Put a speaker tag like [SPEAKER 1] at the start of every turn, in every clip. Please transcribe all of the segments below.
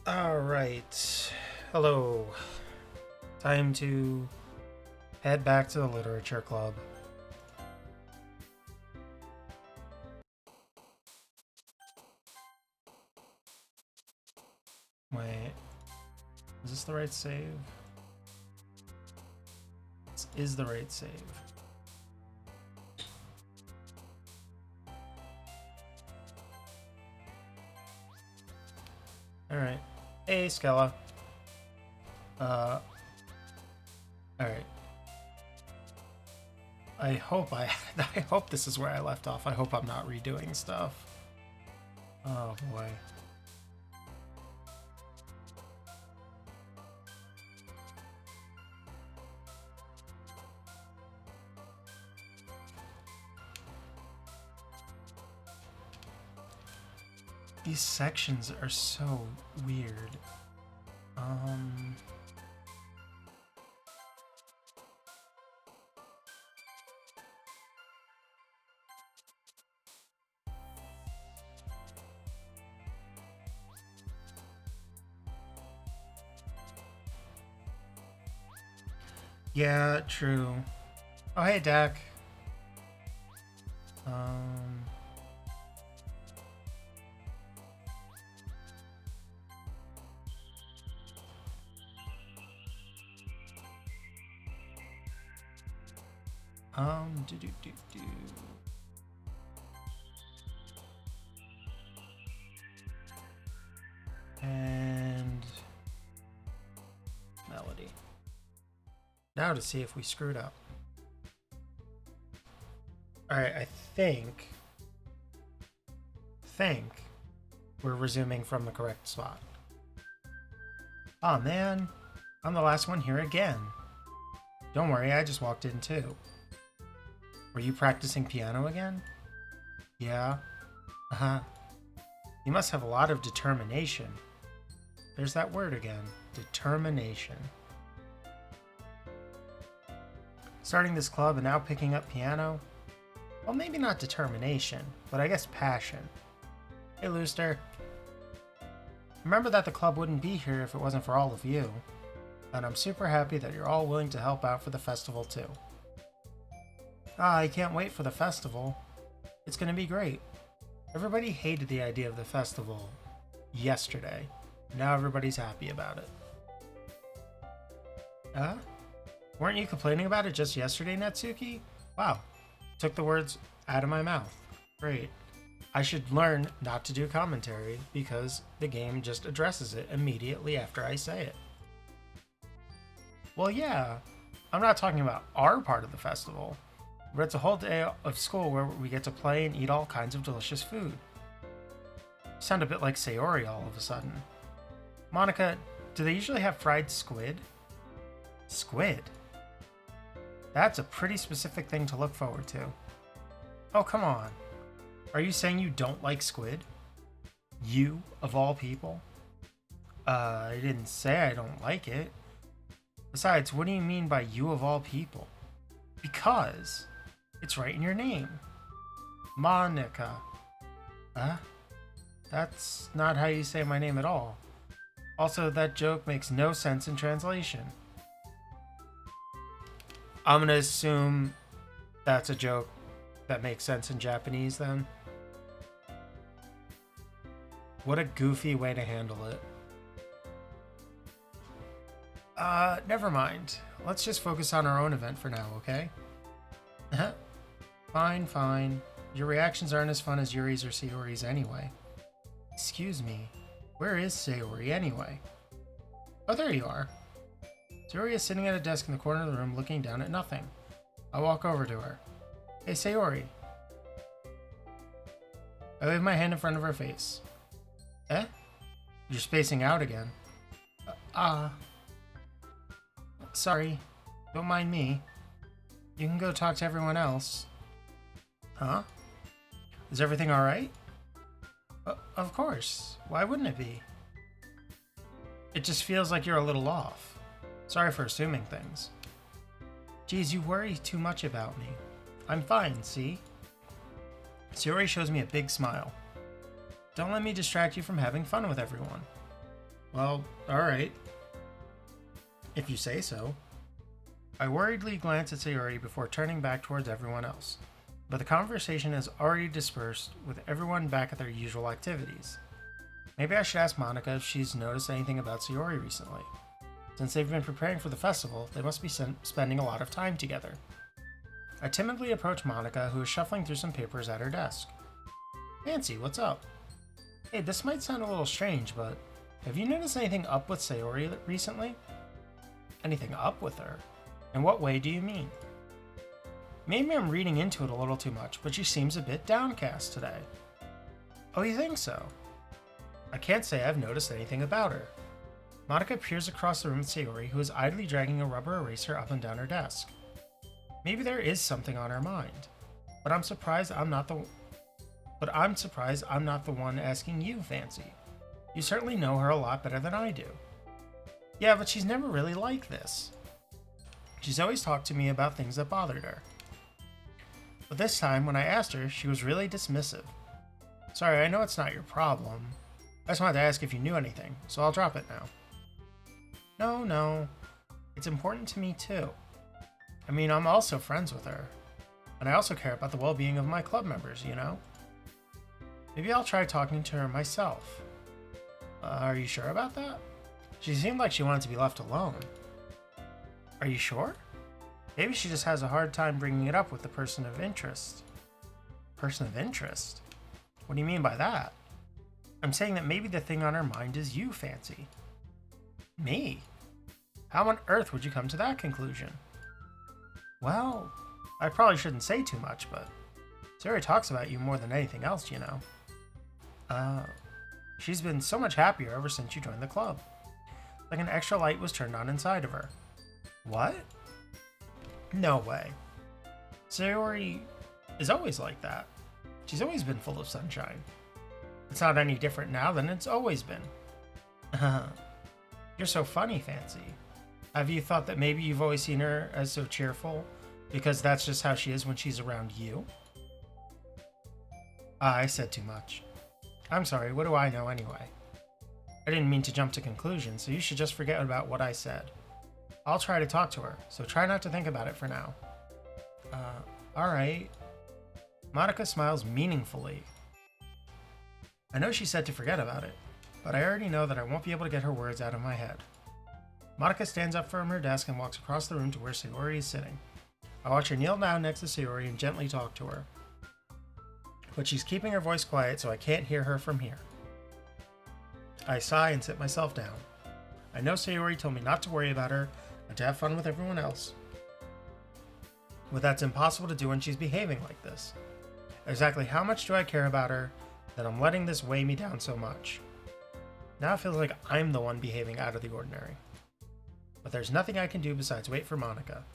[SPEAKER 1] Alright. Hello. Time to head back to the literature club. Wait. Is this the right save? This is the right save. Alright. Hey, Skella. Alright. I hope this is where I left off. I hope I'm not redoing stuff. Oh boy. These sections are so weird. Yeah, true. Oh, hey, Dak. Do. And melody. Now to see if we screwed up. Alright, I think we're resuming from the correct spot. Aw, man. I'm the last one here again. Don't worry, I just walked in too. Were you practicing piano again? Yeah. Uh-huh. You must have a lot of determination. There's that word again. Determination. Starting this club and now picking up piano? Well, maybe not determination, but I guess passion. Hey, Looster. Remember that the club wouldn't be here if it wasn't for all of you. And I'm super happy that you're all willing to help out for the festival too. I can't wait for the festival. It's gonna be great. Everybody hated the idea of the festival yesterday. Now everybody's happy about it. Weren't you complaining about it just yesterday, Natsuki? Wow. Took the words out of my mouth. Great. I should learn not to do commentary because the game just addresses it immediately after I say it. Well, yeah. I'm not talking about our part of the festival. But it's a whole day of school where we get to play and eat all kinds of delicious food. You sound a bit like Sayori all of a sudden. Monica, do they usually have fried squid? Squid? That's a pretty specific thing to look forward to. Oh, come on. Are you saying you don't like squid? You, of all people? I didn't say I don't like it. Besides, what do you mean by you of all people? Because it's right in your name. Monica. That's not how you say my name at all. Also, that joke makes no sense in translation. I'm gonna assume that's a joke that makes sense in Japanese then. What a goofy way to handle it. Never mind. Let's just focus on our own event for now, okay? Fine. Your reactions aren't as fun as Yuri's or Sayori's anyway. Excuse me. Where is Sayori anyway? Oh, there you are. Sayori is sitting at a desk in the corner of the room looking down at nothing. I walk over to her. Hey, Sayori. I wave my hand in front of her face. You're spacing out again. Sorry. Don't mind me. You can go talk to everyone else. Huh? Is everything alright? Of course. Why wouldn't it be? It just feels like you're a little off. Sorry for assuming things. Geez, you worry too much about me. I'm fine, see? Sayori shows me a big smile. Don't let me distract you from having fun with everyone. Well, alright. If you say so. I worriedly glance at Sayori before turning back towards everyone else, but the conversation has already dispersed with everyone back at their usual activities. Maybe I should ask Monica if she's noticed anything about Sayori recently. Since they've been preparing for the festival, they must be spending a lot of time together. I timidly approach Monica, who is shuffling through some papers at her desk. Nancy, what's up? Hey, this might sound a little strange, but have you noticed anything up with Sayori recently? Anything up with her? In what way do you mean? Maybe I'm reading into it a little too much, but she seems a bit downcast today. Oh, you think so? I can't say I've noticed anything about her. Monica peers across the room at Sayori, who is idly dragging a rubber eraser up and down her desk. Maybe there is something on her mind, but I'm surprised I'm not the one asking you, Fancy. You certainly know her a lot better than I do. Yeah, but she's never really like this. She's always talked to me about things that bothered her. But this time, when I asked her, she was really dismissive. Sorry, I know it's not your problem. I just wanted to ask if you knew anything, so I'll drop it now. No. It's important to me too. I mean, I'm also friends with her. And I also care about the well-being of my club members, you know? Maybe I'll try talking to her myself. Are you sure about that? She seemed like she wanted to be left alone. Are you sure? Maybe she just has a hard time bringing it up with the person of interest. Person of interest? What do you mean by that? I'm saying that maybe the thing on her mind is you, Fancy. Me? How on earth would you come to that conclusion? Well, I probably shouldn't say too much, but Sarah talks about you more than anything else, you know. She's been so much happier ever since you joined the club. Like an extra light was turned on inside of her. What? No way. Sayori is always like that. She's always been full of sunshine. It's not any different now than it's always been. You're so funny, Fancy. Have you thought that maybe you've always seen her as so cheerful because that's just how she is when she's around you? I said too much. I'm sorry, what do I know anyway? I didn't mean to jump to conclusions, so you should just forget about what I said. I'll try to talk to her, so try not to think about it for now. Alright. Monica smiles meaningfully. I know she said to forget about it, but I already know that I won't be able to get her words out of my head. Monica stands up from her desk and walks across the room to where Sayori is sitting. I watch her kneel down next to Sayori and gently talk to her. But she's keeping her voice quiet so I can't hear her from here. I sigh and sit myself down. I know Sayori told me not to worry about her and to have fun with everyone else. But that's impossible to do when she's behaving like this. Exactly how much do I care about her that I'm letting this weigh me down so much? Now it feels like I'm the one behaving out of the ordinary. But there's nothing I can do besides wait for Monica.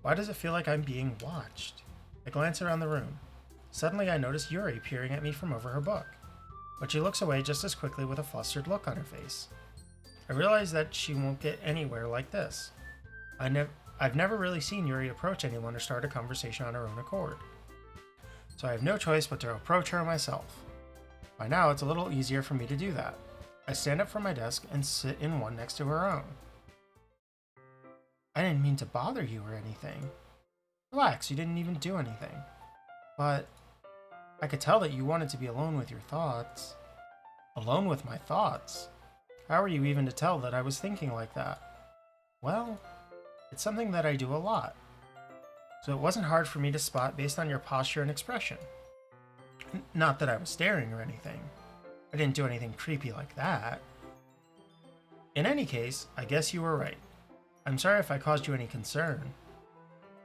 [SPEAKER 1] Why does it feel like I'm being watched? I glance around the room. Suddenly I notice Yuri peering at me from over her book, but she looks away just as quickly with a flustered look on her face. I realize that she won't get anywhere like this. I've never really seen Yuri approach anyone or start a conversation on her own accord. So I have no choice but to approach her myself. By now it's a little easier for me to do that. I stand up from my desk and sit in one next to her own. I didn't mean to bother you or anything. Relax, you didn't even do anything. But I could tell that you wanted to be alone with your thoughts. Alone with my thoughts? How are you even to tell that I was thinking like that? Well, it's something that I do a lot. So it wasn't hard for me to spot based on your posture and expression. Not that I was staring or anything. I didn't do anything creepy like that. In any case, I guess you were right. I'm sorry if I caused you any concern.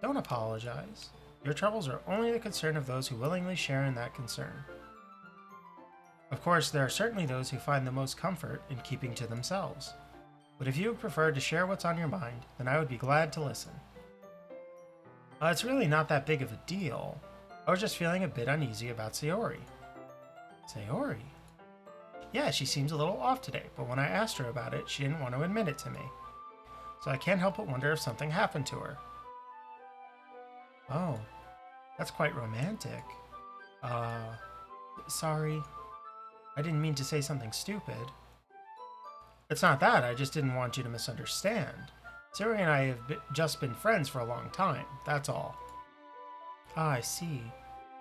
[SPEAKER 1] Don't apologize. Your troubles are only the concern of those who willingly share in that concern. Of course, there are certainly those who find the most comfort in keeping to themselves. But if you would prefer to share what's on your mind, then I would be glad to listen. It's really not that big of a deal. I was just feeling a bit uneasy about Sayori. Sayori? Yeah, she seems a little off today, but when I asked her about it, she didn't want to admit it to me. So I can't help but wonder if something happened to her. Oh, that's quite romantic. Sorry. I didn't mean to say something stupid. It's not that, I just didn't want you to misunderstand. Sayori and I have just been friends for a long time, that's all. Ah, I see.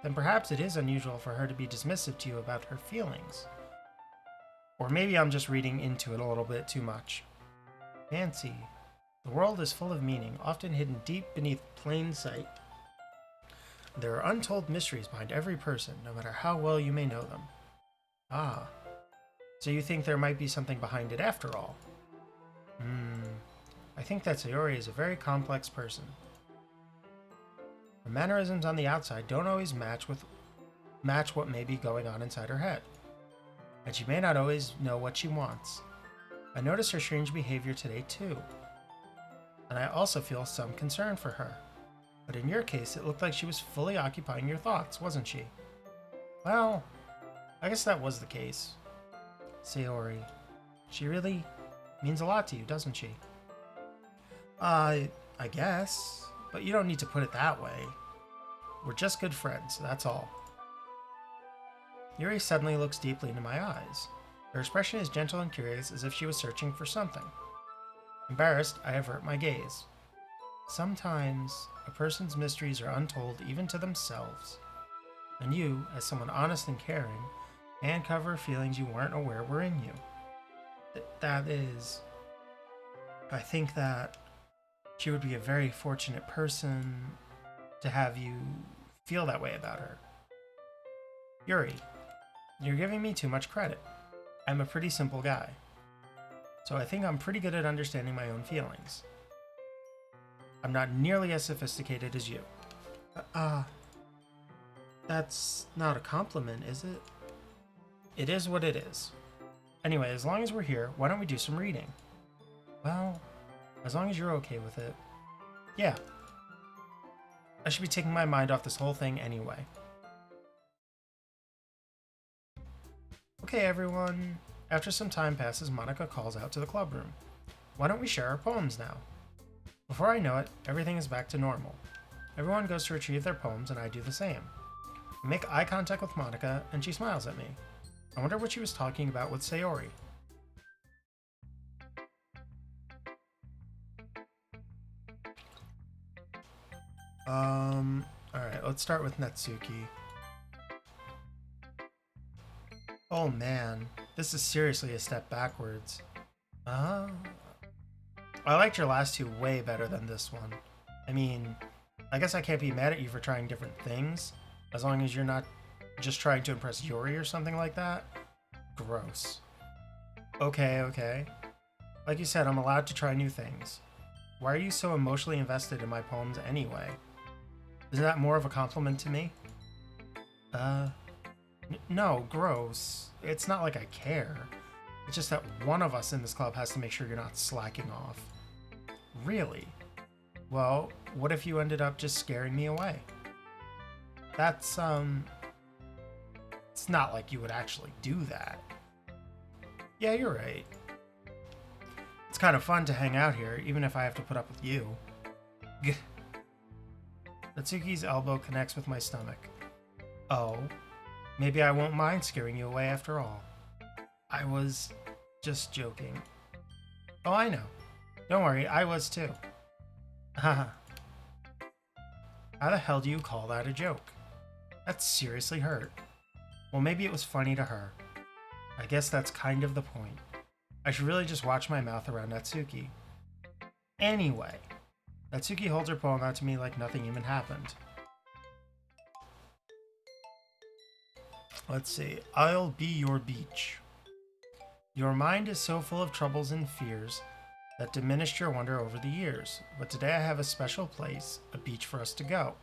[SPEAKER 1] Then perhaps it is unusual for her to be dismissive to you about her feelings. Or maybe I'm just reading into it a little bit too much. Nancy, the world is full of meaning, often hidden deep beneath plain sight. There are untold mysteries behind every person, no matter how well you may know them. Ah, so you think there might be something behind it after all? I think that Sayori is a very complex person. Her mannerisms on the outside don't always match what may be going on inside her head. And she may not always know what she wants. I noticed her strange behavior today too. And I also feel some concern for her. But in your case, it looked like she was fully occupying your thoughts, wasn't she? Well, I guess that was the case. Sayori, she really means a lot to you, doesn't she? I guess. But you don't need to put it that way. We're just good friends, that's all. Yuri suddenly looks deeply into my eyes. Her expression is gentle and curious, as if she was searching for something. Embarrassed, I avert my gaze. Sometimes, a person's mysteries are untold even to themselves. And you, as someone honest and caring, may uncover feelings you weren't aware were in you. That is... I think that she would be a very fortunate person to have you feel that way about her. Yuri, you're giving me too much credit. I'm a pretty simple guy. So I think I'm pretty good at understanding my own feelings. I'm not nearly as sophisticated as you. That's not a compliment, is it? It is what it is. Anyway, as long as we're here, why don't we do some reading? Well, as long as you're okay with it. Yeah. I should be taking my mind off this whole thing anyway. Okay, everyone. After some time passes, Monica calls out to the club room. Why don't we share our poems now? Before I know it, everything is back to normal. Everyone goes to retrieve their poems, and I do the same. I make eye contact with Monica, and she smiles at me. I wonder what she was talking about with Sayori. Alright, let's start with Natsuki. Oh man, this is seriously a step backwards. I liked your last two way better than this one. I mean, I guess I can't be mad at you for trying different things, as long as you're not just trying to impress Yuri or something like that. Gross. Okay. Like you said, I'm allowed to try new things. Why are you so emotionally invested in my poems anyway? Isn't that more of a compliment to me? No, gross. It's not like I care. It's just that one of us in this club has to make sure you're not slacking off. Really? Well, what if you ended up just scaring me away? That's, it's not like you would actually do that. Yeah, you're right. It's kind of fun to hang out here, even if I have to put up with you. Natsuki's elbow connects with my stomach. Oh, maybe I won't mind scaring you away after all. I was just joking. Oh, I know. Don't worry, I was too. Haha. How the hell do you call that a joke? That seriously hurt. Well, maybe it was funny to her. I guess that's kind of the point. I should really just watch my mouth around Natsuki. Anyway, Natsuki holds her poem out to me like nothing even happened. Let's see. I'll be your beach. Your mind is so full of troubles and fears that diminished your wonder over the years. But today I have a special place, a beach for us to go.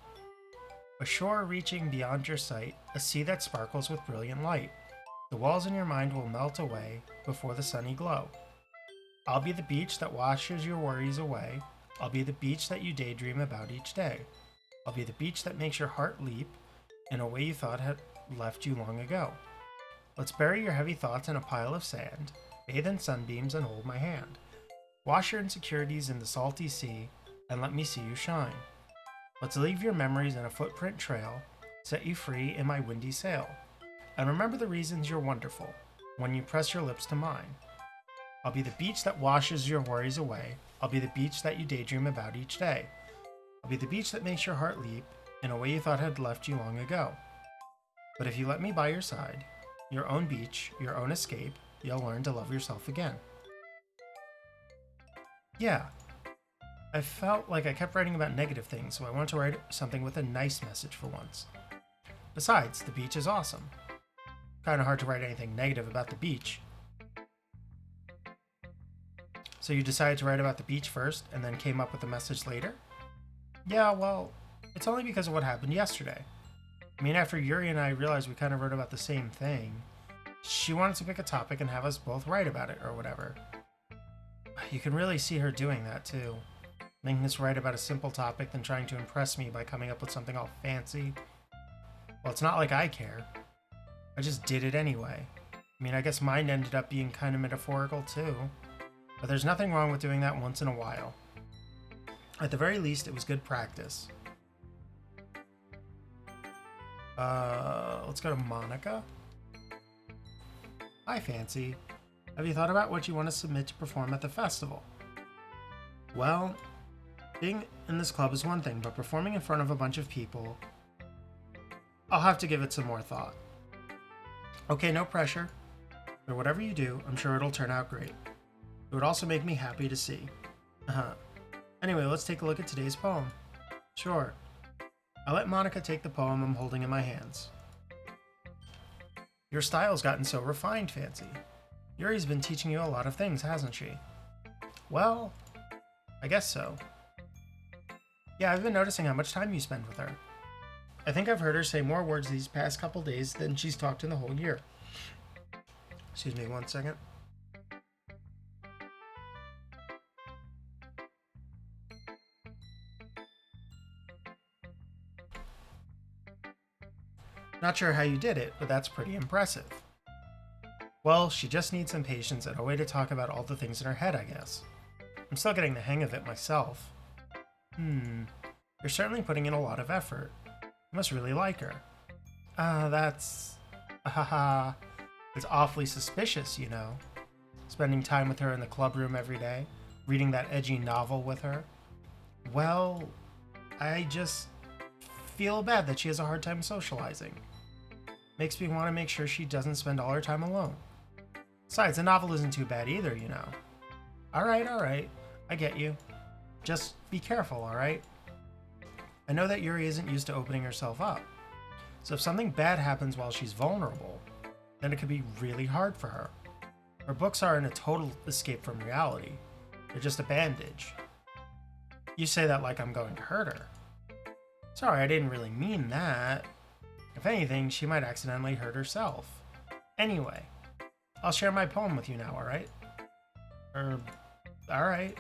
[SPEAKER 1] A shore reaching beyond your sight, a sea that sparkles with brilliant light. The walls in your mind will melt away before the sunny glow. I'll be the beach that washes your worries away. I'll be the beach that you daydream about each day. I'll be the beach that makes your heart leap in a way you thought had left you long ago. Let's bury your heavy thoughts in a pile of sand, bathe in sunbeams and hold my hand. Wash your insecurities in the salty sea and let me see you shine. Let's leave your memories in a footprint trail, set you free in my windy sail. And remember the reasons you're wonderful when you press your lips to mine. I'll be the beach that washes your worries away. I'll be the beach that you daydream about each day. I'll be the beach that makes your heart leap in a way you thought had left you long ago. But if you let me by your side, your own beach, your own escape, you'll learn to love yourself again. Yeah, I felt like I kept writing about negative things, so I wanted to write something with a nice message for once. Besides, the beach is awesome. Kinda hard to write anything negative about the beach. So you decided to write about the beach first and then came up with the message later? Yeah, well, it's only because of what happened yesterday. I mean, after Yuri and I realized we kind of wrote about the same thing, she wanted to pick a topic and have us both write about it or whatever. You can really see her doing that too. Making us write about a simple topic then trying to impress me by coming up with something all fancy. Well, it's not like I care. I just did it anyway. I mean, I guess mine ended up being kind of metaphorical too. But there's nothing wrong with doing that once in a while. At the very least, it was good practice. Let's go to Monica. Hi, Fancy. Have you thought about what you want to submit to perform at the festival? Well, being in this club is one thing, but performing in front of a bunch of people, I'll have to give it some more thought. Okay, no pressure. But whatever you do, I'm sure it'll turn out great. It would also make me happy to see. Anyway, let's take a look at today's poem. Sure. I let Monica take the poem I'm holding in my hands. Your style's gotten so refined, Fancy. Yuri's been teaching you a lot of things, hasn't she? Well, I guess so. Yeah, I've been noticing how much time you spend with her. I think I've heard her say more words these past couple days than she's talked in the whole year. Excuse me 1 second. Not sure how you did it, but that's pretty impressive. Well, she just needs some patience and a way to talk about all the things in her head, I guess. I'm still getting the hang of it myself. You're certainly putting in a lot of effort. You must really like her. It's awfully suspicious, you know. Spending time with her in the clubroom every day, reading that edgy novel with her. Well, I just feel bad that she has a hard time socializing. Makes me want to make sure she doesn't spend all her time alone. Besides, the novel isn't too bad either, you know. Alright, I get you. Just be careful, alright? I know that Yuri isn't used to opening herself up, so if something bad happens while she's vulnerable, then it could be really hard for her. Her books aren't a total escape from reality. They're just a bandage. You say that like I'm going to hurt her. Sorry, I didn't really mean that. If anything, she might accidentally hurt herself. Anyway, I'll share my poem with you now, alright? Alright.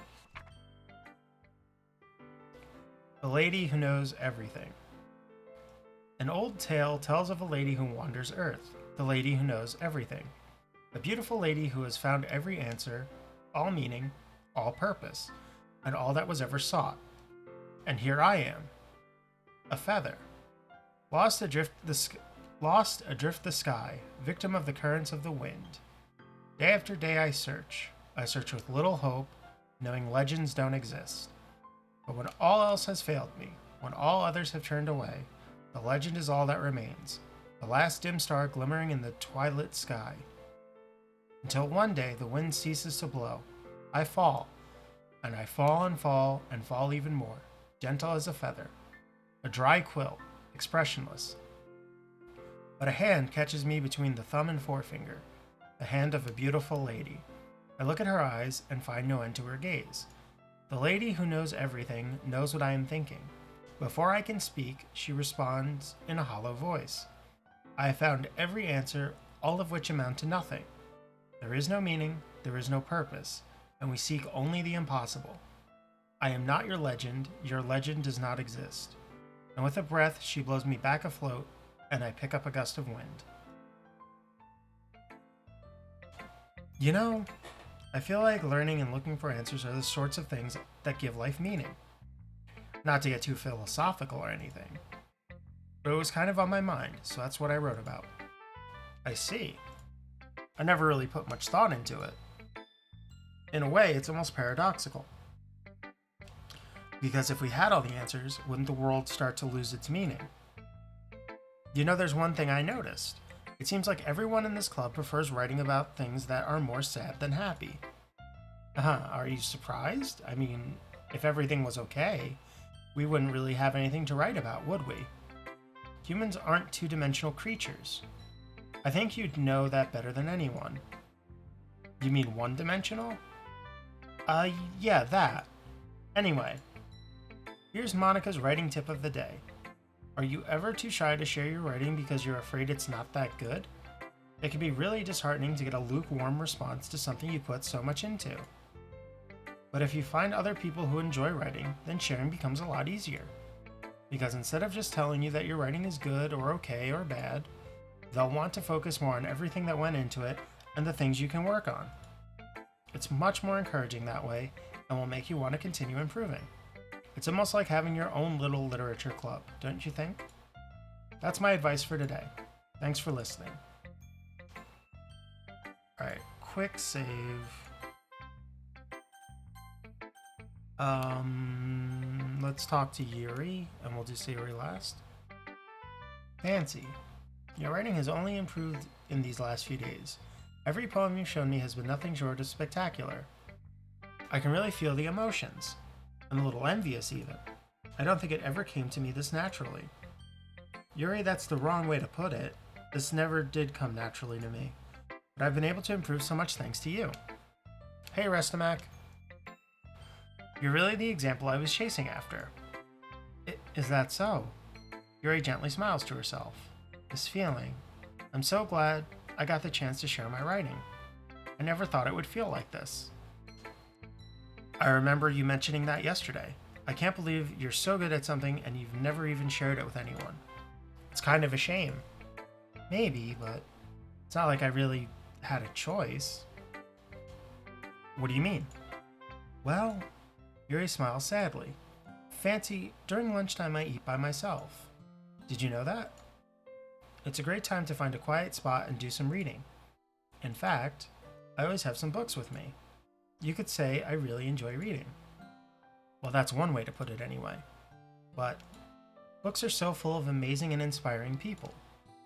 [SPEAKER 1] The Lady Who Knows Everything. An old tale tells of a lady who wanders Earth, the lady who knows everything. A beautiful lady who has found every answer, all meaning, all purpose, and all that was ever sought. And here I am, a feather, lost adrift the sky, victim of the currents of the wind. Day after day I search with little hope, knowing legends don't exist. But when all else has failed me, when all others have turned away, the legend is all that remains, the last dim star glimmering in the twilit sky. Until one day the wind ceases to blow, I fall, and I fall and fall and fall even more, gentle as a feather, a dry quill, expressionless. But a hand catches me between the thumb and forefinger, the hand of a beautiful lady. I look at her eyes and find no end to her gaze. The lady who knows everything knows what I am thinking. Before I can speak, she responds in a hollow voice. I have found every answer, all of which amount to nothing. There is no meaning, there is no purpose, and we seek only the impossible. I am not your legend does not exist. And with a breath, she blows me back afloat, and I pick up a gust of wind. You know, I feel like learning and looking for answers are the sorts of things that give life meaning. Not to get too philosophical or anything, but it was kind of on my mind, so that's what I wrote about. I see. I never really put much thought into it. In a way, it's almost paradoxical. Because if we had all the answers, wouldn't the world start to lose its meaning? You know, there's one thing I noticed. It seems like everyone in this club prefers writing about things that are more sad than happy. Are you surprised? I mean, if everything was okay, we wouldn't really have anything to write about, would we? Humans aren't two-dimensional creatures. I think you'd know that better than anyone. You mean one-dimensional? Yeah, that. Anyway, here's Monica's writing tip of the day. Are you ever too shy to share your writing because you're afraid it's not that good? It can be really disheartening to get a lukewarm response to something you put so much into. But if you find other people who enjoy writing, then sharing becomes a lot easier. Because instead of just telling you that your writing is good or okay or bad, they'll want to focus more on everything that went into it and the things you can work on. It's much more encouraging that way and will make you want to continue improving. It's almost like having your own little literature club, don't you think? That's my advice for today. Thanks for listening. Alright, quick save. Let's talk to Yuri, and we'll do Sayori last. Fancy. Your writing has only improved in these last few days. Every poem you've shown me has been nothing short of spectacular. I can really feel the emotions. I'm a little envious, even. I don't think it ever came to me this naturally. Yuri, that's the wrong way to put it. This never did come naturally to me. But I've been able to improve so much thanks to you. Hey, Restamak. You're really the example I was chasing after. Is that so? Yuri gently smiles to herself. This feeling. I'm so glad I got the chance to share my writing. I never thought it would feel like this. I remember you mentioning that yesterday. I can't believe you're so good at something and you've never even shared it with anyone. It's kind of a shame. Maybe, but it's not like I really had a choice. What do you mean? Well, Yuri smiles sadly. Fancy, during lunchtime I eat by myself. Did you know that? It's a great time to find a quiet spot and do some reading. In fact, I always have some books with me. You could say I really enjoy reading. Well, that's one way to put it anyway. But books are so full of amazing and inspiring people.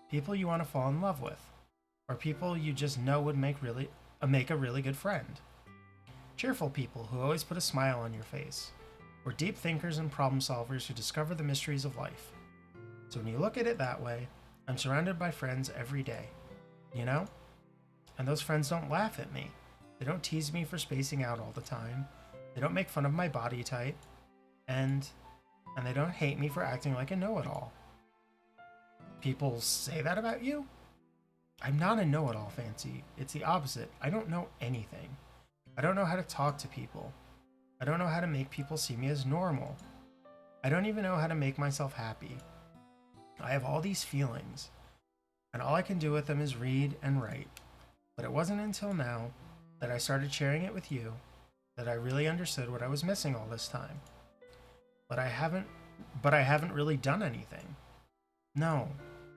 [SPEAKER 1] People you want to fall in love with. Or people you just know would make a really good friend. Cheerful people who always put a smile on your face. Or deep thinkers and problem solvers who discover the mysteries of life. So when you look at it that way, I'm surrounded by friends every day. You know? And those friends don't laugh at me. They don't tease me for spacing out all the time. They don't make fun of my body type. And they don't hate me for acting like a know-it-all. People say that about you? I'm not a know-it-all, Fancy. It's the opposite. I don't know anything. I don't know how to talk to people. I don't know how to make people see me as normal. I don't even know how to make myself happy. I have all these feelings, and all I can do with them is read and write. But it wasn't until now that I started sharing it with you that I really understood what I was missing all this time. But I haven't really done anything. No,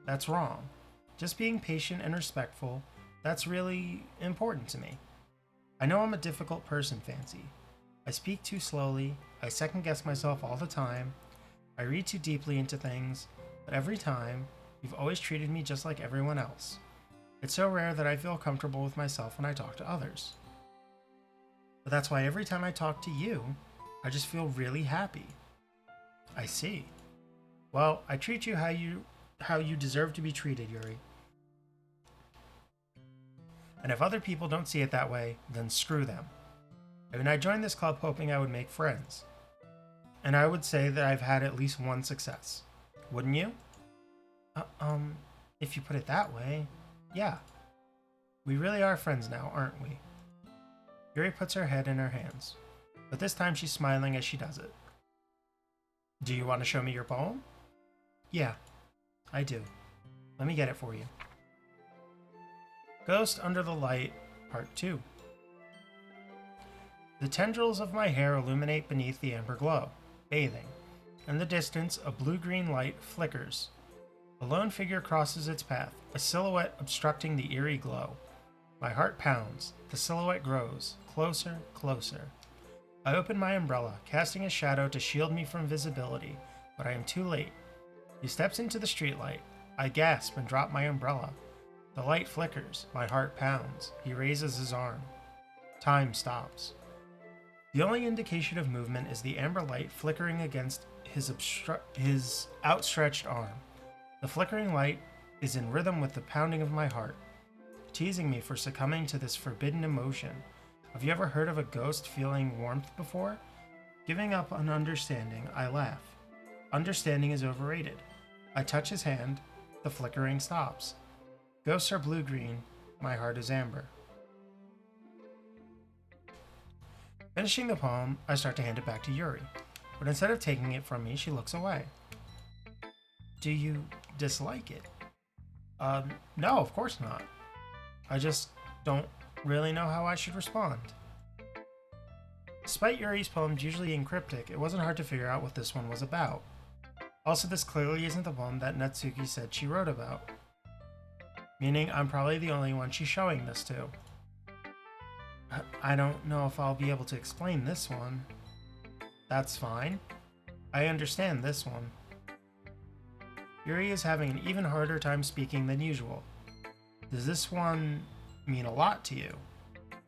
[SPEAKER 1] that's wrong. Just being patient and respectful, that's really important to me. I know I'm a difficult person, Fancy. I speak too slowly, I second-guess myself all the time, I read too deeply into things, but every time, you've always treated me just like everyone else. It's so rare that I feel comfortable with myself when I talk to others. But that's why every time I talk to you, I just feel really happy. I see. Well, I treat you how you deserve to be treated, Yuri. And if other people don't see it that way, then screw them. I mean, I joined this club hoping I would make friends. And I would say that I've had at least one success. Wouldn't you? If you put it that way, yeah. We really are friends now, aren't we? Yuri puts her head in her hands, but this time she's smiling as she does it. Do you want to show me your poem? Yeah, I do. Let me get it for you. Ghost Under the Light, Part 2. The tendrils of my hair illuminate beneath the amber glow, bathing. In the distance, a blue-green light flickers. A lone figure crosses its path, a silhouette obstructing the eerie glow. My heart pounds. The silhouette grows. Closer, closer. I open my umbrella, casting a shadow to shield me from visibility, but I am too late. He steps into the streetlight. I gasp and drop my umbrella. The light flickers. My heart pounds. He raises his arm. Time stops. The only indication of movement is the amber light flickering against his outstretched arm. The flickering light is in rhythm with the pounding of my heart, teasing me for succumbing to this forbidden emotion. Have you ever heard of a ghost feeling warmth before? Giving up on understanding, I laugh. Understanding is overrated. I touch his hand. The flickering stops. Ghosts are blue-green. My heart is amber. Finishing the poem, I start to hand it back to Yuri, but instead of taking it from me, she looks away. Do you dislike it? No, of course not. I just don't really know how I should respond. Despite Yuri's poems usually being cryptic, it wasn't hard to figure out what this one was about. Also, this clearly isn't the poem that Natsuki said she wrote about, meaning I'm probably the only one she's showing this to. I don't know if I'll be able to explain this one. That's fine. I understand this one. Yuri is having an even harder time speaking than usual. Does this one mean a lot to you?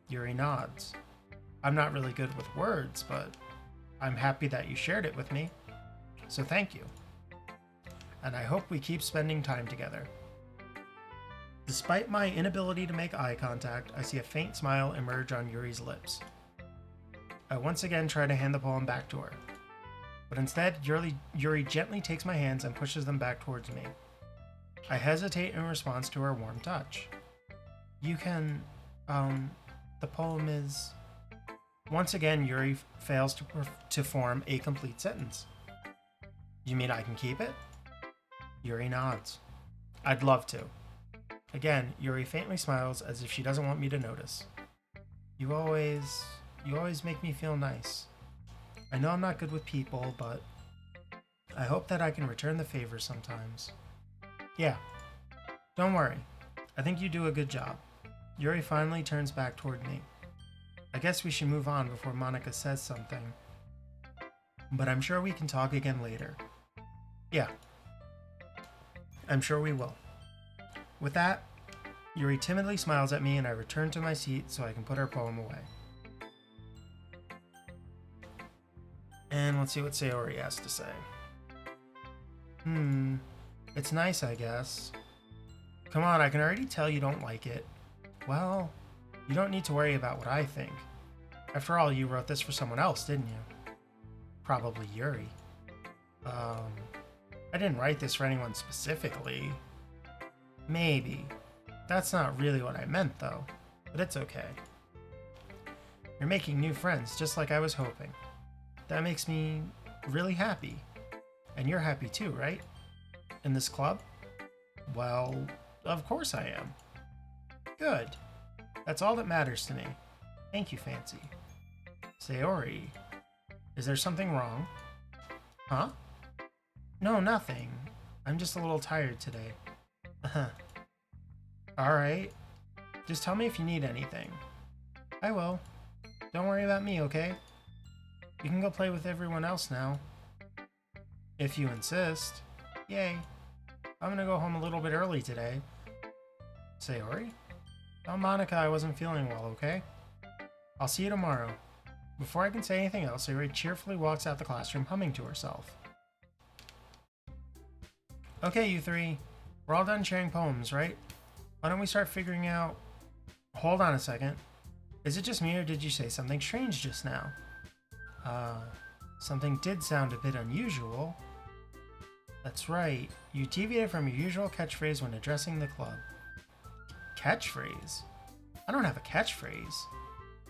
[SPEAKER 1] Yuri nods. I'm not really good with words, but I'm happy that you shared it with me. So thank you. And I hope we keep spending time together. Despite my inability to make eye contact, I see a faint smile emerge on Yuri's lips. I once again try to hand the poem back to her, but instead Yuri gently takes my hands and pushes them back towards me. I hesitate in response to her warm touch. You can, the poem is... Once again, Yuri fails to form a complete sentence. You mean I can keep it? Yuri nods. I'd love to. Again, Yuri faintly smiles as if she doesn't want me to notice. You always make me feel nice. I know I'm not good with people, but I hope that I can return the favor sometimes. Yeah, don't worry. I think you do a good job. Yuri finally turns back toward me. I guess we should move on before Monika says something. But I'm sure we can talk again later. Yeah, I'm sure we will. With that, Yuri timidly smiles at me and I return to my seat so I can put her poem away. And let's see what Sayori has to say. It's nice, I guess. Come on, I can already tell you don't like it. Well, you don't need to worry about what I think. After all, you wrote this for someone else, didn't you? Probably Yuri. I didn't write this for anyone specifically. Maybe. That's not really what I meant, though. But it's okay. You're making new friends, just like I was hoping. That makes me really happy. And you're happy too, right? In this club? Well, of course I am. Good. That's all that matters to me. Thank you, Fancy. Sayori, is there something wrong? Huh? No, nothing. I'm just a little tired today. Alright. Just tell me if you need anything. I will. Don't worry about me, okay? You can go play with everyone else now. If you insist. Yay. I'm gonna go home a little bit early today. Sayori? Tell Monika I wasn't feeling well, okay? I'll see you tomorrow. Before I can say anything else, Sayori cheerfully walks out the classroom humming to herself. Okay, you three. We're all done sharing poems, right? Why don't we start figuring out... Hold on a second. Is it just me or did you say something strange just now? Something did sound a bit unusual. That's right. You deviated from your usual catchphrase when addressing the club. Catchphrase? I don't have a catchphrase.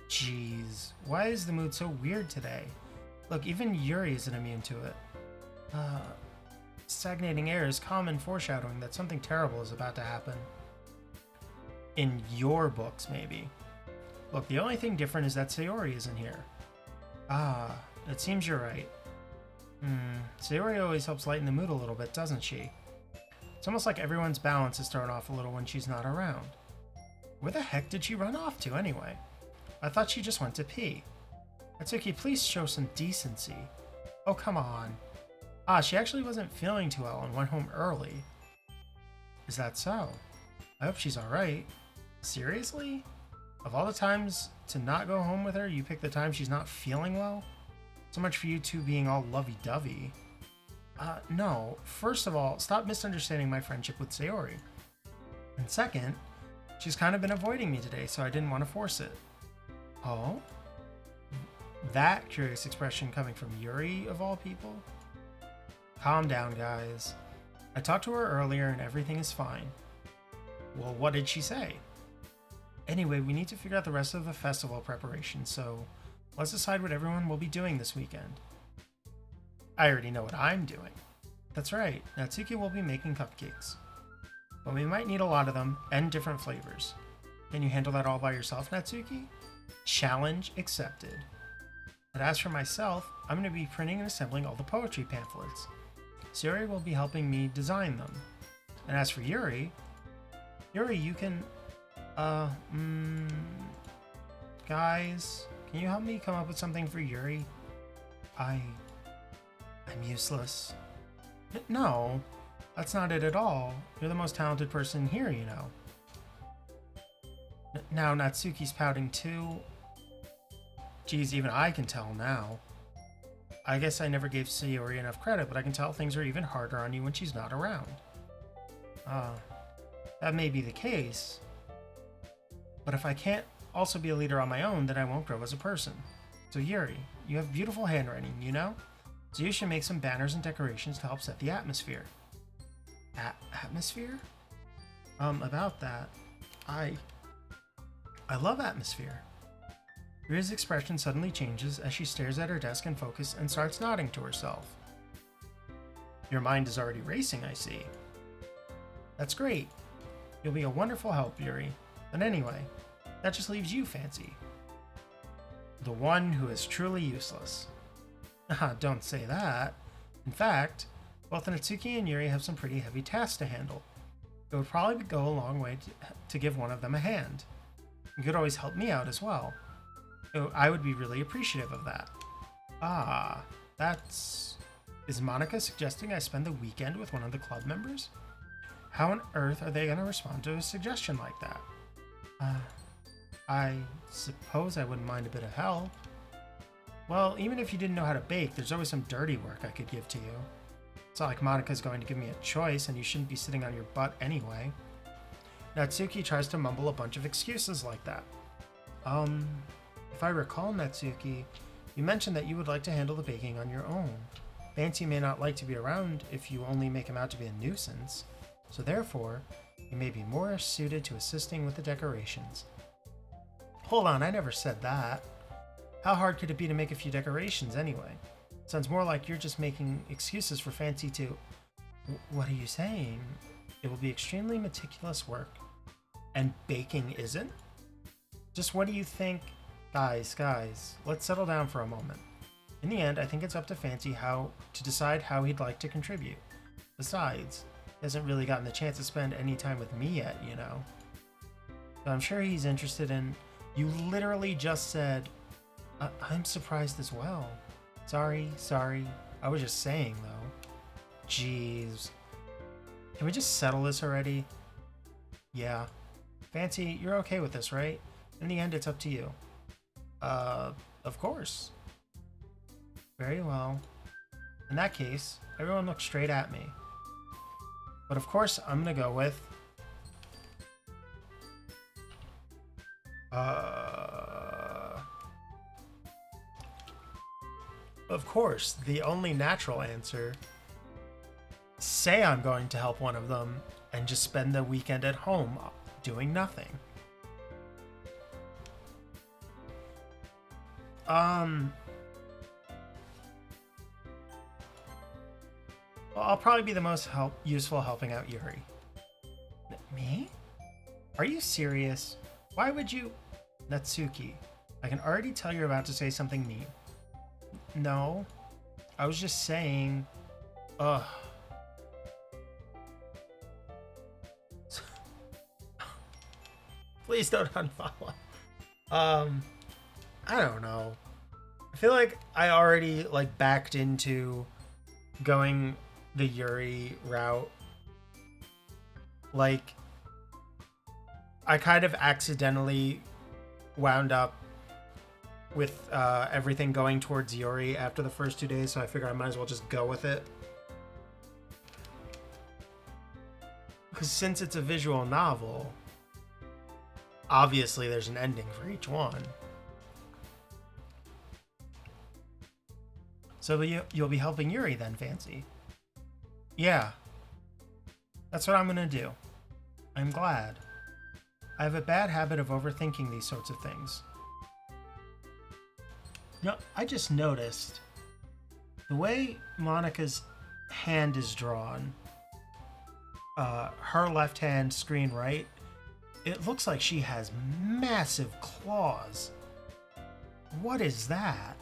[SPEAKER 1] Jeez, why is the mood so weird today? Look, even Yuri isn't immune to it. Stagnating air is common foreshadowing that something terrible is about to happen. In your books, maybe. Look, the only thing different is that Sayori isn't here. Ah, it seems you're right. Sayori always helps lighten the mood a little bit, doesn't she? It's almost like everyone's balance is thrown off a little when she's not around. Where the heck did she run off to anyway? I thought she just went to pee. Natsuki, please show some decency. Oh, come on. Ah, she actually wasn't feeling too well and went home early. Is that so? I hope she's alright. Seriously? Of all the times to not go home with her, you pick the time she's not feeling well? So much for you two being all lovey-dovey. No. First of all, stop misunderstanding my friendship with Sayori. And second, she's kind of been avoiding me today, so I didn't want to force it. Oh? That curious expression coming from Yuri, of all people? Calm down, guys. I talked to her earlier and everything is fine. Well, what did she say? Anyway, we need to figure out the rest of the festival preparation, so let's decide what everyone will be doing this weekend. I already know what I'm doing. That's right, Natsuki will be making cupcakes. But we might need a lot of them, and different flavors. Can you handle that all by yourself, Natsuki? Challenge accepted. And as for myself, I'm going to be printing and assembling all the poetry pamphlets. Sayori will be helping me design them. And as for Yuri, you can, guys, can you help me come up with something for Yuri? I'm useless. No, that's not it at all. You're the most talented person here, you know. Now Natsuki's pouting too. Geez, even I can tell now. I guess I never gave Sayori enough credit, but I can tell things are even harder on you when she's not around. That may be the case, but if I can't also be a leader on my own, then I won't grow as a person. So Yuri, you have beautiful handwriting, you know? So you should make some banners and decorations to help set the atmosphere. Atmosphere? About that, I love atmosphere. Ryu's expression suddenly changes as she stares at her desk in focus and starts nodding to herself. Your mind is already racing, I see. That's great. You'll be a wonderful help, Yuri. But anyway, that just leaves you, Fancy. The one who is truly useless. Don't say that. In fact, both Natsuki and Yuri have some pretty heavy tasks to handle. It would probably go a long way to give one of them a hand. You could always help me out as well. I would be really appreciative of that. Is Monica suggesting I spend the weekend with one of the club members? How on earth are they going to respond to a suggestion like that? I suppose I wouldn't mind a bit of help. Well, even if you didn't know how to bake, there's always some dirty work I could give to you. It's not like Monica's going to give me a choice, and you shouldn't be sitting on your butt anyway. Natsuki tries to mumble a bunch of excuses like that. If I recall, Natsuki, you mentioned that you would like to handle the baking on your own. Fancy may not like to be around if you only make him out to be a nuisance, so therefore, you may be more suited to assisting with the decorations. Hold on, I never said that. How hard could it be to make a few decorations anyway? Sounds more like you're just making excuses for Fancy to... What are you saying? It will be extremely meticulous work. And baking isn't? Just what do you think? Guys, let's settle down for a moment. In the end, I think it's up to Fancy to decide how he'd like to contribute. Besides, he hasn't really gotten the chance to spend any time with me yet, you know. So I'm sure he's interested in... You literally just said, I'm surprised as well. Sorry. I was just saying, though. Jeez. Can we just settle this already? Yeah. Fancy, you're okay with this, right? In the end, it's up to you. Of course. Very well. In that case, everyone look straight at me. But of course, I'm gonna go with... Of course, the only natural answer. Say I'm going to help one of them and just spend the weekend at home doing nothing. Well, I'll probably be the most useful helping out Yuri. Me? Are you serious? Why would you... Natsuki, I can already tell you're about to say something mean. No, I was just saying... Ugh. Please don't unfollow. I don't know. I feel like I already like backed into going the Yuri route. Like, I kind of accidentally wound up with everything going towards Yuri after the first 2 days, so I figured I might as well just go with it. Because since it's a visual novel, obviously there's an ending for each one. So you'll be helping Yuri then, Fancy? Yeah. That's what I'm gonna do. I'm glad. I have a bad habit of overthinking these sorts of things. You know, I just noticed the way Monica's hand is drawn, her left hand, screen right, it looks like she has massive claws. What is that?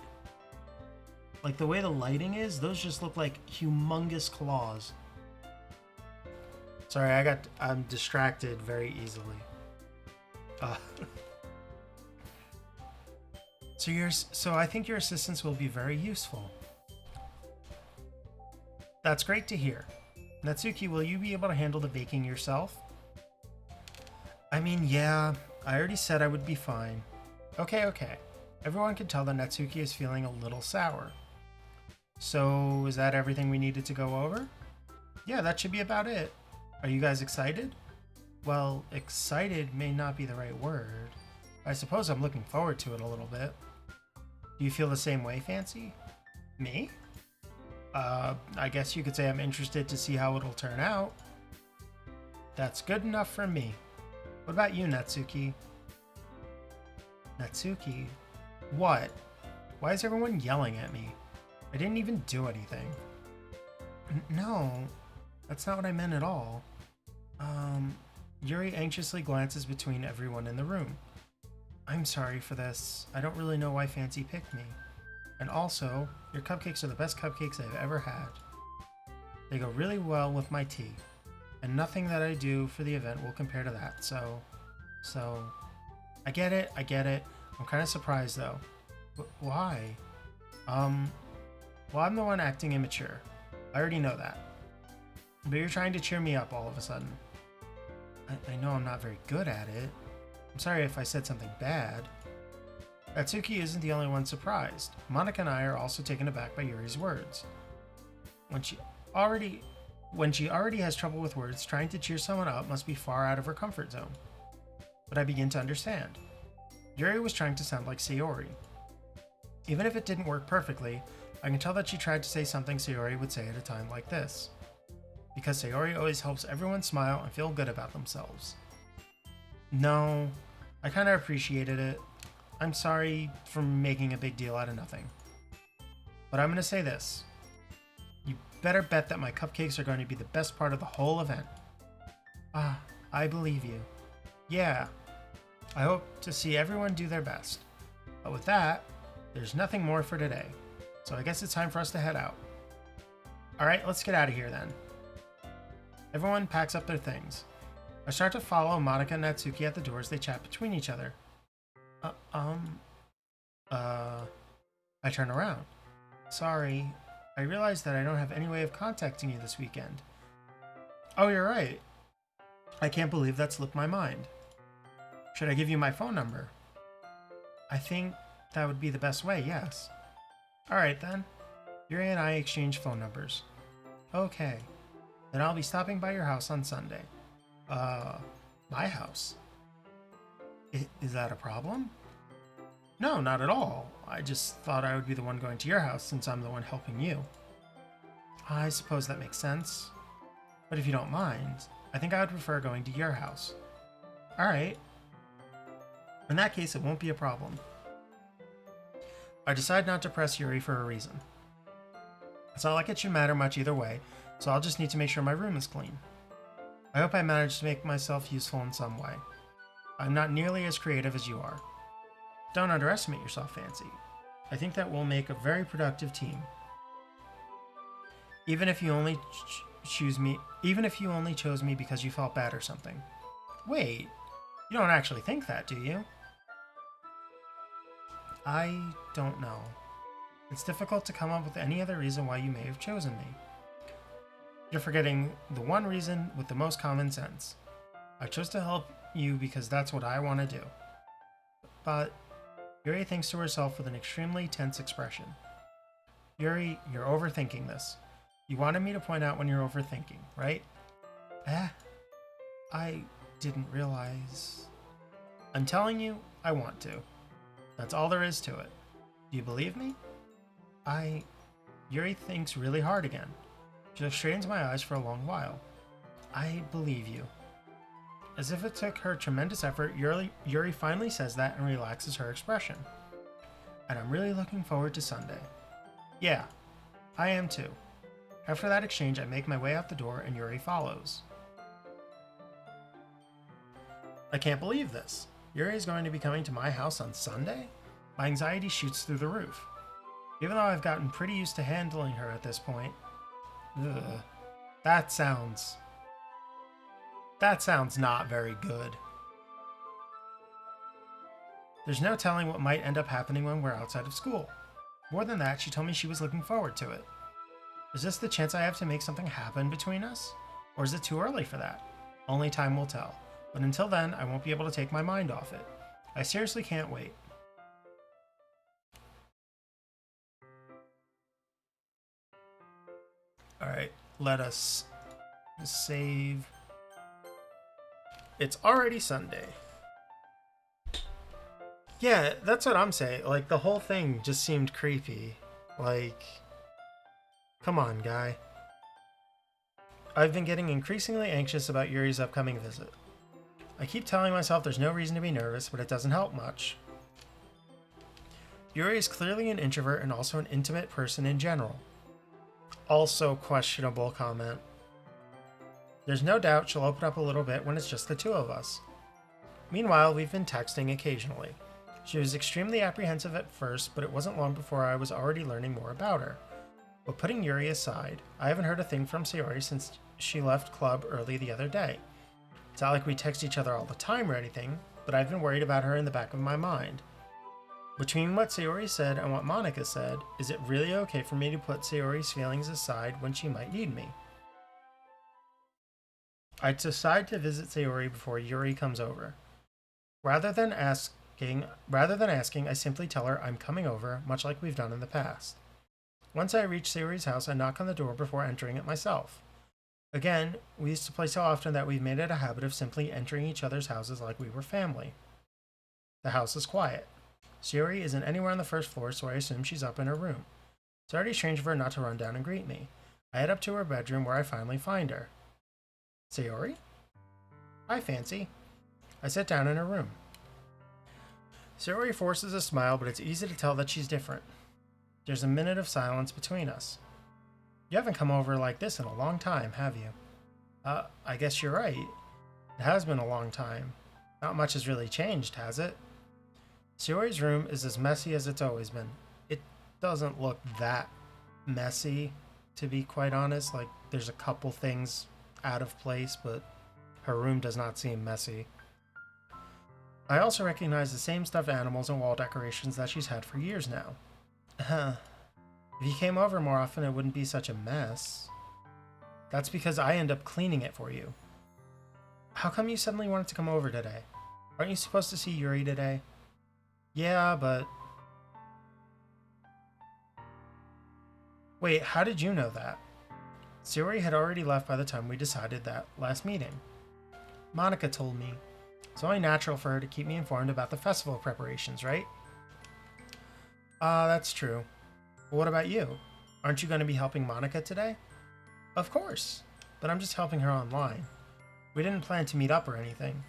[SPEAKER 1] Like the way the lighting is, those just look like humongous claws. Sorry, I'm distracted very easily. So I think your assistance will be very useful. That's great to hear. Natsuki, will you be able to handle the baking yourself? I mean, yeah, I already said I would be fine. Okay. Everyone can tell that Natsuki is feeling a little sour. So, is that everything we needed to go over? Yeah, that should be about it. Are you guys excited? Well, excited may not be the right word. I suppose I'm looking forward to it a little bit. Do you feel the same way, Fancy? Me? I guess you could say I'm interested to see how it'll turn out. That's good enough for me. What about you, Natsuki? Natsuki? What? Why is everyone yelling at me? I didn't even do anything. No, that's not what I meant at all. Yuri anxiously glances between everyone in the room. I'm sorry for this. I don't really know why Fancy picked me. And also, your cupcakes are the best cupcakes I've ever had. They go really well with my tea. And nothing that I do for the event will compare to that, so... I get it. I'm kind of surprised, though. Why? Well, I'm the one acting immature. I already know that. But you're trying to cheer me up all of a sudden. I know I'm not very good at it. I'm sorry if I said something bad. Natsuki isn't the only one surprised. Monica and I are also taken aback by Yuri's words. When she already has trouble with words, trying to cheer someone up must be far out of her comfort zone. But I begin to understand. Yuri was trying to sound like Sayori. Even if it didn't work perfectly, I can tell that she tried to say something Sayori would say at a time like this. Because Sayori always helps everyone smile and feel good about themselves. No, I kind of appreciated it. I'm sorry for making a big deal out of nothing. But I'm going to say this. You better bet that my cupcakes are going to be the best part of the whole event. I believe you. Yeah, I hope to see everyone do their best. But with that, there's nothing more for today. So I guess it's time for us to head out. Alright, let's get out of here then. Everyone packs up their things. I start to follow Monica and Natsuki at the door as they chat between each other. I turn around. Sorry, I realized that I don't have any way of contacting you this weekend. Oh, you're right. I can't believe that slipped my mind. Should I give you my phone number? I think that would be the best way, yes. Alright then. Yuri and I exchange phone numbers. Okay. Then I'll be stopping by your house on Sunday. My house? Is that a problem? No, not at all. I just thought I would be the one going to your house since I'm the one helping you. I suppose that makes sense. But if you don't mind, I think I would prefer going to your house. Alright. In that case, it won't be a problem. I decide not to press Yuri for a reason. It's not like it should matter much either way, so I'll just need to make sure my room is clean. I hope I managed to make myself useful in some way. I'm not nearly as creative as you are. Don't underestimate yourself, Fancy. I think that we'll make a very productive team. Even if you only chose me because you felt bad or something. Wait, You don't actually think that, do you? I don't know. It's difficult to come up with any other reason why you may have chosen me. You're forgetting the one reason with the most common sense. I chose to help you because that's what I want to do. But Yuri thinks to herself with an extremely tense expression. Yuri, you're overthinking this. You wanted me to point out when you're overthinking, right? I didn't realize. I'm telling you, I want to. That's all there is to it. Do you believe me? Yuri thinks really hard again. She looks straight into my eyes for a long while. I believe you. As if it took her tremendous effort, Yuri finally says that and relaxes her expression. And I'm really looking forward to Sunday. Yeah, I am too. After that exchange, I make my way out the door and Yuri follows. I can't believe this. Yuri is going to be coming to my house on Sunday? My anxiety shoots through the roof. Even though I've gotten pretty used to handling her at this point. Ugh. That sounds not very good. There's no telling what might end up happening when we're outside of school. More than that, she told me she was looking forward to it. Is this the chance I have to make something happen between us? Or is it too early for that? Only time will tell. But until then, I won't be able to take my mind off it. I seriously can't wait. Alright, let us save. It's already Sunday. Yeah, that's what I'm saying. Like, the whole thing just seemed creepy. Like, come on, guy. I've been getting increasingly anxious about Yuri's upcoming visit. I keep telling myself there's no reason to be nervous, but it doesn't help much. Yuri is clearly an introvert and also an intimate person in general. Also questionable comment. There's no doubt she'll open up a little bit when it's just the two of us. Meanwhile, we've been texting occasionally. She was extremely apprehensive at first, but it wasn't long before I was already learning more about her. But putting Yuri aside, I haven't heard a thing from Sayori since she left club early the other day. It's not like we text each other all the time or anything, but I've been worried about her in the back of my mind. Between what Sayori said and what Monica said, is it really okay for me to put Sayori's feelings aside when she might need me? I decide to visit Sayori before Yuri comes over. Rather than asking, I simply tell her I'm coming over, much like we've done in the past. Once I reach Sayori's house, I knock on the door before entering it myself. Again, we used to play so often that we've made it a habit of simply entering each other's houses like we were family. The house is quiet. Sayori isn't anywhere on the first floor, so I assume she's up in her room. It's already strange for her not to run down and greet me. I head up to her bedroom where I finally find her. Sayori? Hi, Fancy. I sit down in her room. Sayori forces a smile, but it's easy to tell that she's different. There's a minute of silence between us. You haven't come over like this in a long time, have you? I guess you're right. It has been a long time. Not much has really changed, has it? Sayori's room is as messy as it's always been. It doesn't look that messy, to be quite honest. Like, there's a couple things out of place, but her room does not seem messy. I also recognize the same stuffed animals and wall decorations that she's had for years now. If you came over more often, it wouldn't be such a mess. That's because I end up cleaning it for you. How come you suddenly wanted to come over today? Aren't you supposed to see Yuri today? Yeah, but... Wait, how did you know that? Sayori had already left by the time we decided that last meeting. Monica told me. It's only natural for her to keep me informed about the festival preparations, right? That's true. But what about you? Aren't you going to be helping Monica today? Of course, but I'm just helping her online. We didn't plan to meet up or anything.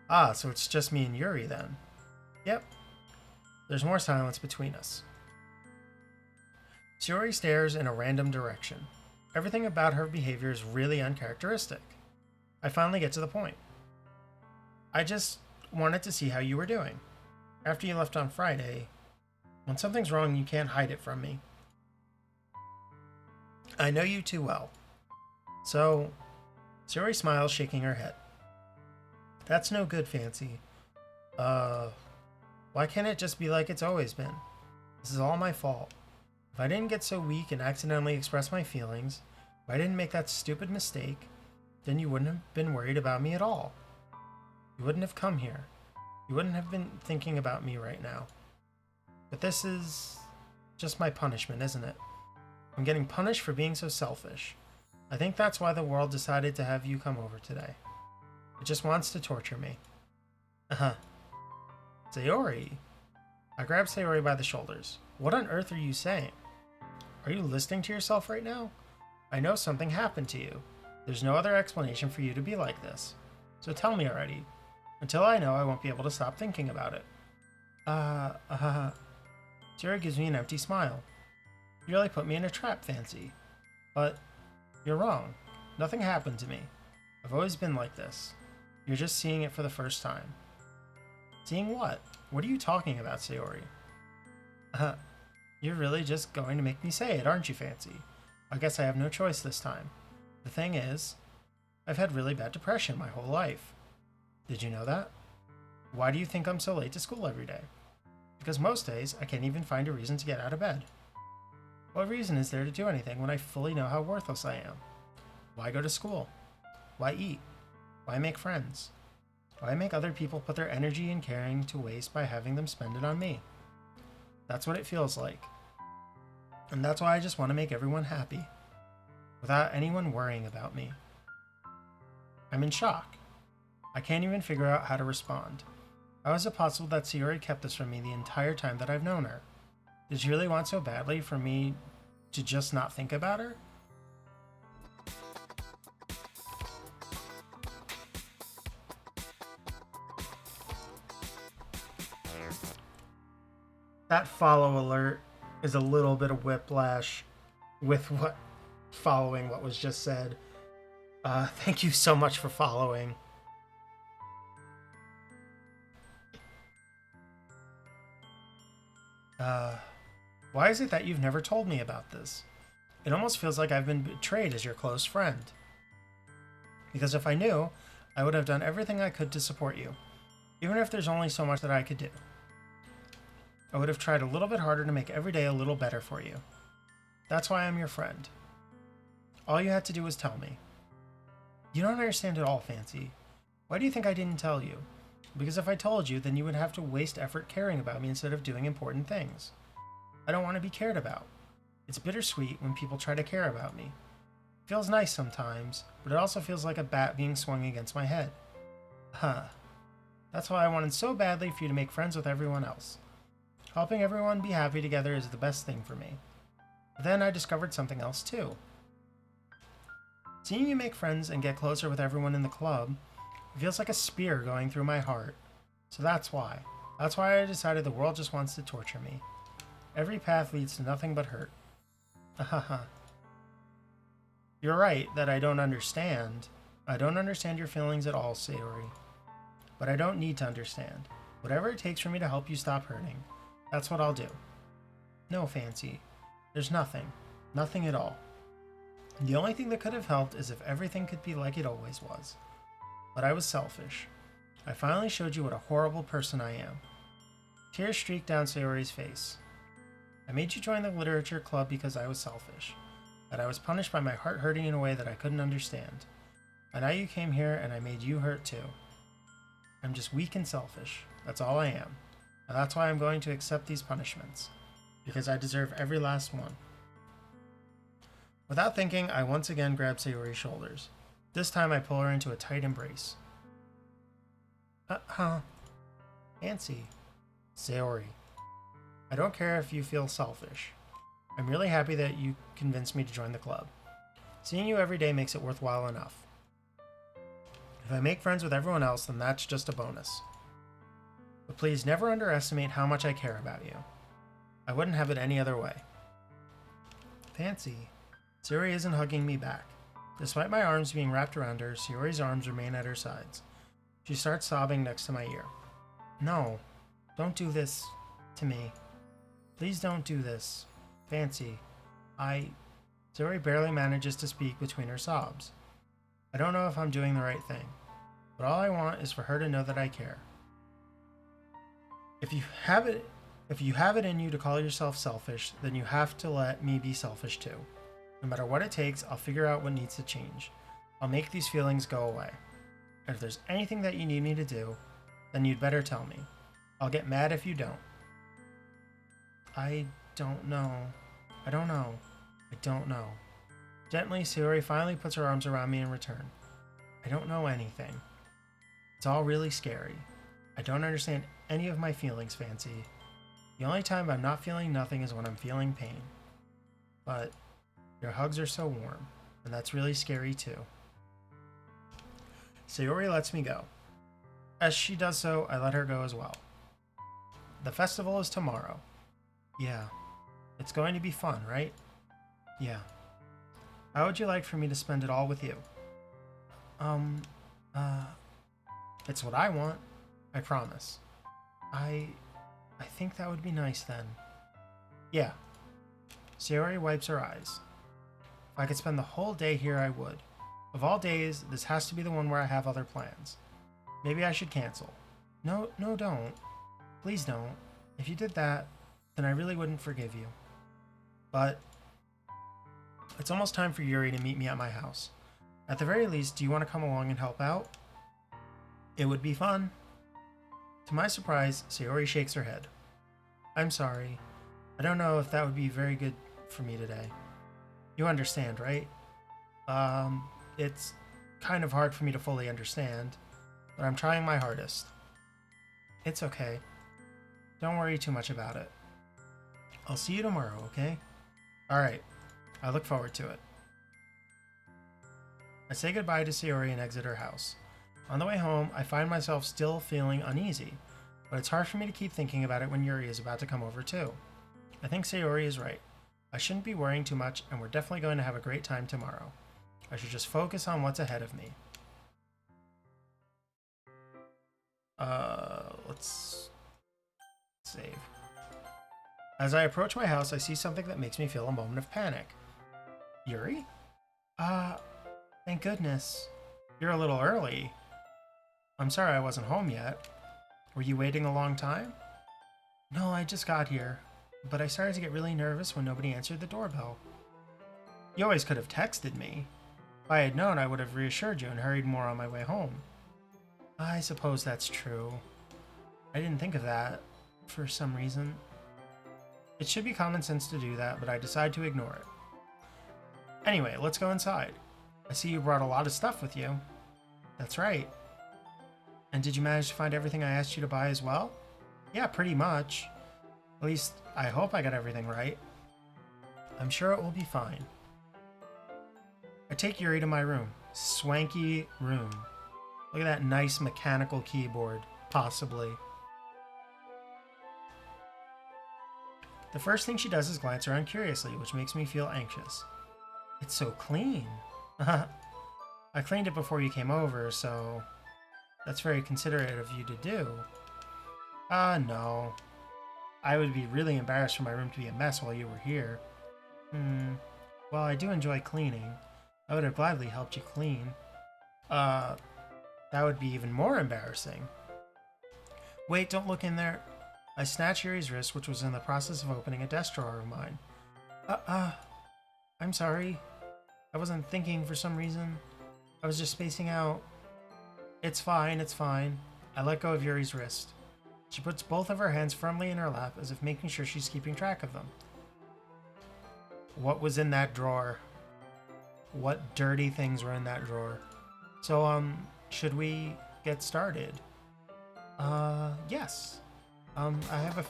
[SPEAKER 1] Ah, so it's just me and Yuri then. Yep. There's more silence between us. Sayori stares in a random direction. Everything about her behavior is really uncharacteristic. I finally get to the point. I just wanted to see how you were doing. After you left on Friday, when something's wrong, you can't hide it from me. I know you too well. So, Sayori smiles, shaking her head. That's no good, Fancy. Uh, why can't it just be like it's always been? This is all my fault. If I didn't get so weak and accidentally express my feelings, if I didn't make that stupid mistake, then you wouldn't have been worried about me at all. You wouldn't have come here. You wouldn't have been thinking about me right now. But this is just my punishment, isn't it? I'm getting punished for being so selfish. I think that's why the world decided to have you come over today. It just wants to torture me. Uh-huh. Sayori. I grabbed Sayori by the shoulders. What on earth are you saying? Are you listening to yourself right now? I know something happened to you. There's no other explanation for you to be like this. So tell me already. Until I know, I won't be able to stop thinking about it. Sayori gives me an empty smile. You really put me in a trap, Fancy. But you're wrong. Nothing happened to me. I've always been like this. You're just seeing it for the first time. Seeing what? What are you talking about, Sayori? You're really just going to make me say it, aren't you, Fancy? I guess I have no choice this time. The thing is, I've had really bad depression my whole life. Did you know that? Why do you think I'm so late to school every day? Because most days, I can't even find a reason to get out of bed. What reason is there to do anything when I fully know how worthless I am? Why go to school? Why eat? Why make friends? Why make other people put their energy and caring to waste by having them spend it on me? That's what it feels like. And that's why I just want to make everyone happy, without anyone worrying about me. I'm in shock. I can't even figure out how to respond. How is it possible that Sayori kept this from me the entire time that I've known her? Did she really want so badly for me to just not think about her? That follow alert is a little bit of whiplash with following what was just said. Thank you so much for following. Why is it that you've never told me about this? It almost feels like I've been betrayed as your close friend. Because if I knew, I would have done everything I could to support you, even if there's only so much that I could do. I would have tried a little bit harder to make every day a little better for you. That's why I'm your friend. All you had to do was tell me. You don't understand at all, Fancy. Why do you think I didn't tell you? Because if I told you, then you would have to waste effort caring about me instead of doing important things. I don't want to be cared about. It's bittersweet when people try to care about me. It feels nice sometimes, but it also feels like a bat being swung against my head. That's why I wanted so badly for you to make friends with everyone else. Helping everyone be happy together is the best thing for me. But then I discovered something else too. Seeing you make friends and get closer with everyone in the club, it feels like a spear going through my heart. So that's why. That's why I decided the world just wants to torture me. Every path leads to nothing but hurt. You're right that I don't understand. I don't understand your feelings at all, Sayori. But I don't need to understand. Whatever it takes for me to help you stop hurting, that's what I'll do. No, Fancy. There's nothing. Nothing at all. The only thing that could have helped is if everything could be like it always was. But I was selfish. I finally showed you what a horrible person I am. Tears streaked down Sayori's face. I made you join the literature club because I was selfish. But I was punished by my heart hurting in a way that I couldn't understand. And now you came here and I made you hurt too. I'm just weak and selfish. That's all I am. And that's why I'm going to accept these punishments. Because I deserve every last one. Without thinking, I once again grab Sayori's shoulders. This time I pull her into a tight embrace. Fancy. Sayori. I don't care if you feel selfish. I'm really happy that you convinced me to join the club. Seeing you every day makes it worthwhile enough. If I make friends with everyone else, then that's just a bonus. But please never underestimate how much I care about you. I wouldn't have it any other way. Fancy. Sayori isn't hugging me back. Despite my arms being wrapped around her, Sayori's arms remain at her sides. She starts sobbing next to my ear. No, don't do this to me. Please don't do this. Fancy. Sayori barely manages to speak between her sobs. I don't know if I'm doing the right thing. but all I want is for her to know that I care. If you have it if you have it in you to call yourself selfish, then you have to let me be selfish too. No matter what it takes, I'll figure out what needs to change. I'll make these feelings go away. And if there's anything that you need me to do, then you'd better tell me. I'll get mad if you don't. I don't know. I don't know. I don't know. Gently, Sayori finally puts her arms around me in return. I don't know anything. It's all really scary. I don't understand any of my feelings, Fancy. The only time I'm not feeling nothing is when I'm feeling pain. But your hugs are so warm, and that's really scary too. Sayori lets me go. As she does so, I let her go as well. The festival is tomorrow. Yeah. It's going to be fun, right? Yeah. How would you like for me to spend it all with you? It's what I want. I promise. I think that would be nice then. Yeah. Sayori wipes her eyes. If I could spend the whole day here, I would. Of all days, this has to be the one where I have other plans. Maybe I should cancel. No, don't. Please don't. If you did that, then I really wouldn't forgive you. But it's almost time for Yuri to meet me at my house. At the very least, do you want to come along and help out? It would be fun. To my surprise, Sayori shakes her head. I'm sorry. I don't know if that would be very good for me today. You understand, right? It's kind of hard for me to fully understand, but I'm trying my hardest. It's okay. Don't worry too much about it. I'll see you tomorrow, okay? Alright. I look forward to it. I say goodbye to Sayori and exit her house. On the way home, I find myself still feeling uneasy, but it's hard for me to keep thinking about it when Yuri is about to come over too. I think Sayori is right. I shouldn't be worrying too much, and we're definitely going to have a great time tomorrow. I should just focus on what's ahead of me. Let's save. As I approach my house, I see something that makes me feel a moment of panic. Yuri? Thank goodness. You're a little early. I'm sorry I wasn't home yet. Were you waiting a long time? No, I just got here, but I started to get really nervous when nobody answered the doorbell. You always could have texted me. If I had known, I would have reassured you and hurried more on my way home. I suppose that's true. I didn't think of that, for some reason. It should be common sense to do that, but I decide to ignore it. Anyway, let's go inside. I see you brought a lot of stuff with you. That's right. And did you manage to find everything I asked you to buy as well? Yeah, pretty much. At least, I hope I got everything right. I'm sure it will be fine. I take Yuri to my room. Swanky room. Look at that nice mechanical keyboard. Possibly. The first thing she does is glance around curiously, which makes me feel anxious. It's so clean. I cleaned it before you came over, so that's very considerate of you to do. No. I would be really embarrassed for my room to be a mess while you were here. Well, I do enjoy cleaning. I would have gladly helped you clean. That would be even more embarrassing. Wait, don't look in there. I snatch Yuri's wrist, which was in the process of opening a desk drawer of mine. I'm sorry. I wasn't thinking for some reason. I was just spacing out. It's fine, it's fine. I let go of Yuri's wrist. She puts both of her hands firmly in her lap, as if making sure she's keeping track of them. What was in that drawer? What dirty things were in that drawer? So, should we get started? Yes. I have a...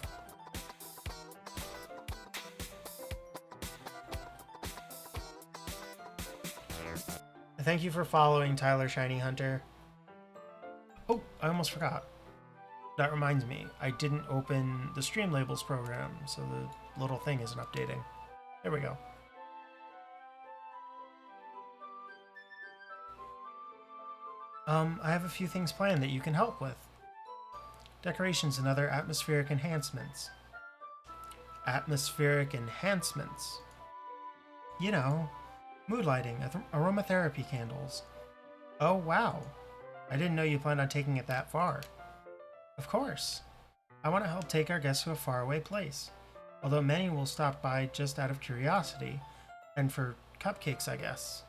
[SPEAKER 1] Thank you for following, Tyler Shiny Hunter. Oh, I almost forgot. That reminds me, I didn't open the Stream Labels program, so the little thing isn't updating. There we go. I have a few things planned that you can help with. Decorations and other atmospheric enhancements. Atmospheric enhancements. Mood lighting, aromatherapy candles. Oh, wow. I didn't know you planned on taking it that far. Of course. I want to help take our guests to a faraway place, although many will stop by just out of curiosity, and for cupcakes, I guess.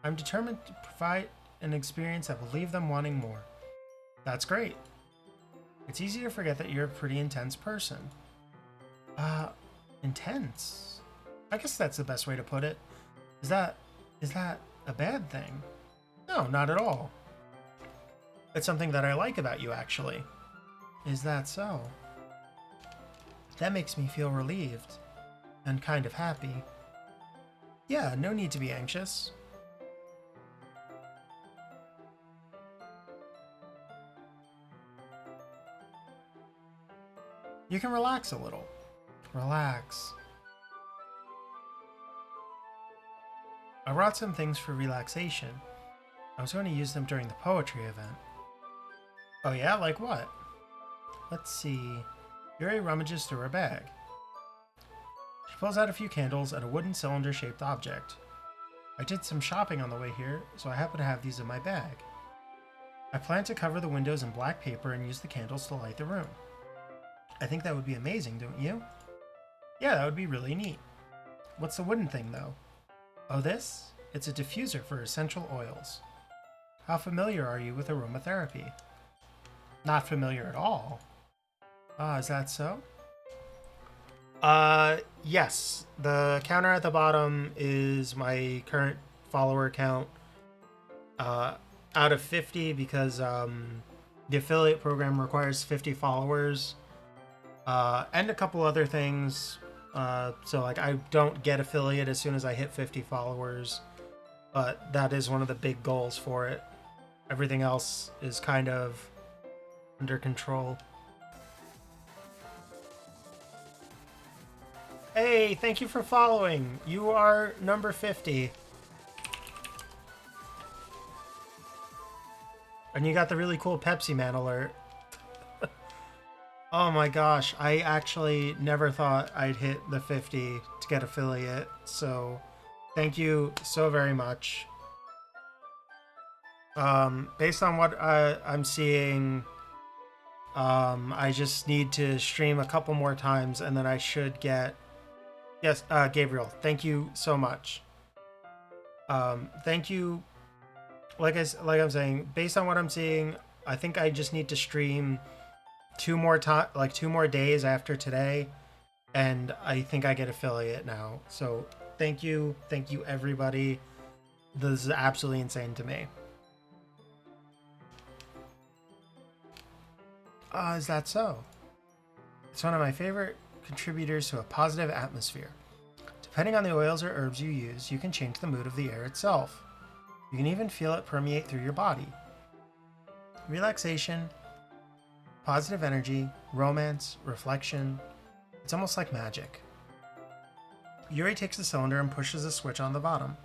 [SPEAKER 1] I'm determined to provide an experience that will leave them wanting more. That's great. It's easy to forget that you're a pretty intense person. Intense? I guess that's the best way to put it. Is that a bad thing? No, not at all. It's something that I like about you, actually. Is that so? That makes me feel relieved and kind of happy. Yeah, no need to be anxious. You can relax a little. Relax. I brought some things for relaxation. I was going to use them during the poetry event. Oh yeah? Like what? Let's see. Yuri rummages through her bag. She pulls out a few candles and a wooden cylinder-shaped object. I did some shopping on the way here, so I happen to have these in my bag. I plan to cover the windows in black paper and use the candles to light the room. I think that would be amazing, don't you? Yeah, that would be really neat. What's the wooden thing, though? Oh, this? It's a diffuser for essential oils. How familiar are you with aromatherapy? Not familiar at all. Is that so? Yes. The counter at the bottom is my current follower count. Out of 50 because the affiliate program requires 50 followers. And a couple other things. So like I don't get affiliate as soon as I hit 50 followers. But that is one of the big goals for it. Everything else is kind of under control. Hey, thank you for following. You are number 50. And you got the really cool Pepsi Man alert. Oh my gosh, I actually never thought I'd hit the 50 to get affiliate, so thank you so very much. Based on what I'm seeing, I just need to stream a couple more times and then I should get... Yes, Gabriel, thank you so much. Thank you. Like I'm saying, based on what I'm seeing, I think I just need to stream two more days after today, and I think I get affiliate now. So thank you everybody. This is absolutely insane to me. Is that so? It's one of my favorite contributors to a positive atmosphere. Depending on the oils or herbs you use, you can change the mood of the air itself. You can even feel it permeate through your body. Relaxation, positive energy, romance, reflection. It's almost like magic. Yuri takes the cylinder and pushes a switch on the bottom.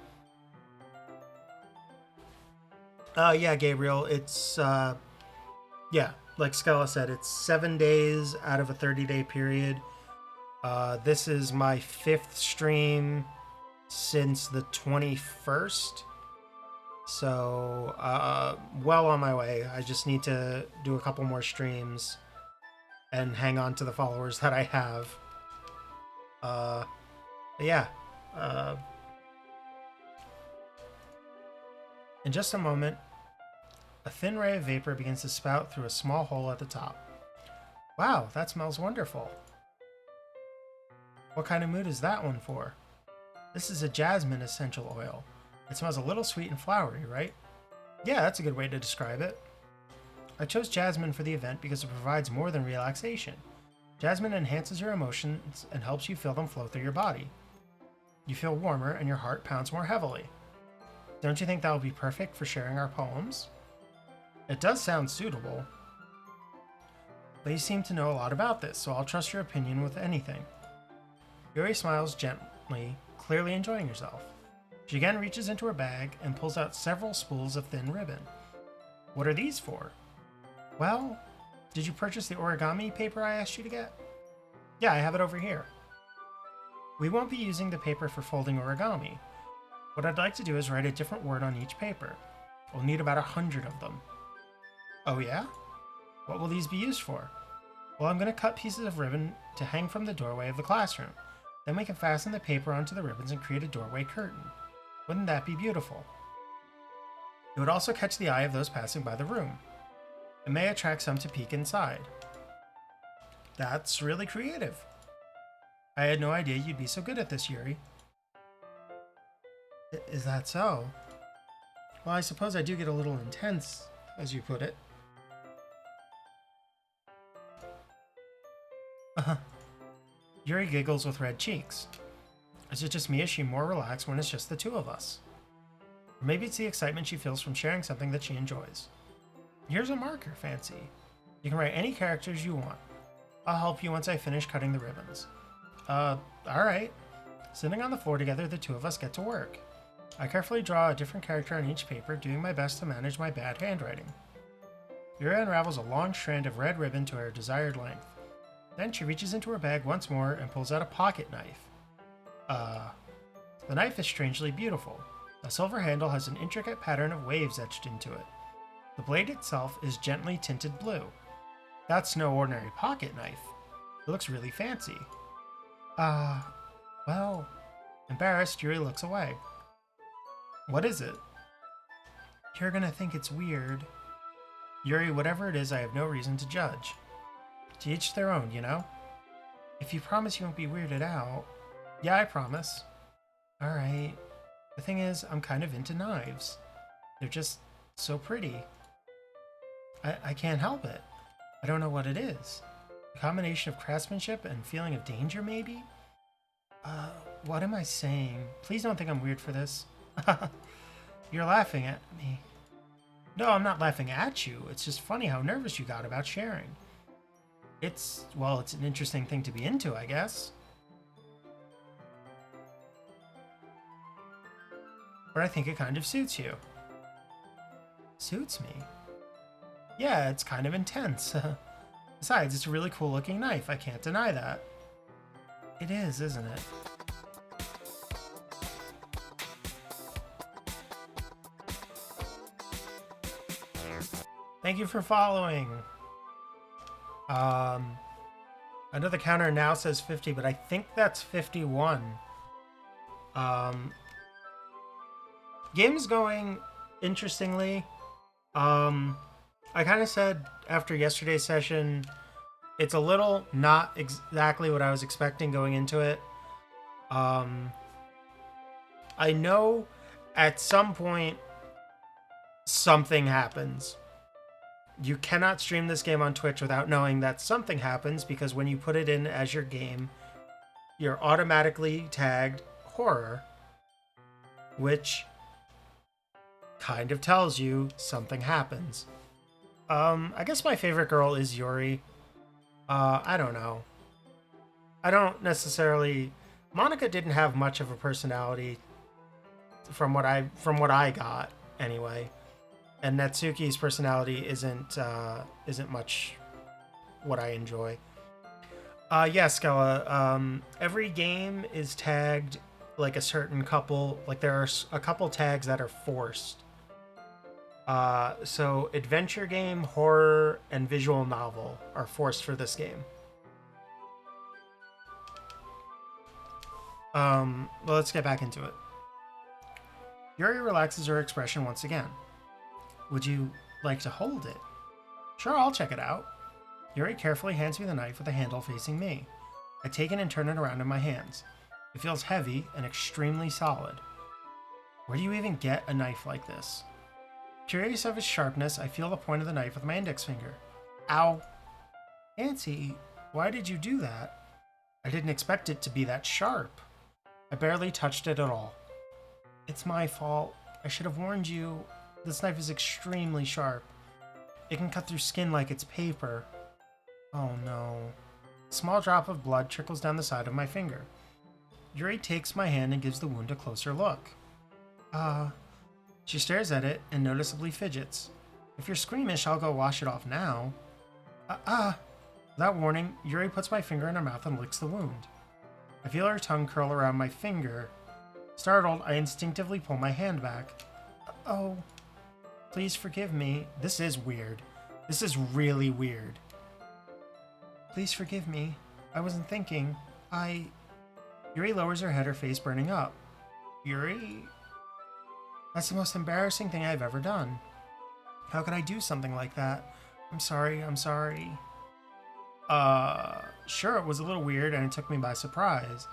[SPEAKER 1] Yeah, Gabriel, it's, yeah, like Skella said, it's 7 days out of a 30-day period. This is my 5th stream since the 21st. So, well on my way. I just need to do a couple more streams and hang on to the followers that I have. Yeah. In just a moment, a thin ray of vapor begins to spout through a small hole at the top. Wow, that smells wonderful. What kind of mood is that one for? This is a jasmine essential oil. It smells a little sweet and flowery, right? Yeah, that's a good way to describe it. I chose jasmine for the event because it provides more than relaxation. Jasmine enhances your emotions and helps you feel them flow through your body. You feel warmer and your heart pounds more heavily. Don't you think that would be perfect for sharing our poems? It does sound suitable. But you seem to know a lot about this, so I'll trust your opinion with anything. Yuri smiles gently, clearly enjoying herself. She again reaches into her bag and pulls out several spools of thin ribbon. What are these for? Well, did you purchase the origami paper I asked you to get? Yeah, I have it over here. We won't be using the paper for folding origami. What I'd like to do is write a different word on each paper. We'll need about 100 of them. Oh yeah? What will these be used for? Well, I'm going to cut pieces of ribbon to hang from the doorway of the classroom. Then we can fasten the paper onto the ribbons and create a doorway curtain. Wouldn't that be beautiful? It would also catch the eye of those passing by the room. It may attract some to peek inside. That's really creative. I had no idea you'd be so good at this, Yuri. Is that so? Well, I suppose I do get a little intense, as you put it. Yuri giggles with red cheeks. Is it just me? Is she more relaxed when it's just the two of us? Or maybe it's the excitement she feels from sharing something that she enjoys. Here's a marker, Fancy. You can write any characters you want. I'll help you once I finish cutting the ribbons. Alright. Sitting on the floor together, the two of us get to work. I carefully draw a different character on each paper, doing my best to manage my bad handwriting. Yuri unravels a long strand of red ribbon to her desired length. Then she reaches into her bag once more and pulls out a pocket knife. The knife is strangely beautiful. The silver handle has an intricate pattern of waves etched into it. The blade itself is gently tinted blue. That's no ordinary pocket knife. It looks really fancy. Well... Embarrassed, Yuri looks away. What is it? You're gonna think it's weird. Yuri, whatever it is, I have no reason to judge. To each their own, you know? If you promise you won't be weirded out... Yeah, I promise. Alright. The thing is, I'm kind of into knives. They're just so pretty. I can't help it. I don't know what it is. A combination of craftsmanship and feeling of danger, maybe? What am I saying? Please don't think I'm weird for this. You're laughing at me. No, I'm not laughing at you. It's just funny how nervous you got about sharing. It's an interesting thing to be into, I guess. But I think it kind of suits you. Suits me? Yeah, it's kind of intense. Besides, it's a really cool looking knife. I can't deny that. It is, isn't it? Thank you for following. I know the counter now says 50, but I think that's 51. Game's going interestingly. I kind of said after yesterday's session, it's a little not exactly what I was expecting going into it. I know at some point something happens. You cannot stream this game on Twitch without knowing that something happens, because when you put it in as your game, you're automatically tagged horror, which kind of tells you something happens. I guess my favorite girl is Yuri. I don't know. I don't necessarily... Monica didn't have much of a personality from what I got, anyway. And Natsuki's personality isn't much what I enjoy. Yeah, Skella. Every game is tagged like a certain couple. Like there are a couple tags that are forced. So adventure game, horror, and visual novel are forced for this game. Well, let's get back into it. Yuri relaxes her expression once again. Would you like to hold it? Sure, I'll check it out. Yuri carefully hands me the knife with the handle facing me. I take it and turn it around in my hands. It feels heavy and extremely solid. Where do you even get a knife like this? Curious of its sharpness, I feel the point of the knife with my index finger. Ow. Nancy, why did you do that? I didn't expect it to be that sharp. I barely touched it at all. It's my fault. I should have warned you. This knife is extremely sharp. It can cut through skin like it's paper. Oh no. A small drop of blood trickles down the side of my finger. Yuri takes my hand and gives the wound a closer look. She stares at it and noticeably fidgets. If you're squeamish, I'll go wash it off now. Without warning, Yuri puts my finger in her mouth and licks the wound. I feel her tongue curl around my finger. Startled, I instinctively pull my hand back. Oh. Please forgive me. This is weird. This is really weird. Please forgive me. I wasn't thinking. Yuri lowers her head, her face burning up. Yuri? That's the most embarrassing thing I've ever done. How could I do something like that? I'm sorry. Sure, it was a little weird and it took me by surprise.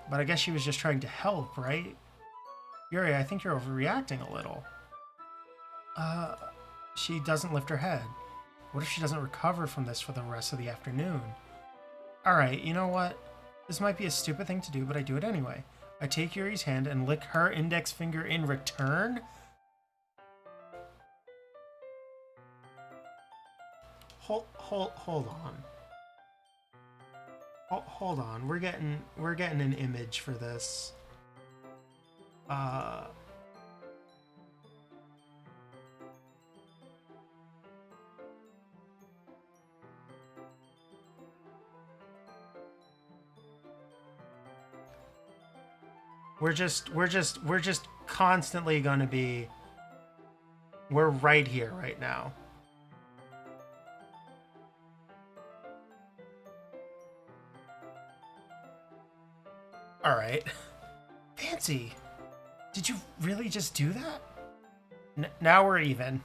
[SPEAKER 1] But I guess she was just trying to help, right? Yuri, I think you're overreacting a little. She doesn't lift her head. What if she doesn't recover from this for the rest of the afternoon? Alright, you know what? This might be a stupid thing to do, but I do it anyway. I take Yuri's hand and lick her index finger in return? Hold on. Hold on. We're getting an image for this. We're just constantly going to be. We're right here, right now. All right. Fancy. Did you really just do that? Now we're even.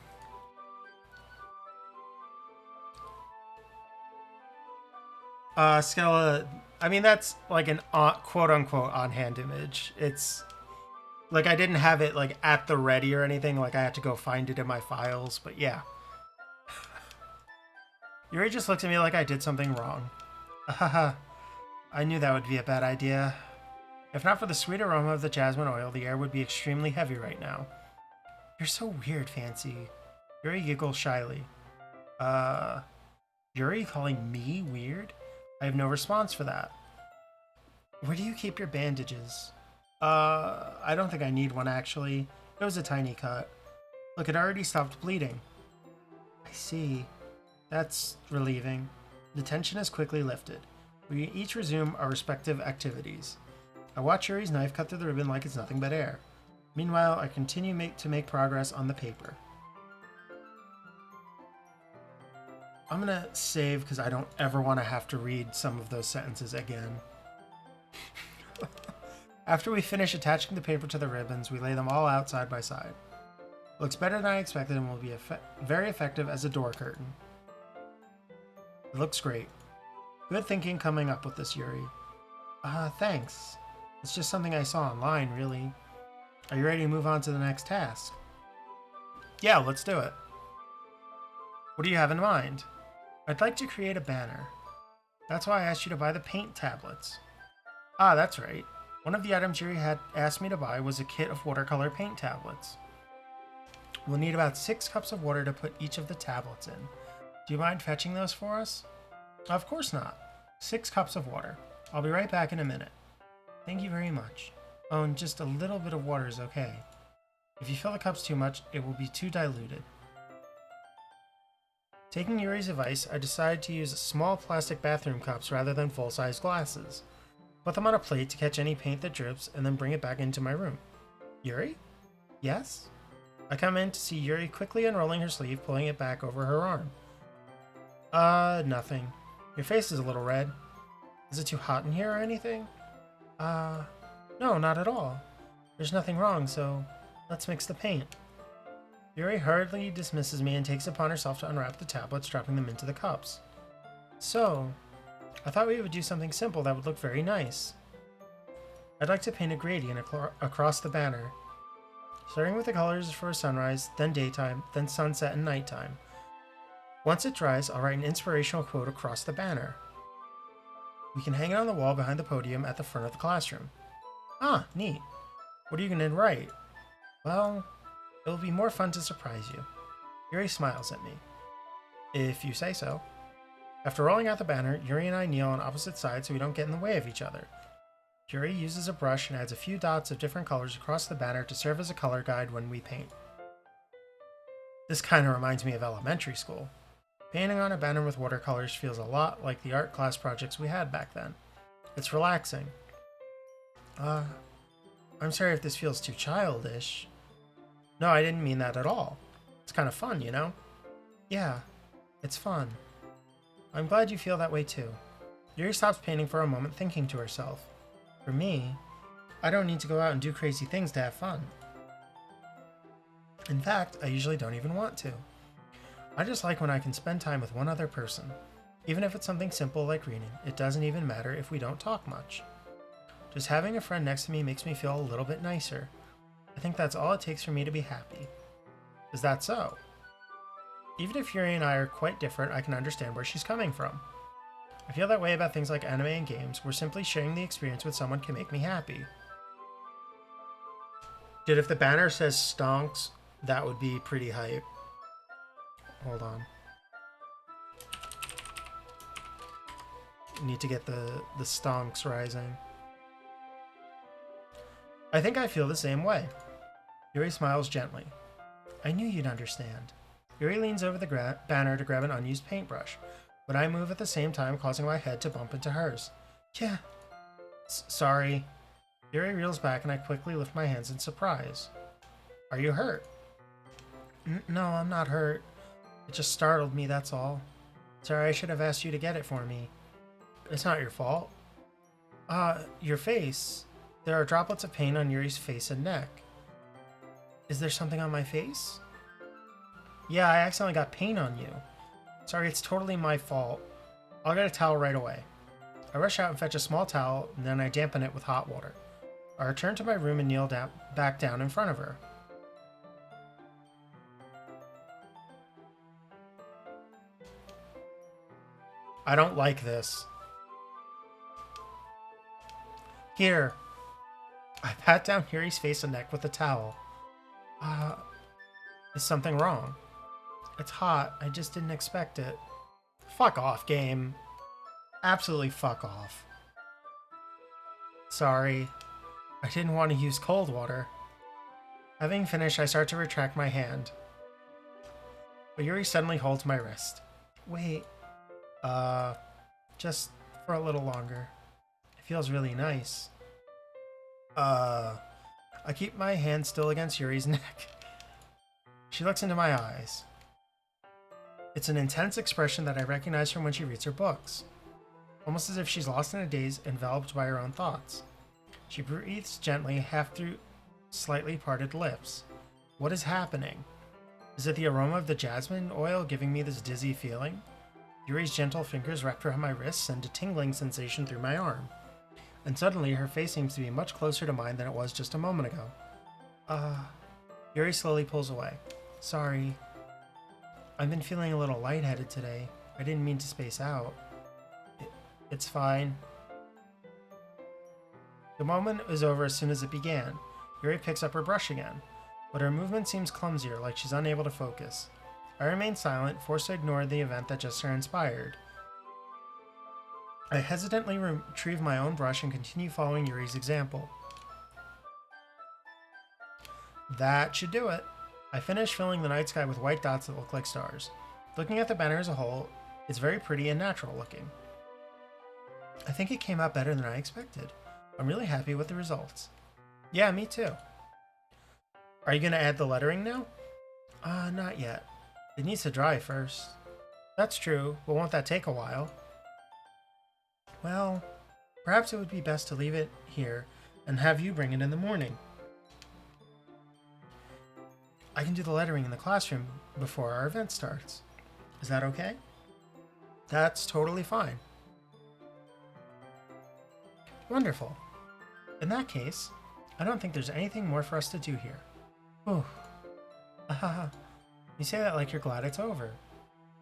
[SPEAKER 1] Skella, I mean, that's like an quote-unquote on-hand image. It's like I didn't have it like at the ready or anything. Like I had to go find it in my files. But yeah. Yuri just looked at me like I did something wrong. Haha. I knew that would be a bad idea. If not for the sweet aroma of the jasmine oil, the air would be extremely heavy right now. You're so weird, Fancy. Yuri giggles shyly. Yuri calling me weird? I have no response for that. Where do you keep your bandages? I don't think I need one, actually. It was a tiny cut. Look, it already stopped bleeding. I see. That's relieving. The tension is quickly lifted. We each resume our respective activities. I watch Yuri's knife cut through the ribbon like it's nothing but air. Meanwhile, I continue to make progress on the paper. I'm gonna save because I don't ever want to have to read some of those sentences again. After we finish attaching the paper to the ribbons, we lay them all out side by side. Looks better than I expected and will be very effective as a door curtain. It looks great. Good thinking coming up with this, Yuri. Thanks. It's just something I saw online, really. Are you ready to move on to the next task? Yeah, let's do it. What do you have in mind? I'd like to create a banner. That's why I asked you to buy the paint tablets. Ah, that's right. One of the items Yuri had asked me to buy was a kit of watercolor paint tablets. We'll need about 6 cups of water to put each of the tablets in. Do you mind fetching those for us? Of course not. 6 cups of water. I'll be right back in a minute. Thank you very much. Oh, and just a little bit of water is okay. If you fill the cups too much, it will be too diluted. Taking Yuri's advice, I decided to use small plastic bathroom cups rather than full-size glasses. Put them on a plate to catch any paint that drips, and then bring it back into my room. Yuri? Yes? I come in to see Yuri quickly unrolling her sleeve, pulling it back over her arm. Nothing. Your face is a little red. Is it too hot in here or anything? No, not at all. There's nothing wrong, so let's mix the paint. Yuri hurriedly dismisses me and takes it upon herself to unwrap the tablets, dropping them into the cups. So, I thought we would do something simple that would look very nice. I'd like to paint a gradient across the banner, starting with the colors for sunrise, then daytime, then sunset and nighttime. Once it dries, I'll write an inspirational quote across the banner. We can hang it on the wall behind the podium at the front of the classroom. Ah, neat. What are you going to write? Well, it will be more fun to surprise you. Yuri smiles at me. If you say so. After rolling out the banner, Yuri and I kneel on opposite sides so we don't get in the way of each other. Yuri uses a brush and adds a few dots of different colors across the banner to serve as a color guide when we paint. This kind of reminds me of elementary school. Painting on a banner with watercolors feels a lot like the art class projects we had back then. It's relaxing. I'm sorry if this feels too childish. No, I didn't mean that at all. It's kind of fun, you know? Yeah, it's fun. I'm glad you feel that way too. Yuri stops painting for a moment, thinking to herself. For me, I don't need to go out and do crazy things to have fun. In fact, I usually don't even want to. I just like when I can spend time with one other person. Even if it's something simple like reading, it doesn't even matter if we don't talk much. Just having a friend next to me makes me feel a little bit nicer. I think that's all it takes for me to be happy. Is that so? Even if Yuri and I are quite different, I can understand where she's coming from. I feel that way about things like anime and games, where simply sharing the experience with someone can make me happy. Dude, if the banner says stonks, that would be pretty hype. Hold on. Need to get the stonks rising. I think I feel the same way. Yuri smiles gently. I knew you'd understand. Yuri leans over the banner to grab an unused paintbrush, but I move at the same time, causing my head to bump into hers. Yeah. Sorry. Yuri reels back and I quickly lift my hands in surprise. Are you hurt? No, I'm not hurt. It just startled me, that's all. Sorry, I should have asked you to get it for me. It's not your fault. Your face. There are droplets of paint on Yuri's face and neck. Is there something on my face? Yeah, I accidentally got paint on you. Sorry, it's totally my fault. I'll get a towel right away. I rush out and fetch a small towel, and then I dampen it with hot water. I return to my room and kneel back down in front of her. I don't like this. Here. I pat down Yuri's face and neck with a towel. Is something wrong? It's hot. I just didn't expect it. Fuck off, game. Absolutely fuck off. Sorry. I didn't want to use cold water. Having finished, I start to retract my hand. But Yuri suddenly holds my wrist. Wait. Just for a little longer. It feels really nice. I keep my hand still against Yuri's neck. She looks into my eyes. It's an intense expression that I recognize from when she reads her books. Almost as if she's lost in a daze, enveloped by her own thoughts. She breathes gently, half through slightly parted lips. What is happening? Is it the aroma of the jasmine oil giving me this dizzy feeling? Yuri's gentle fingers wrapped around my wrist send a tingling sensation through my arm. And suddenly, her face seems to be much closer to mine than it was just a moment ago. Yuri slowly pulls away. Sorry. I've been feeling a little lightheaded today. I didn't mean to space out. It's fine. The moment is over as soon as it began. Yuri picks up her brush again, but her movement seems clumsier, like she's unable to focus. I remain silent, forced to ignore the event that just transpired. I hesitantly retrieve my own brush and continue following Yuri's example. That should do it. I finish filling the night sky with white dots that look like stars. Looking at the banner as a whole, it's very pretty and natural looking. I think it came out better than I expected. I'm really happy with the results. Yeah, me too. Are you going to add the lettering now? Not yet. It needs to dry first. That's true, but won't that take a while? Well, perhaps it would be best to leave it here and have you bring it in the morning. I can do the lettering in the classroom before our event starts. Is that okay? That's totally fine. Wonderful. In that case, I don't think there's anything more for us to do here. Ooh. You say that like you're glad it's over.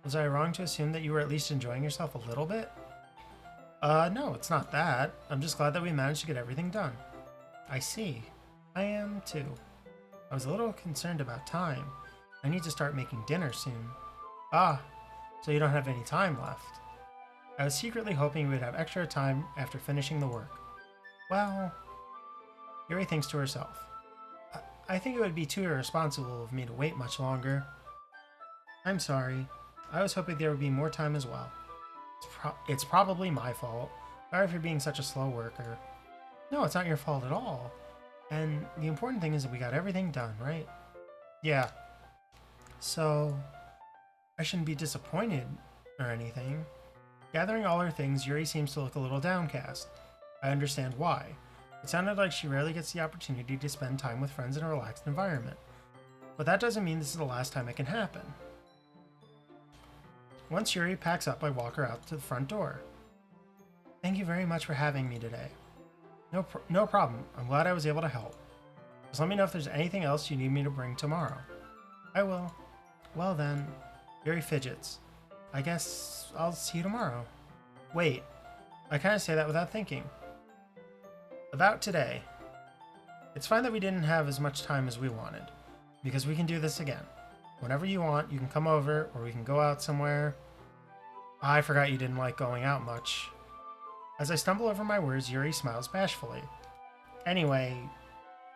[SPEAKER 1] Was I wrong to assume that you were at least enjoying yourself a little bit? No, it's not that. I'm just glad that we managed to get everything done. I see. I am too. I was a little concerned about time. I need to start making dinner soon. Ah, so you don't have any time left. I was secretly hoping we would have extra time after finishing the work. Well, Yuri thinks to herself. I think it would be too irresponsible of me to wait much longer. I'm sorry. I was hoping there would be more time as well. It's probably my fault. Sorry for being such a slow worker. No, it's not your fault at all. And the important thing is that we got everything done, right? Yeah. So, I shouldn't be disappointed or anything. Gathering all her things, Yuri seems to look a little downcast. I understand why. It sounded like she rarely gets the opportunity to spend time with friends in a relaxed environment. But that doesn't mean this is the last time it can happen. Once Yuri packs up, I walk her out to the front door. Thank you very much for having me today. No problem. I'm glad I was able to help. Just let me know if there's anything else you need me to bring tomorrow. I will. Well then, Yuri fidgets. I guess I'll see you tomorrow. Wait, I kind of say that without thinking. About today. It's fine that we didn't have as much time as we wanted, because we can do this again. Whenever you want, you can come over, or we can go out somewhere. I forgot you didn't like going out much. As I stumble over my words, Yuri smiles bashfully. Anyway,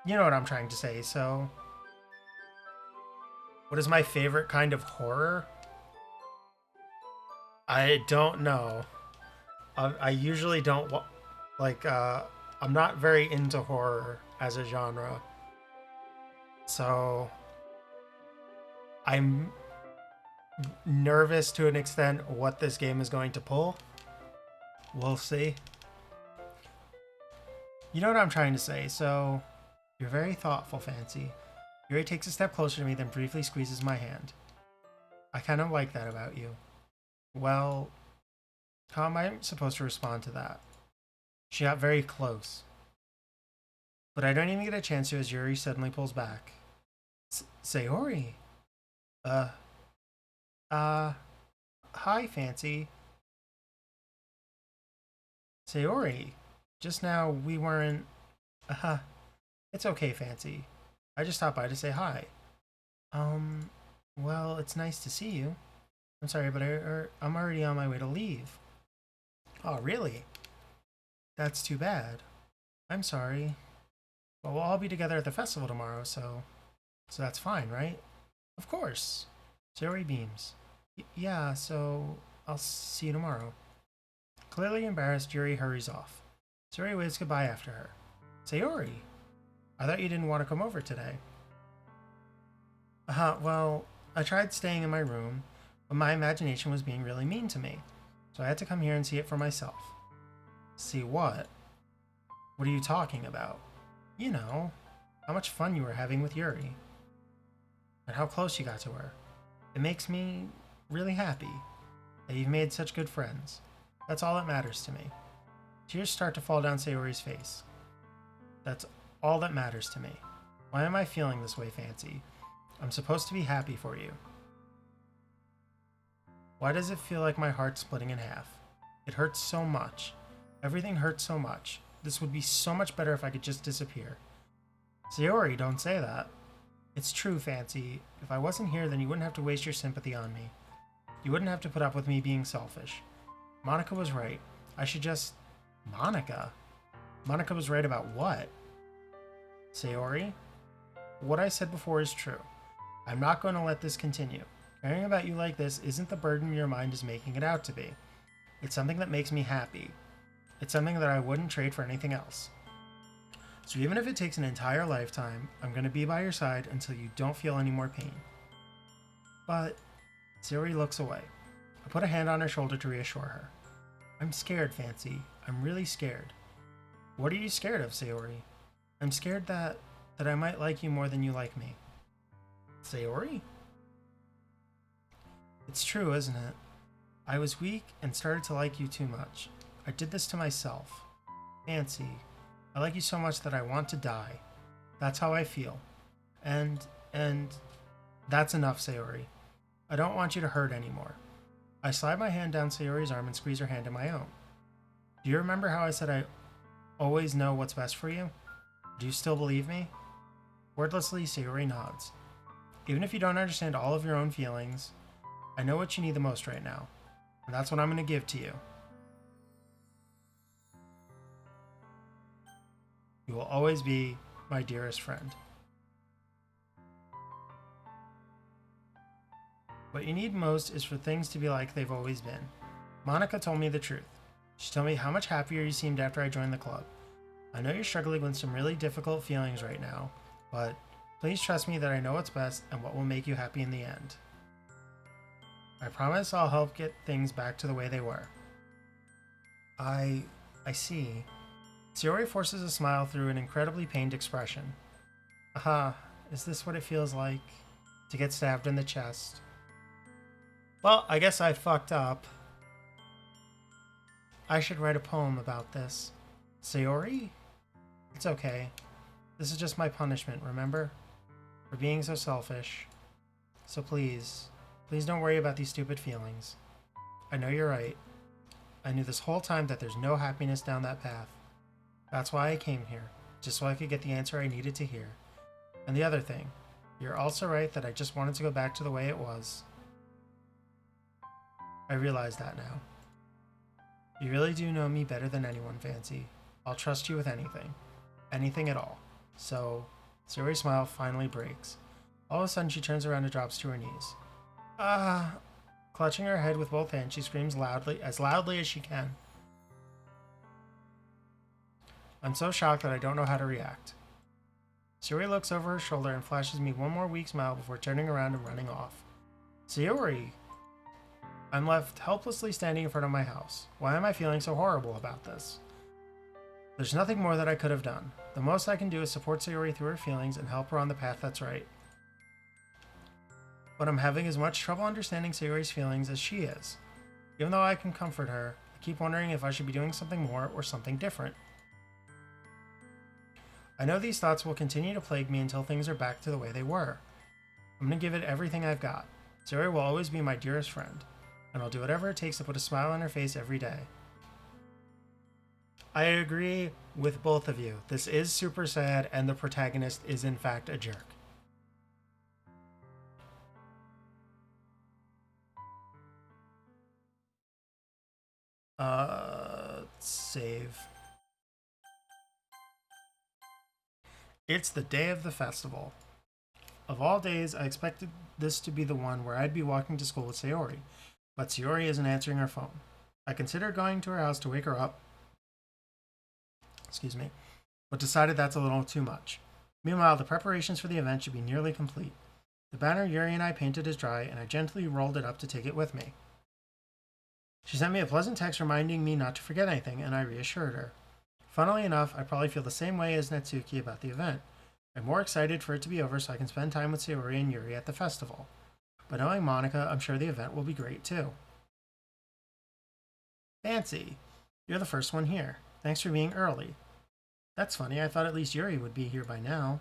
[SPEAKER 1] you know what I'm trying to say, so... What is my favorite kind of horror? I don't know. I usually don't... I'm not very into horror as a genre. So... I'm nervous to an extent what this game is going to pull. We'll see. You know what I'm trying to say, so... You're very thoughtful, Fancy. Yuri takes a step closer to me, then briefly squeezes my hand. I kind of like that about you. Well, how am I supposed to respond to that? She got very close. But I don't even get a chance to as Yuri suddenly pulls back. Sayori. Hi, Fancy. Sayori. Just now, we weren't... It's okay, Fancy. I just stopped by to say hi. Well, it's nice to see you. I'm sorry, but I'm already on my way to leave. Oh, really? That's too bad. I'm sorry. Well, we'll all be together at the festival tomorrow, so that's fine, right? Of course. Sayori beams. Yeah, so I'll see you tomorrow. Clearly embarrassed, Yuri hurries off. Sayori waves goodbye after her. Sayori! I thought you didn't want to come over today. Well, I tried staying in my room, but my imagination was being really mean to me, so I had to come here and see it for myself. See what? What are you talking about? You know, how much fun you were having with Yuri, and how close you got to her. It makes me really happy that you've made such good friends. That's all that matters to me. Tears start to fall down Sayori's face. That's all that matters to me. Why am I feeling this way, Fancy? I'm supposed to be happy for you. Why does it feel like my heart's splitting in half? It hurts so much. Everything hurts so much. This would be so much better if I could just disappear. Sayori, don't say that. It's true, Fancy. If I wasn't here, then you wouldn't have to waste your sympathy on me. You wouldn't have to put up with me being selfish. Monica was right. I should just... Monica? Monica was right about what? Sayori, what I said before is true. I'm not going to let this continue. Caring about you like this isn't the burden your mind is making it out to be. It's something that makes me happy. It's something that I wouldn't trade for anything else. So even if it takes an entire lifetime, I'm going to be by your side until you don't feel any more pain. But Sayori looks away. I put a hand on her shoulder to reassure her. I'm scared, Fancy. I'm really scared. What are you scared of, Sayori? I'm scared that I might like you more than you like me. Sayori? It's true, isn't it? I was weak and started to like you too much. I did this to myself. Fancy, I like you so much that I want to die. That's how I feel. And that's enough, Sayori. I don't want you to hurt anymore. I slide my hand down Sayori's arm and squeeze her hand in my own. Do you remember how I said I always know what's best for you? Do you still believe me? Wordlessly, Sayori nods. Even if you don't understand all of your own feelings, I know what you need the most right now, and that's what I'm going to give to you. You will always be my dearest friend. What you need most is for things to be like they've always been. Monica told me the truth. She told me how much happier you seemed after I joined the club. I know you're struggling with some really difficult feelings right now, but Please trust me that I know what's best and what will make you happy in the end. I promise I'll help get things back to the way they were. I see. Sayori forces a smile through an incredibly pained expression. Aha, is this what it feels like to get stabbed in the chest? Well, I guess I fucked up. I should write a poem about this. Sayori? It's okay. This is just my punishment, remember? For being so selfish. So please don't worry about these stupid feelings. I know you're right. I knew this whole time that there's no happiness down that path. That's why I came here, just so I could get the answer I needed to hear. And the other thing, you're also right that I just wanted to go back to the way it was. I realize that now. You really do know me better than anyone, Fancy. I'll trust you with anything. Anything at all. So, Sayori's smile finally breaks. All of a sudden, she turns around and drops to her knees. Ah! Clutching her head with both hands, she screams loudly as she can. I'm so shocked that I don't know how to react. Sayori looks over her shoulder and flashes me one more weak smile before turning around and running off. Sayori! I'm left helplessly standing in front of my house. Why am I feeling so horrible about this? There's nothing more that I could have done. The most I can do is support Sayori through her feelings and help her on the path that's right. But I'm having as much trouble understanding Sayori's feelings as she is. Even though I can comfort her, I keep wondering if I should be doing something more or something different. I know these thoughts will continue to plague me until things are back to the way they were. I'm going to give it everything I've got. Sayori will always be my dearest friend, and I'll do whatever it takes to put a smile on her face every day. I agree with both of you. This is super sad, and the protagonist is in fact a jerk. Save. It's the day of the festival. Of all days, I expected this to be the one where I'd be walking to school with Sayori, but Sayori isn't answering her phone. I considered going to her house to wake her up, but decided that's a little too much. Meanwhile, the preparations for the event should be nearly complete. The banner Yuri and I painted is dry, and I gently rolled it up to take it with me. She sent me a pleasant text reminding me not to forget anything, and I reassured her. Funnily enough, I probably feel the same way as Natsuki about the event. I'm more excited for it to be over so I can spend time with Sayori and Yuri at the festival. But knowing Monika, I'm sure the event will be great too. Fancy, you're the first one here. Thanks for being early. That's funny, I thought at least Yuri would be here by now.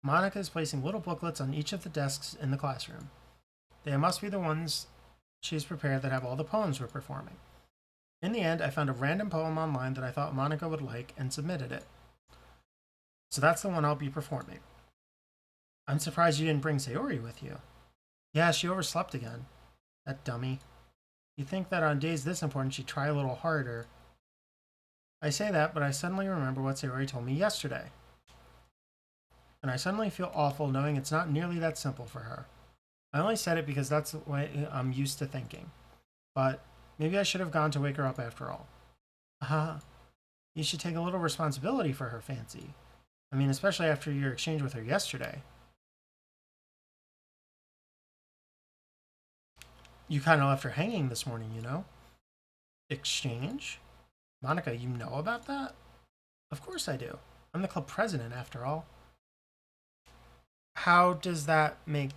[SPEAKER 1] Monika is placing little booklets on each of the desks in the classroom. They must be the ones she's prepared that have all the poems we're performing. In the end, I found a random poem online that I thought Monika would like and submitted it. So that's the one I'll be performing. I'm surprised you didn't bring Sayori with you. Yeah, she overslept again. That dummy. You'd think that on days this important she'd try a little harder. I say that, but I suddenly remember what Sayori told me yesterday. And I suddenly feel awful knowing it's not nearly that simple for her. I only said it because that's the way I'm used to thinking. But maybe I should have gone to wake her up after all. You should take a little responsibility for her, Fancy. I mean, especially after your exchange with her yesterday. You kind of left her hanging this morning, you know? Exchange? Monika, you know about that? Of course I do. I'm the club president, after all. How does that make...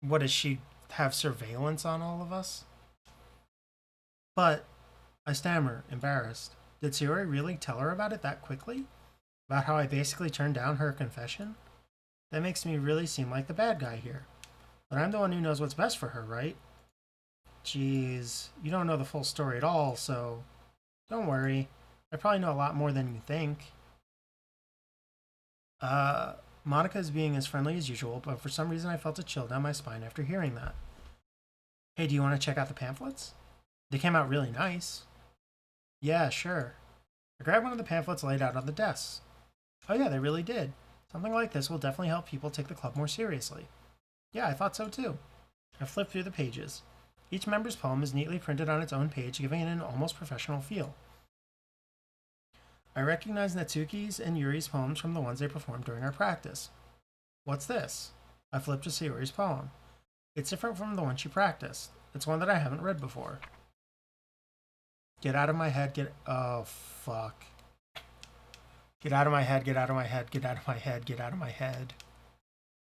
[SPEAKER 1] What, does she have surveillance on all of us? But, I stammer, embarrassed. Did Sayori really tell her about it that quickly? About how I basically turned down her confession? That makes me really seem like the bad guy here. But I'm the one who knows what's best for her, right? Jeez, you don't know the full story at all, so... Don't worry. I probably know a lot more than you think. Monika is being as friendly as usual, but for some reason I felt a chill down my spine after hearing that. Hey, do you want to check out the pamphlets? They came out really nice. Yeah, sure. I grabbed one of the pamphlets laid out on the desks. Oh yeah, they really did. Something like this will definitely help people take the club more seriously. Yeah, I thought so too. I flipped through the pages. Each member's poem is neatly printed on its own page, giving it an almost professional feel. I recognized Natsuki's and Yuri's poems from the ones they performed during our practice. What's this? I flipped to Sayori's poem. It's different from the one she practiced. It's one that I haven't read before. Get out of my head, get... Oh, fuck. Get out of my head, get out of my head, get out of my head, get out of my head.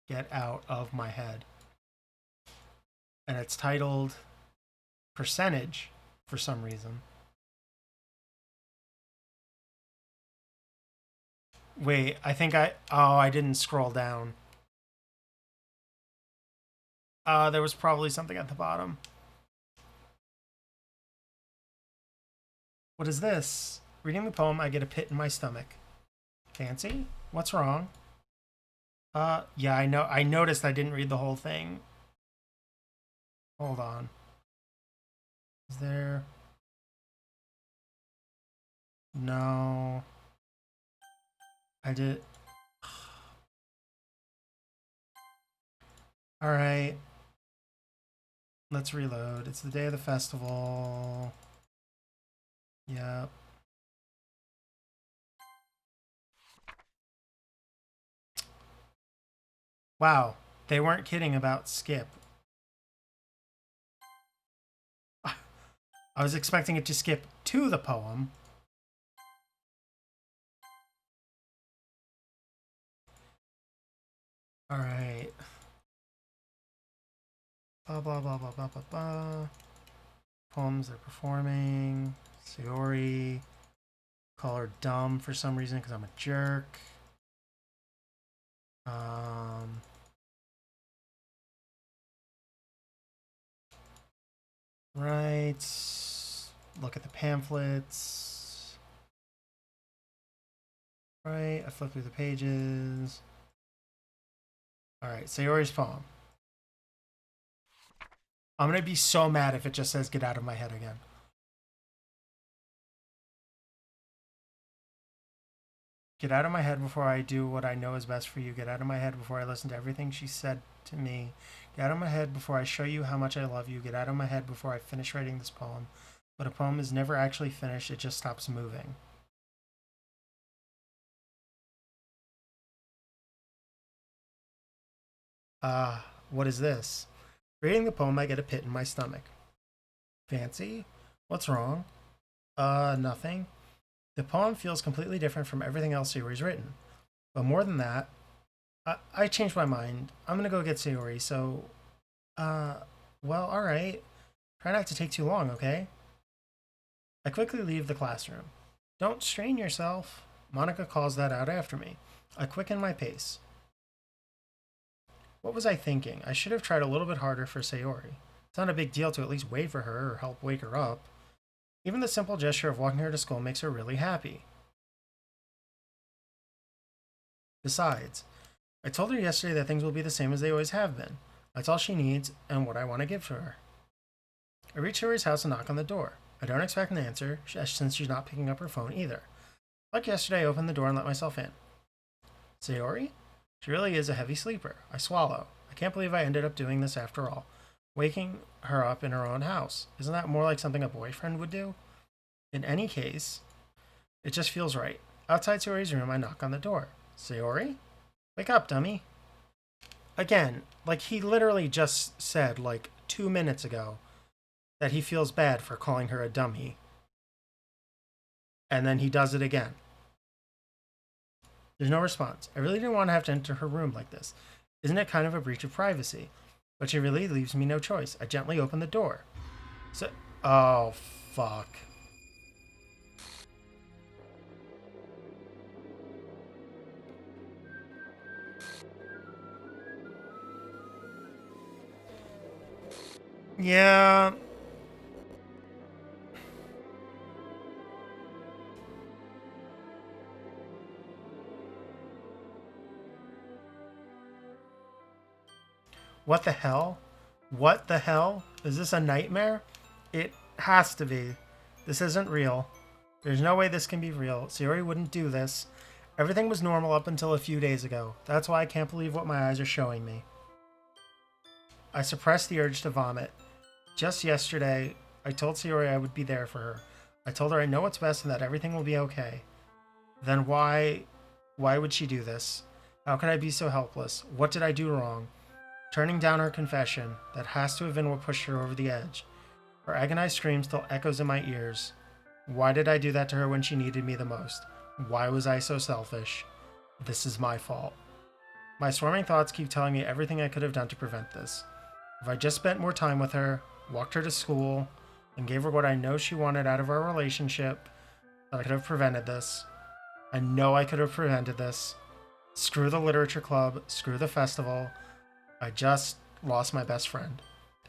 [SPEAKER 1] Get out of my head. And it's titled Percentage for some reason. Wait, I think I didn't scroll down. There was probably something at the bottom. What is this? Reading the poem, I get a pit in my stomach. Fancy? What's wrong? Yeah, I know. I noticed I didn't read the whole thing. Hold on. Is there... No. I did... Alright. Let's reload. It's the day of the festival. Yep. Wow. They weren't kidding about Skip. I was expecting it to skip to the poem. Alright. Blah, blah, blah, blah, blah, blah, blah. Poems they're performing. Sayori. Call her dumb for some reason because I'm a jerk. Right. Look at the pamphlets. Right. I flip through the pages. Alright, Sayori's poem. I'm gonna be so mad if it just says get out of my head again. Get out of my head before I do what I know is best for you. Get out of my head before I listen to everything she said to me. Get out of my head before I show you how much I love you. Get out of my head before I finish writing this poem. But a poem is never actually finished, it just stops moving. What is this? Reading the poem, I get a pit in my stomach. Fancy? What's wrong? Nothing. The poem feels completely different from everything else Sayori's written. But more than that, I changed my mind. I'm gonna go get Sayori, so... well, alright. Try not to take too long, okay? I quickly leave the classroom. Don't strain yourself. Monica calls that out after me. I quicken my pace. What was I thinking? I should have tried a little bit harder for Sayori. It's not a big deal to at least wait for her or help wake her up. Even the simple gesture of walking her to school makes her really happy. Besides, I told her yesterday that things will be the same as they always have been. That's all she needs and what I want to give to her. I reach Sayori's house and knock on the door. I don't expect an answer, since she's not picking up her phone either. Like yesterday, I open the door and let myself in. Sayori? She really is a heavy sleeper. I swallow. I can't believe I ended up doing this after all. Waking her up in her own house. Isn't that more like something a boyfriend would do? In any case, it just feels right. Outside Sayori's room, I knock on the door. Sayori? Wake up, dummy. Again, like he literally just said, like 2 minutes ago, that he feels bad for calling her a dummy. And then he does it again. There's no response. I really didn't want to have to enter her room like this. Isn't it kind of a breach of privacy? But she really leaves me no choice. I gently open the door. Oh, fuck. Yeah. What the hell? What the hell? Is this a nightmare? It has to be. This isn't real. There's no way this can be real. Sayori wouldn't do this. Everything was normal up until a few days ago. That's why I can't believe what my eyes are showing me. I suppressed the urge to vomit. Just yesterday, I told Sayori I would be there for her. I told her I know what's best and that everything will be okay. Then why would she do this? How could I be so helpless? What did I do wrong? Turning down her confession, that has to have been what pushed her over the edge. Her agonized scream still echoes in my ears. Why did I do that to her when she needed me the most? Why was I so selfish? This is my fault. My swarming thoughts keep telling me everything I could have done to prevent this. If I just spent more time with her, walked her to school, and gave her what I know she wanted out of our relationship, that I could have prevented this. I know I could have prevented this. Screw the literature club, screw the festival. I just lost my best friend.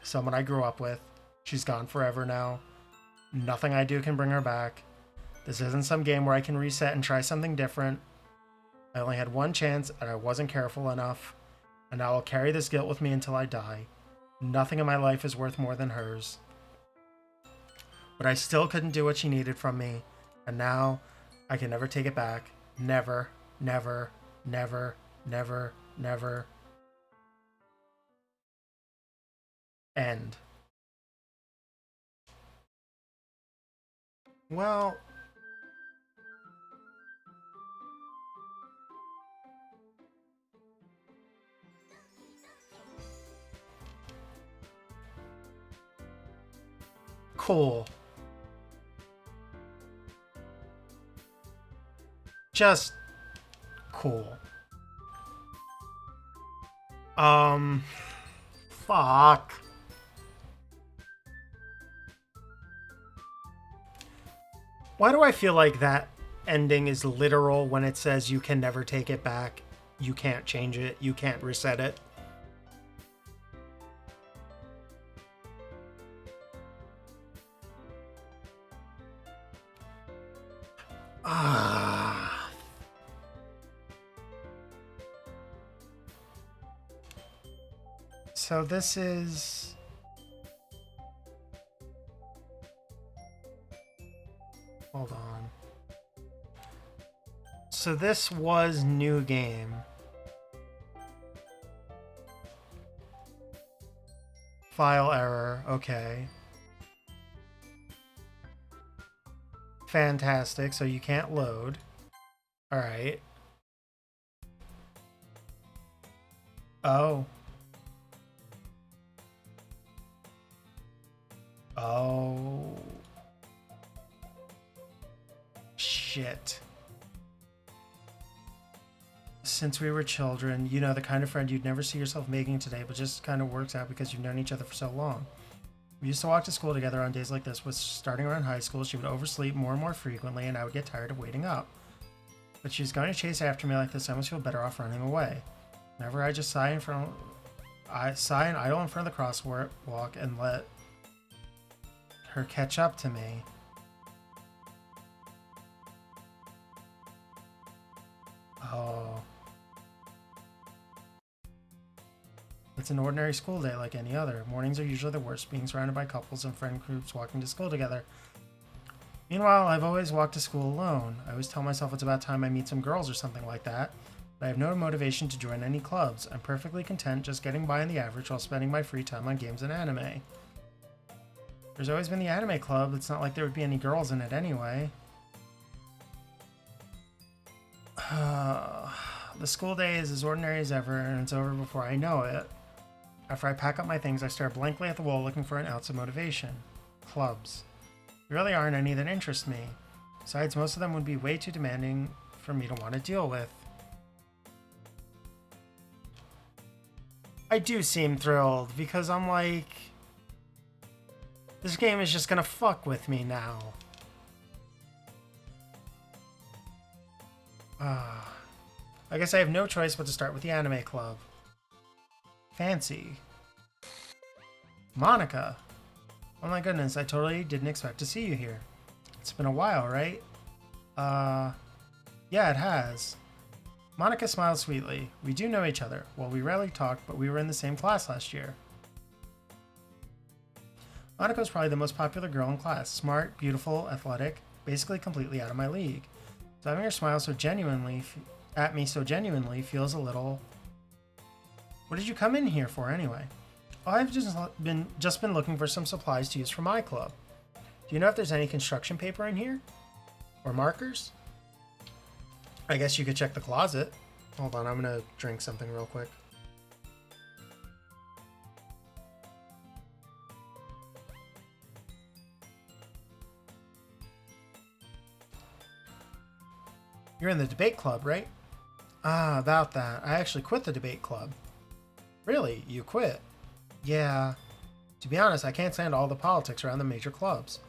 [SPEAKER 1] Someone I grew up with. She's gone forever now. Nothing I do can bring her back. This isn't some game where I can reset and try something different. I only had one chance and I wasn't careful enough. And I will carry this guilt with me until I die. Nothing in my life is worth more than hers. But I still couldn't do what she needed from me. And now I can never take it back. Never, never, never, never, never. End. Well, cool. Just cool. Fuck. Why do I feel like that ending is literal when it says you can never take it back? You can't change it. You can't reset it. Ah. So this is... Hold on. So this was new game. File error. Okay. Fantastic. So you can't load. All right. Oh. Oh. Shit. Since we were children, you know, the kind of friend you'd never see yourself making today, but just kind of works out because you've known each other for so long. We used to walk to school together on days like this, but starting around high school, she would oversleep more and more frequently, and I would get tired of waiting up. But she's going to chase after me like this, I almost feel better off running away. Whenever I just sigh and idle in front of the crosswalk and let her catch up to me. Oh. It's an ordinary school day like any other. Mornings are usually the worst, being surrounded by couples and friend groups walking to school together. Meanwhile, I've always walked to school alone. I always tell myself it's about time I meet some girls or something like that, but I have no motivation to join any clubs. I'm perfectly content just getting by on the average while spending my free time on games and anime. There's always been the anime club. It's not like there would be any girls in it anyway. The school day is as ordinary as ever, and it's over before I know it. After I pack up my things, I stare blankly at the wall looking for an ounce of motivation. Clubs. There really aren't any that interest me. Besides, most of them would be way too demanding for me to want to deal with. I do seem thrilled, because I'm like... This game is just gonna fuck with me now. I guess I have no choice but to start with the anime club. Fancy. Monica. Oh my goodness, I totally didn't expect to see you here. It's been a while, right? Yeah, it has. Monica smiled sweetly. We do know each other. Well, we rarely talk, but we were in the same class last year. Monica was probably the most popular girl in class. Smart, beautiful, athletic, basically completely out of my league. So having her smile so genuinely at me so genuinely feels a little... What did you come in here for anyway? Oh, I've just been looking for some supplies to use for my club. Do you know if there's any construction paper in here? Or markers? I guess you could check the closet. Hold on, I'm gonna drink something real quick. You're in the debate club, right? Ah, about that. I actually quit the debate club. Really? You quit? Yeah. To be honest, I can't stand all the politics around the major clubs.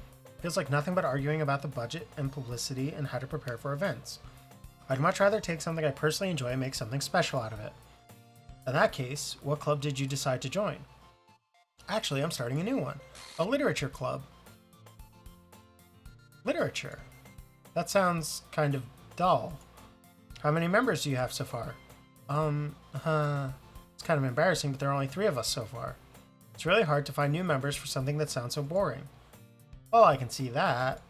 [SPEAKER 1] Feels like nothing but arguing about the budget and publicity and how to prepare for events. I'd much rather take something I personally enjoy and make something special out of it. In that case, what club did you decide to join? Actually, I'm starting a new one. A literature club. Literature? That sounds kind of dull. How many members do you have so far? It's kind of embarrassing, but there are only 3 of us so far. It's really hard to find new members for something that sounds so boring. Well, I can see that.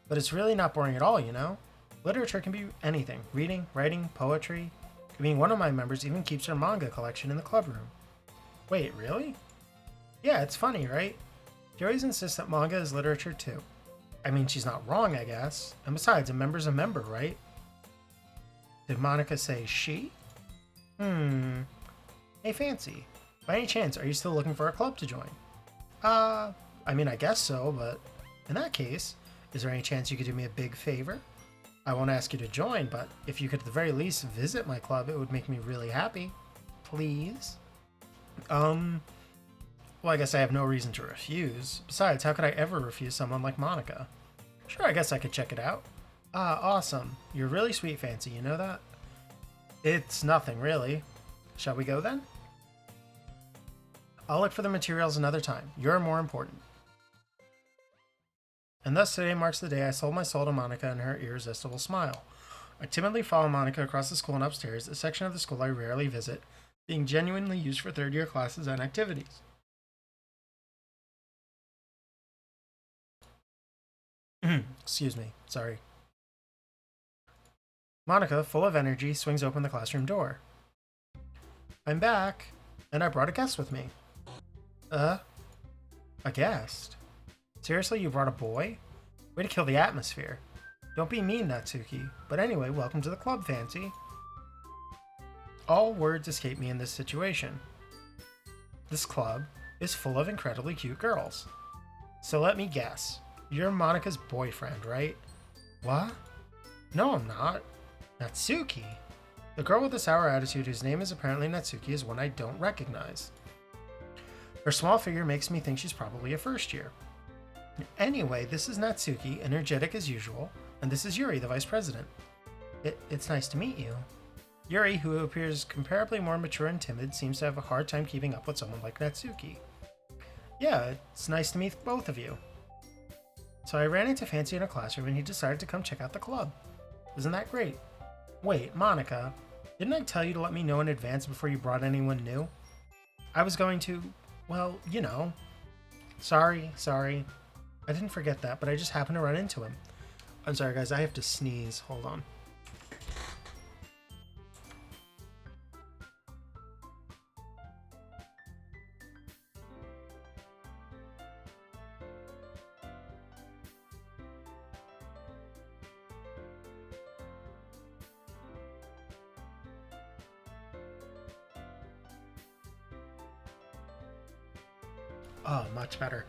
[SPEAKER 1] But it's really not boring at all, you know? Literature can be anything. Reading, writing, poetry. I mean, one of my members even keeps her manga collection in the club room. Wait, really? Yeah, it's funny, right? She always insists that manga is literature too. I mean, she's not wrong, I guess. And besides, a member's a member, right? Did Monica say she? Hey, Fancy. By any chance, are you still looking for a club to join? I mean, I guess so, but in that case, is there any chance you could do me a big favor? I won't ask you to join, but if you could at the very least visit my club, it would make me really happy. Please? Well, I guess I have no reason to refuse. Besides, how could I ever refuse someone like Monica? Sure, I guess I could check it out. Ah, awesome. You're really sweet, Fancy, you know that? It's nothing, really. Shall we go then? I'll look for the materials another time. You're more important. And thus today marks the day I sold my soul to Monica and her irresistible smile. I timidly follow Monica across the school and upstairs, a section of the school I rarely visit, being genuinely used for third-year classes and activities. Excuse me, sorry. Monica, full of energy, swings open the classroom door. I'm back, and I brought a guest with me. A guest? Seriously, you brought a boy? Way to kill the atmosphere. Don't be mean, Natsuki. But anyway, welcome to the club, Fancy. All words escape me in this situation. This club is full of incredibly cute girls. So let me guess. You're Monica's boyfriend, right? What? No, I'm not. Natsuki? The girl with the sour attitude whose name is apparently Natsuki is one I don't recognize. Her small figure makes me think she's probably a first year. Anyway, this is Natsuki, energetic as usual, and this is Yuri, the vice president. It's nice to meet you. Yuri, who appears comparably more mature and timid, seems to have a hard time keeping up with someone like Natsuki. Yeah, it's nice to meet both of you. So I ran into Fancy in a classroom and he decided to come check out the club. Isn't that great? Wait, Monica, didn't I tell you to let me know in advance before you brought anyone new? I was going to, well, you know. Sorry. I didn't forget that, but I just happened to run into him. I'm sorry, guys, I have to sneeze. Hold on. Oh, much better.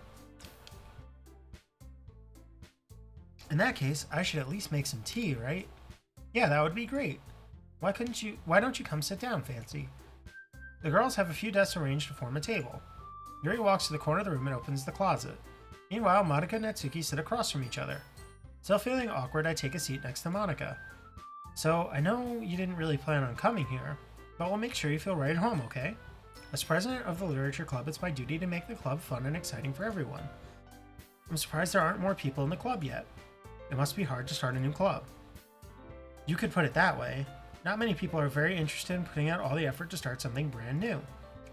[SPEAKER 1] In that case, I should at least make some tea, right? Yeah, that would be great. Why don't you come sit down, Fancy? The girls have a few desks arranged to form a table. Yuri walks to the corner of the room and opens the closet. Meanwhile, Monica and Natsuki sit across from each other. Still feeling awkward, I take a seat next to Monica. So, I know you didn't really plan on coming here, but we'll make sure you feel right at home, okay? As president of the Literature Club, it's my duty to make the club fun and exciting for everyone. I'm surprised there aren't more people in the club yet. It must be hard to start a new club. You could put it that way. Not many people are very interested in putting out all the effort to start something brand new,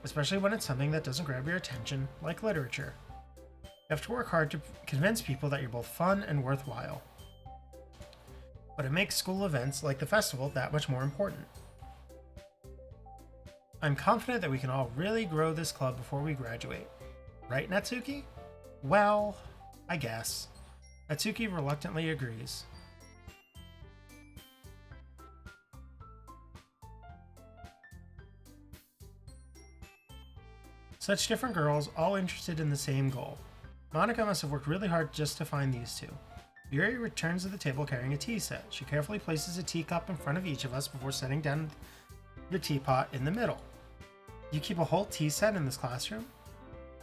[SPEAKER 1] especially when it's something that doesn't grab your attention, like literature. You have to work hard to convince people that you're both fun and worthwhile. But it makes school events like the festival that much more important. I'm confident that we can all really grow this club before we graduate. Right, Natsuki? Well, I guess. Natsuki reluctantly agrees. Such different girls, all interested in the same goal. Monica must have worked really hard just to find these two. Yuri returns to the table carrying a tea set. She carefully places a teacup in front of each of us before setting down the teapot in the middle. You keep a whole tea set in this classroom?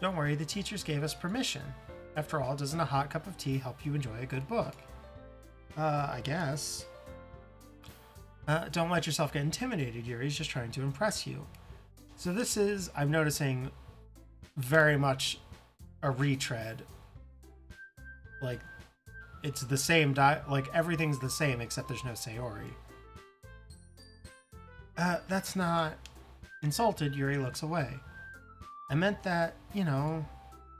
[SPEAKER 1] Don't worry, the teachers gave us permission. After all, doesn't a hot cup of tea help you enjoy a good book? I guess. Don't let yourself get intimidated. Yuri's just trying to impress you. So this is, I'm noticing, very much a retread. Like, it's the same, like, everything's the same except there's no Sayori. That's not... Insulted, Yuri looks away. I meant that, you know,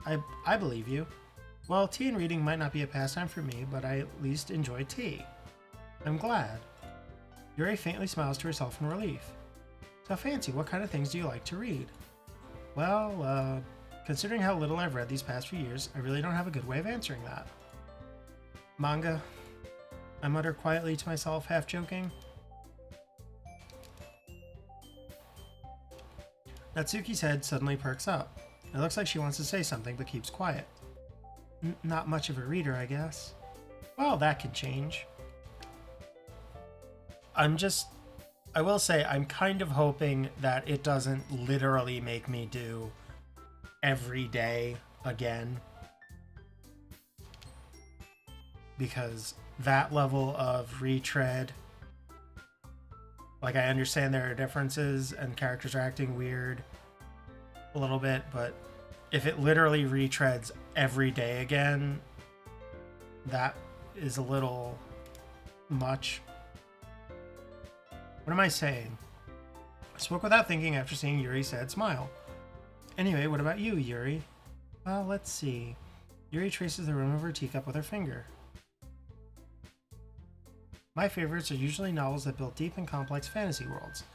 [SPEAKER 1] I believe you. Well, tea and reading might not be a pastime for me, but I at least enjoy tea. I'm glad. Yuri faintly smiles to herself in relief. So fancy, what kind of things do you like to read? Well, considering how little I've read these past few years, I really don't have a good way of answering that. Manga, I mutter quietly to myself, half joking. Natsuki's head suddenly perks up. It looks like she wants to say something, but keeps quiet. Not much of a reader, I guess. Well, that can change. I will say, I'm kind of hoping that it doesn't literally make me do every day again. Because that level of retread, like, I understand there are differences and characters are acting weird a little bit, but if it literally retreads every day again, that is a little much. What am I saying? I spoke without thinking after seeing Yuri's sad smile. Anyway, what about you, Yuri? Well, let's see. Yuri traces the rim of her teacup with her finger. My favorites are usually novels that build deep and complex fantasy worlds.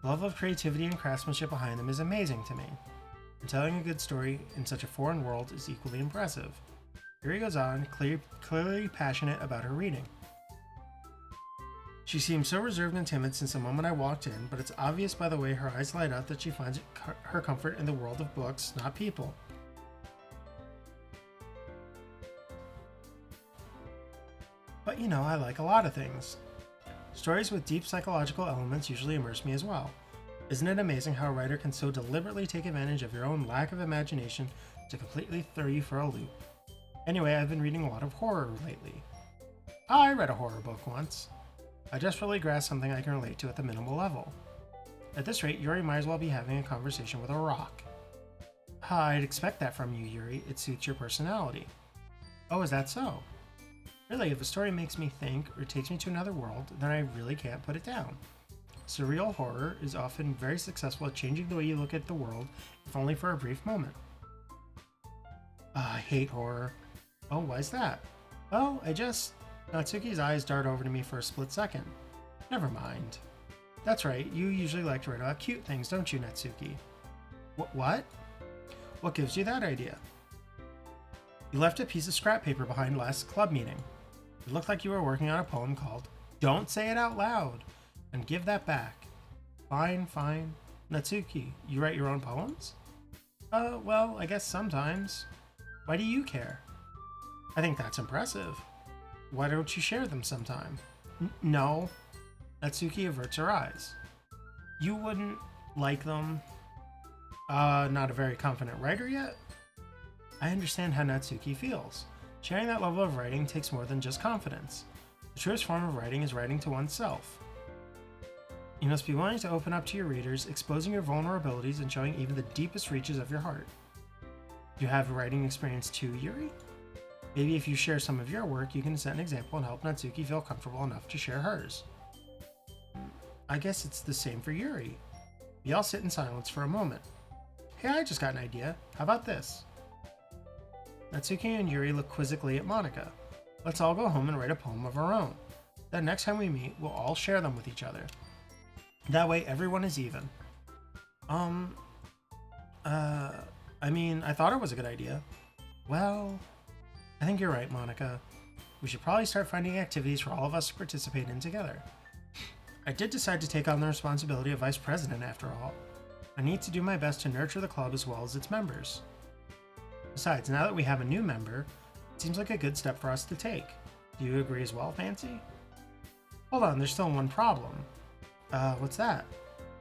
[SPEAKER 1] The level of creativity and craftsmanship behind them is amazing to me. And telling a good story in such a foreign world is equally impressive. Yuri goes on, clearly passionate about her reading. She seems so reserved and timid since the moment I walked in, but it's obvious by the way her eyes light up that she finds her comfort in the world of books, not people. But you know, I like a lot of things. Stories with deep psychological elements usually immerse me as well. Isn't it amazing how a writer can so deliberately take advantage of your own lack of imagination to completely throw you for a loop? Anyway, I've been reading a lot of horror lately. I read a horror book once. I just really grasped something I can relate to at the minimal level. At this rate, Yuri might as well be having a conversation with a rock. I'd expect that from you, Yuri. It suits your personality. Oh, is that so? Really, if a story makes me think or takes me to another world, then I really can't put it down. Surreal horror is often very successful at changing the way you look at the world, if only for a brief moment. I hate horror. Oh, why's that? Well, Natsuki's eyes dart over to me for a split second. Never mind. That's right, you usually like to write about cute things, don't you, Natsuki? What? What gives you that idea? You left a piece of scrap paper behind last club meeting. It looked like you were working on a poem called Don't Say It Out Loud, and give that back. Fine. Natsuki, you write your own poems? Well, I guess sometimes. Why do you care? I think that's impressive. Why don't you share them sometime? No. Natsuki averts her eyes. You wouldn't like them? Not a very confident writer yet? I understand how Natsuki feels. Sharing that level of writing takes more than just confidence. The truest form of writing is writing to oneself. You must be willing to open up to your readers, exposing your vulnerabilities and showing even the deepest reaches of your heart. You have writing experience too, Yuri? Maybe if you share some of your work, you can set an example and help Natsuki feel comfortable enough to share hers. I guess it's the same for Yuri. We all sit in silence for a moment. Hey, I just got an idea. How about this? Natsuki and Yuri look quizzically at Monica. Let's all go home and write a poem of our own. Then next time we meet, we'll all share them with each other. That way everyone is even. I thought it was a good idea. Well, I think you're right, Monica. We should probably start finding activities for all of us to participate in together. I did decide to take on the responsibility of vice president after all. I need to do my best to nurture the club as well as its members. Besides, now that we have a new member, it seems like a good step for us to take. Do you agree as well, Fancy? Hold on, there's still one problem. What's that?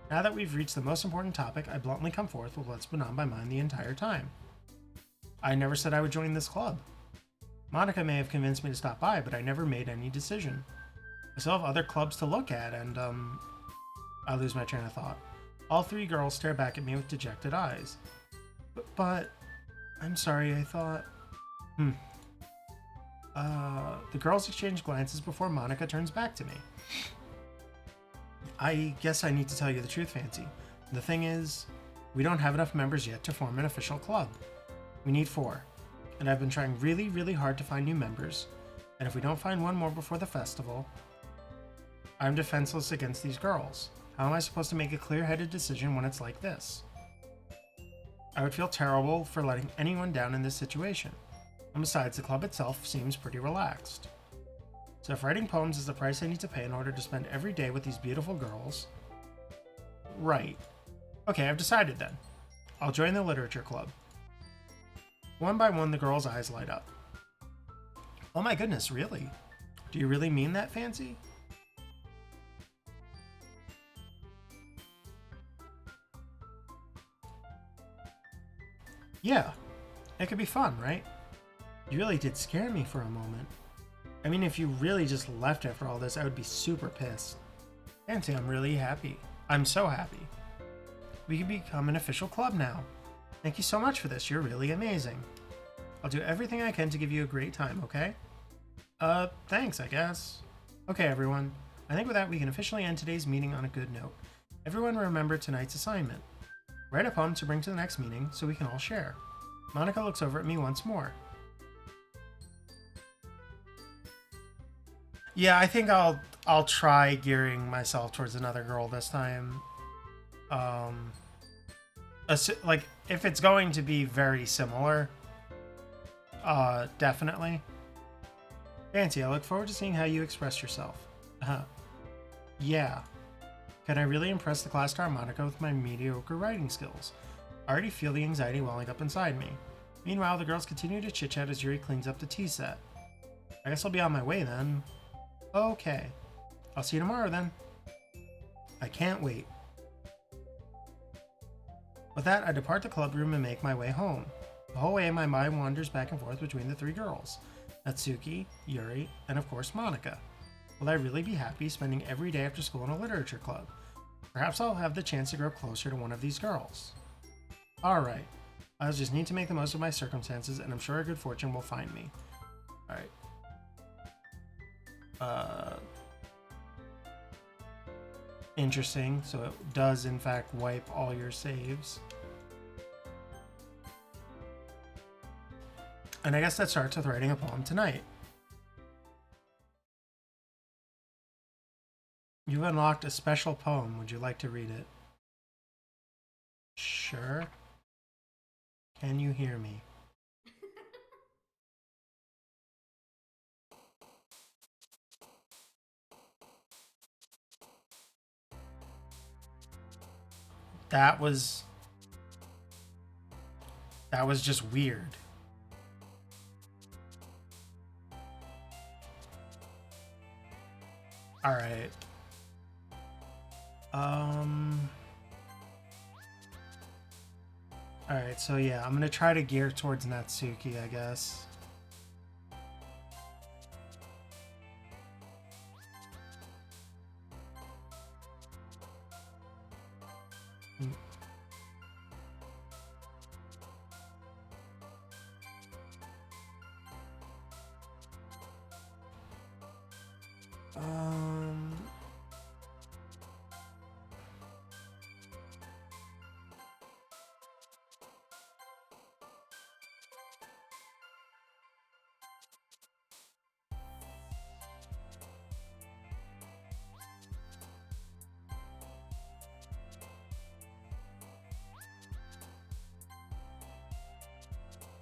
[SPEAKER 1] Now that we've reached the most important topic, I bluntly come forth with what's been on my mind the entire time. I never said I would join this club. Monica may have convinced me to stop by, but I never made any decision. I still have other clubs to look at, and, I lose my train of thought. All three girls stare back at me with dejected eyes. But I'm sorry, I thought... The girls exchange glances before Monica turns back to me. I guess I need to tell you the truth, Fancy. The thing is, we don't have enough members yet to form an official club. We need 4. And I've been trying really, really hard to find new members. And if we don't find one more before the festival, I'm defenseless against these girls. How am I supposed to make a clear-headed decision when it's like this? I would feel terrible for letting anyone down in this situation. And besides, the club itself seems pretty relaxed. So if writing poems is the price I need to pay in order to spend every day with these beautiful girls... Right. Okay, I've decided then. I'll join the literature club. One by one, the girls' eyes light up. Oh my goodness, really? Do you really mean that, Fancy? Yeah. It could be fun, right? You really did scare me for a moment. I mean, if you really just left after all this, I would be super pissed. Fancy, I'm really happy. I'm so happy. We can become an official club now. Thank you so much for this. You're really amazing. I'll do everything I can to give you a great time, okay? Thanks, I guess. Okay, everyone. I think with that, we can officially end today's meeting on a good note. Everyone remember tonight's assignment. Write a poem to bring to the next meeting so we can all share. Monica looks over at me once more. Yeah, I think I'll try gearing myself towards another girl this time. Like, if it's going to be very similar, definitely. Fancy, I look forward to seeing how you express yourself. Yeah. Can I really impress the class star Monica with my mediocre writing skills? I already feel the anxiety welling up inside me. Meanwhile, the girls continue to chit-chat as Yuri cleans up the tea set. I guess I'll be on my way then. Okay. I'll see you tomorrow then. I can't wait. With that, I depart the club room and make my way home. The whole way, my mind wanders back and forth between the 3 girls. Natsuki, Yuri, and of course Monica. Will I really be happy spending every day after school in a literature club? Perhaps I'll have the chance to grow closer to one of these girls. Alright. I'll just need to make the most of my circumstances, and I'm sure a good fortune will find me. Alright. Interesting. So it does, in fact, wipe all your saves. And I guess that starts with writing a poem tonight. You've unlocked a special poem. Would you like to read it? Sure. Can you hear me? That was just weird. All right. All right, so yeah, I'm going to try to gear towards Natsuki, I guess.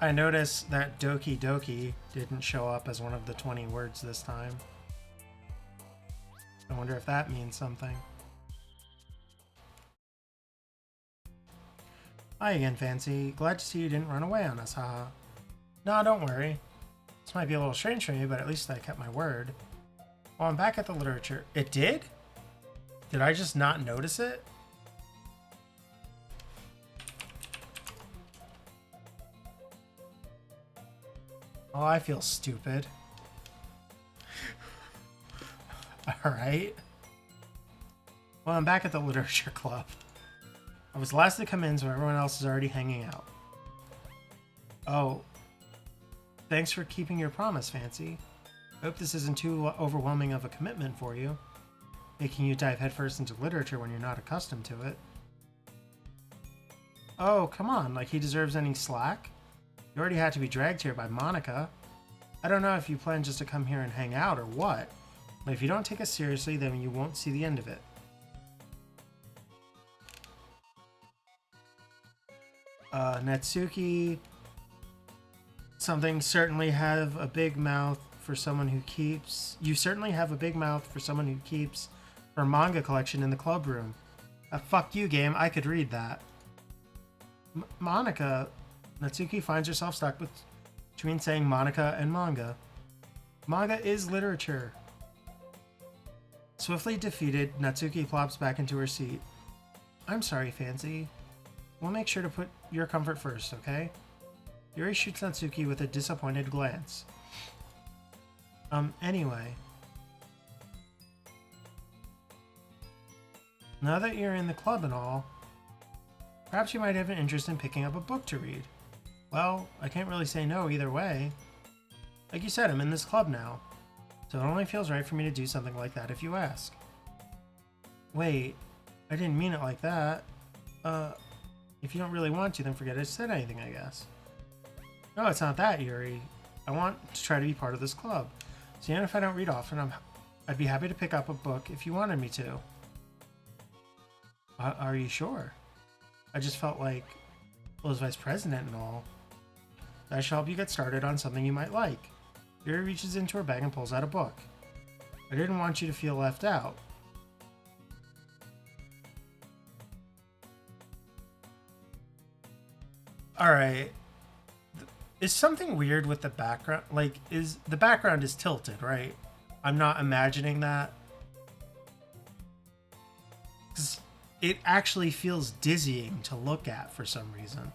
[SPEAKER 1] I noticed that Doki Doki didn't show up as one of the 20 words this time. I wonder if that means something. Hi again, Fancy. Glad to see you didn't run away on us, haha. No, don't worry. This might be a little strange for me, but at least I kept my word. Well, I'm back at the literature. It did? Did I just not notice it? Oh, I feel stupid. Alright. Well, I'm back at the literature club. I was last to come in, so everyone else is already hanging out. Oh. Thanks for keeping your promise, Fancy. I hope this isn't too overwhelming of a commitment for you, making you dive headfirst into literature when you're not accustomed to it. Oh, come on, like he deserves any slack? You already had to be dragged here by Monica. I don't know if you plan just to come here and hang out or what, but if you don't take us seriously, then you won't see the end of it. Natsuki, something certainly have a big mouth for someone who keeps... You certainly have a big mouth for someone who keeps her manga collection in the club room. Fuck you, game. I could read that. Monica... Natsuki finds herself stuck between saying Monica and manga. Manga is literature. Swiftly defeated, Natsuki plops back into her seat. I'm sorry, Fancy. We'll make sure to put your comfort first, okay? Yuri shoots Natsuki with a disappointed glance. Anyway. Now that you're in the club and all, perhaps you might have an interest in picking up a book to read. Well, I can't really say no either way. Like you said, I'm in this club now, so it only feels right for me to do something like that if you ask. Wait, I didn't mean it like that. If you don't really want to, then forget I said anything, I guess. No, it's not that, Yuri. I want to try to be part of this club, so even if I don't read often, I'd be happy to pick up a book if you wanted me to. Are you sure? I just felt like, well, as vice president and all, I shall help you get started on something you might like. Yuri reaches into her bag and pulls out a book. I didn't want you to feel left out. Alright. Is something weird with the background? Like, the background is tilted, right? I'm not imagining that. 'Cause it actually feels dizzying to look at for some reason.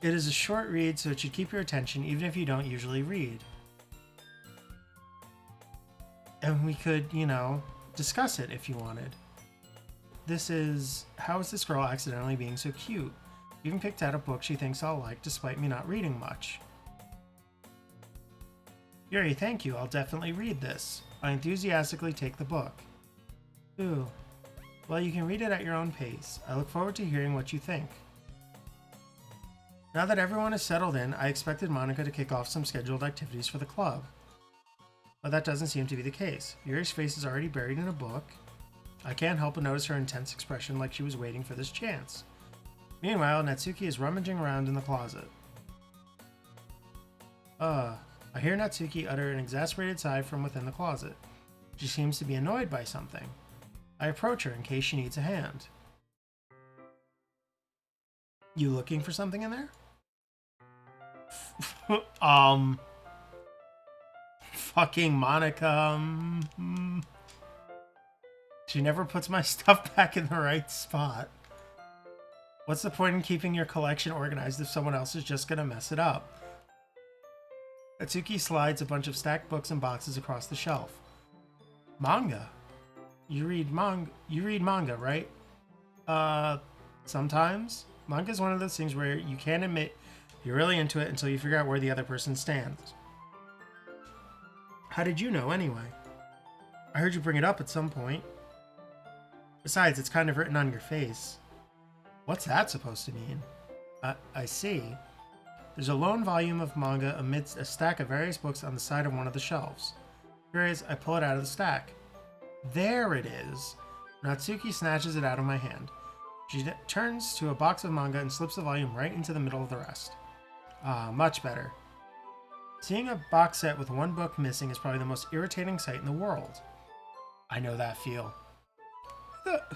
[SPEAKER 1] It is a short read, so it should keep your attention even if you don't usually read. And we could, you know, discuss it if you wanted. This is, how is this girl accidentally being so cute? Even picked out a book she thinks I'll like despite me not reading much. Yuri, thank you. I'll definitely read this. I enthusiastically take the book. Ooh. Well, you can read it at your own pace. I look forward to hearing what you think. Now that everyone is settled in, I expected Monica to kick off some scheduled activities for the club. But that doesn't seem to be the case. Yuri's face is already buried in a book. I can't help but notice her intense expression like she was waiting for this chance. Meanwhile, Natsuki is rummaging around in the closet. I hear Natsuki utter an exasperated sigh from within the closet. She seems to be annoyed by something. I approach her in case she needs a hand. You looking for something in there? Fucking Monica. She never puts my stuff back in the right spot. What's the point in keeping your collection organized if someone else is just gonna mess it up? Natsuki slides a bunch of stacked books and boxes across the shelf. Manga? You read manga, right? Sometimes. Manga is one of those things where you can't admit you're really into it until you figure out where the other person stands. How did you know, anyway? I heard you bring it up at some point. Besides, it's kind of written on your face. What's that supposed to mean? I see. There's a lone volume of manga amidst a stack of various books on the side of one of the shelves. Curious, I pull it out of the stack. There it is. Natsuki snatches it out of my hand. She turns to a box of manga and slips the volume right into the middle of the rest. Ah, much better. Seeing a box set with one book missing is probably the most irritating sight in the world. I know that feel.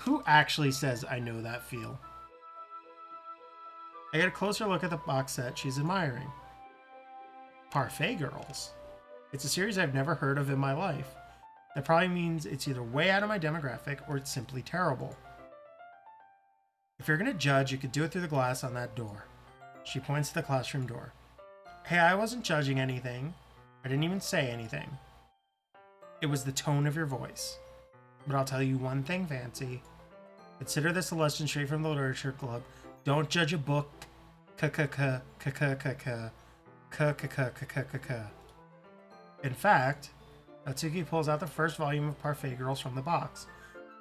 [SPEAKER 1] Who actually says I know that feel? I get a closer look at the box set she's admiring. Parfait Girls. It's a series I've never heard of in my life. That probably means it's either way out of my demographic or it's simply terrible. If you're gonna judge, you could do it through the glass on that door. She points to the classroom door. Hey, I wasn't judging anything. I didn't even say anything. It was the tone of your voice. But I'll tell you one thing, Fancy. Consider this a lesson straight from the Literature Club. Don't judge a book. In fact, Natsuki pulls out the first volume of Parfait Girls from the box.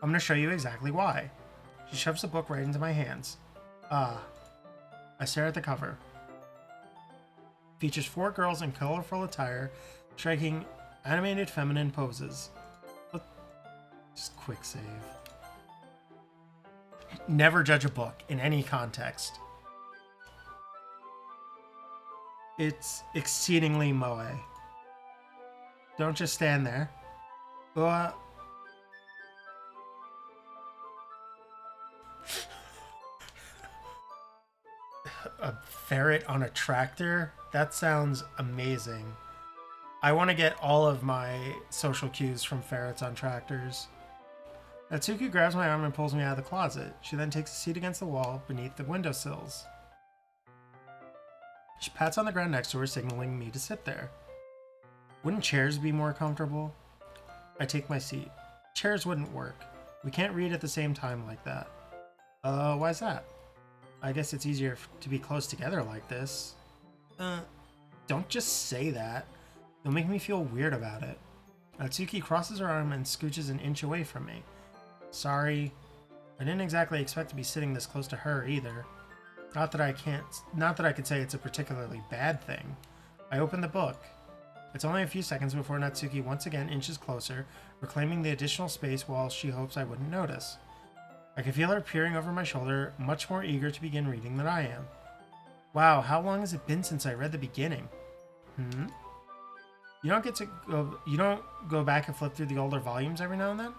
[SPEAKER 1] I'm going to show you exactly why. She shoves the book right into my hands. Ah. I stare at the cover. It features 4 girls in colorful attire, striking animated feminine poses. Just quick save. Never judge a book in any context. It's exceedingly moe. Don't just stand there. A ferret on a tractor? That sounds amazing. I want to get all of my social cues from ferrets on tractors. Natsuki grabs my arm and pulls me out of the closet. She then takes a seat against the wall beneath the windowsills. She pats on the ground next to her, signaling me to sit there. Wouldn't chairs be more comfortable? I take my seat. Chairs wouldn't work. We can't read at the same time like that. Why's that? I guess it's easier to be close together like this. Don't just say that. You'll make me feel weird about it. Natsuki crosses her arm and scooches an inch away from me. Sorry. I didn't exactly expect to be sitting this close to her either. Not that I could say it's a particularly bad thing. I open the book. It's only a few seconds before Natsuki once again inches closer, reclaiming the additional space while she hopes I wouldn't notice. I can feel her peering over my shoulder, much more eager to begin reading than I am. Wow, how long has it been since I read the beginning? You don't go back and flip through the older volumes every now and then?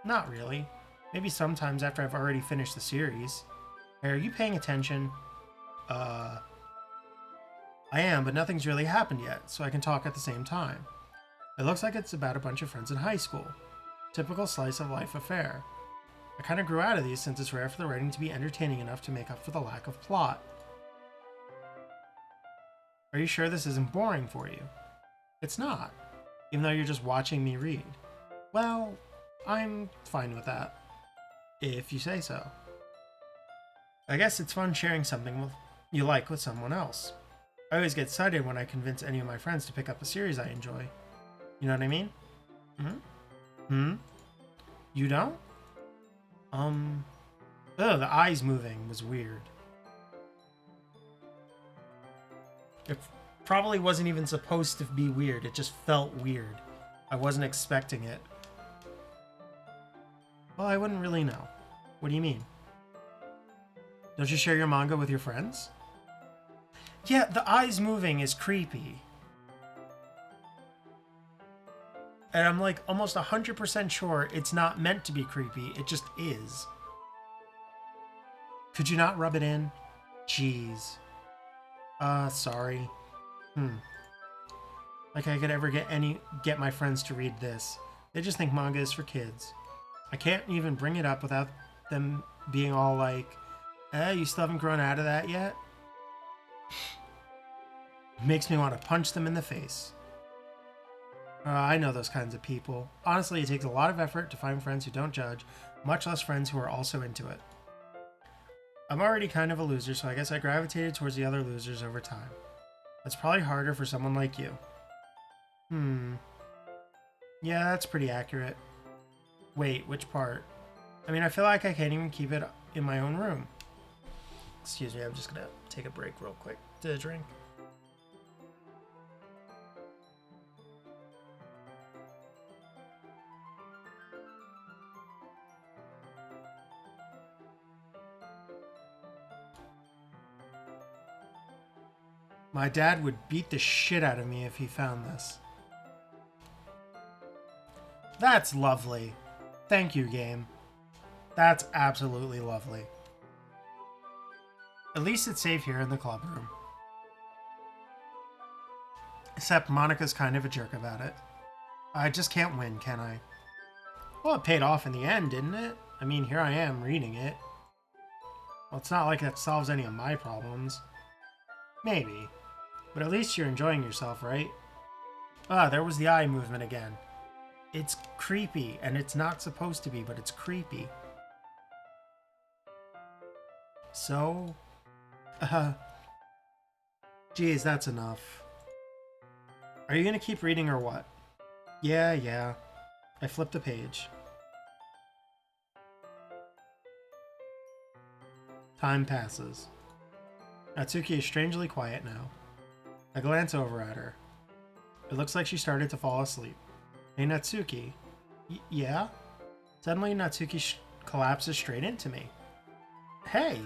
[SPEAKER 1] Not really. Maybe sometimes after I've already finished the series. Hey, are you paying attention? I am, but nothing's really happened yet, so I can talk at the same time. It looks like it's about a bunch of friends in high school. Typical slice of life affair. I kind of grew out of these since it's rare for the writing to be entertaining enough to make up for the lack of plot. Are you sure this isn't boring for you? It's not, even though you're just watching me read. Well, I'm fine with that, if you say so. I guess it's fun sharing something you like with someone else. I always get excited when I convince any of my friends to pick up a series I enjoy. You know what I mean? You don't? The eyes moving was weird. It probably wasn't even supposed to be weird. It just felt weird. I wasn't expecting it. Well, I wouldn't really know. What do you mean? Don't you share your manga with your friends? Yeah, the eyes moving is creepy. And I'm like almost 100% sure it's not meant to be creepy. It just is. Could you not rub it in? Jeez. Sorry. Like I could ever get my friends to read this. They just think manga is for kids. I can't even bring it up without them being all like, you still haven't grown out of that yet? Makes me want to punch them in the face. I know those kinds of people. Honestly, it takes a lot of effort to find friends who don't judge, much less friends who are also into it. I'm already kind of a loser, so I guess I gravitated towards the other losers over time. That's probably harder for someone like you. Yeah, that's pretty accurate. Wait, which part? I mean, I feel like I can't even keep it in my own room. Excuse me, I'm just gonna take a break real quick to drink. My dad would beat the shit out of me if he found this. That's lovely. Thank you, game. That's absolutely lovely. At least it's safe here in the club room. Except Monica's kind of a jerk about it. I just can't win, can I? Well, it paid off in the end, didn't it? I mean, here I am reading it. Well, it's not like that solves any of my problems. Maybe. But at least you're enjoying yourself, right? Ah, there was the eye movement again. It's creepy, and it's not supposed to be, but it's creepy. So... geez, that's enough. Are you gonna keep reading or what? Yeah. I flipped a page. Time passes. Natsuki is strangely quiet now. I glance over at her. It looks like she started to fall asleep. Hey, Natsuki. Yeah? Suddenly, Natsuki collapses straight into me. Hey!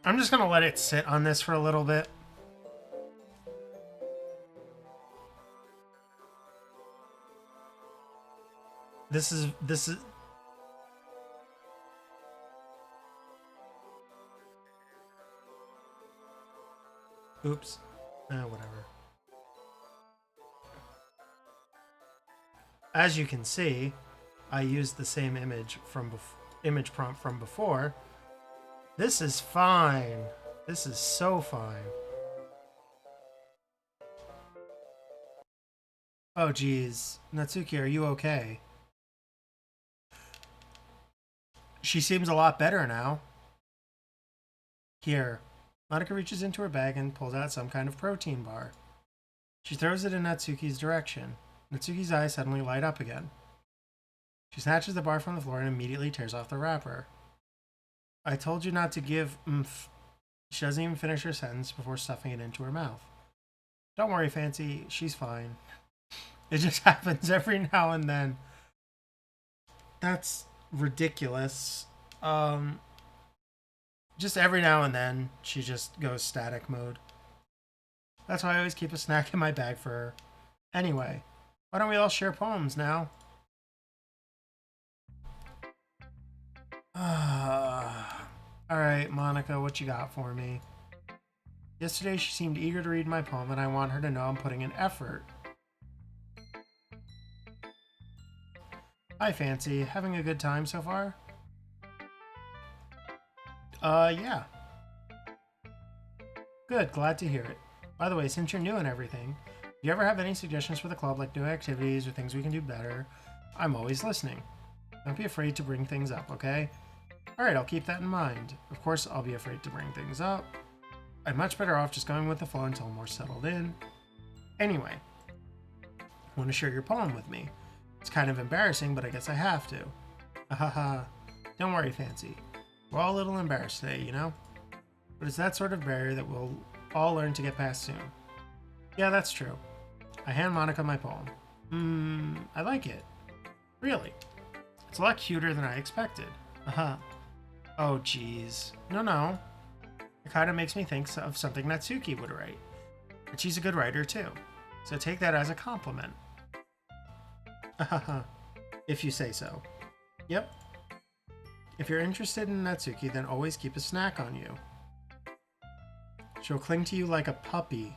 [SPEAKER 1] I'm just gonna let it sit on this for a little bit. This is... Oops. Whatever. As you can see, I used the same image prompt from before. This is fine. This is so fine. Oh geez. Natsuki, are you okay? She seems a lot better now. Here. Monica reaches into her bag and pulls out some kind of protein bar. She throws it in Natsuki's direction. Natsuki's eyes suddenly light up again. She snatches the bar from the floor and immediately tears off the wrapper. I told you not to give oomph. She doesn't even finish her sentence before stuffing it into her mouth. Don't worry, Fancy. She's fine. It just happens every now and then. That's ridiculous. Just every now and then, she just goes static mode. That's why I always keep a snack in my bag for her. Anyway, why don't we all share poems now? Alright, Monica, what you got for me? Yesterday she seemed eager to read my poem, and I want her to know I'm putting in effort. Hi, Fancy. Having a good time so far? Yeah. Good, glad to hear it. By the way, since you're new and everything, do you ever have any suggestions for the club, like new activities or things we can do better? I'm always listening. Don't be afraid to bring things up, okay? Alright, I'll keep that in mind. Of course, I'll be afraid to bring things up. I'm much better off just going with the flow until I'm more settled in. Anyway, want to share your poem with me? It's kind of embarrassing, but I guess I have to. Haha. Don't worry, Fancy. We're all a little embarrassed today, you know? But it's that sort of barrier that we'll all learn to get past soon. Yeah, that's true. I hand Monica my poem. I like it. Really. It's a lot cuter than I expected. Oh, geez. No. It kind of makes me think of something Natsuki would write. But she's a good writer, too. So take that as a compliment. If you say so. Yep. If you're interested in Natsuki, then always keep a snack on you. She'll cling to you like a puppy.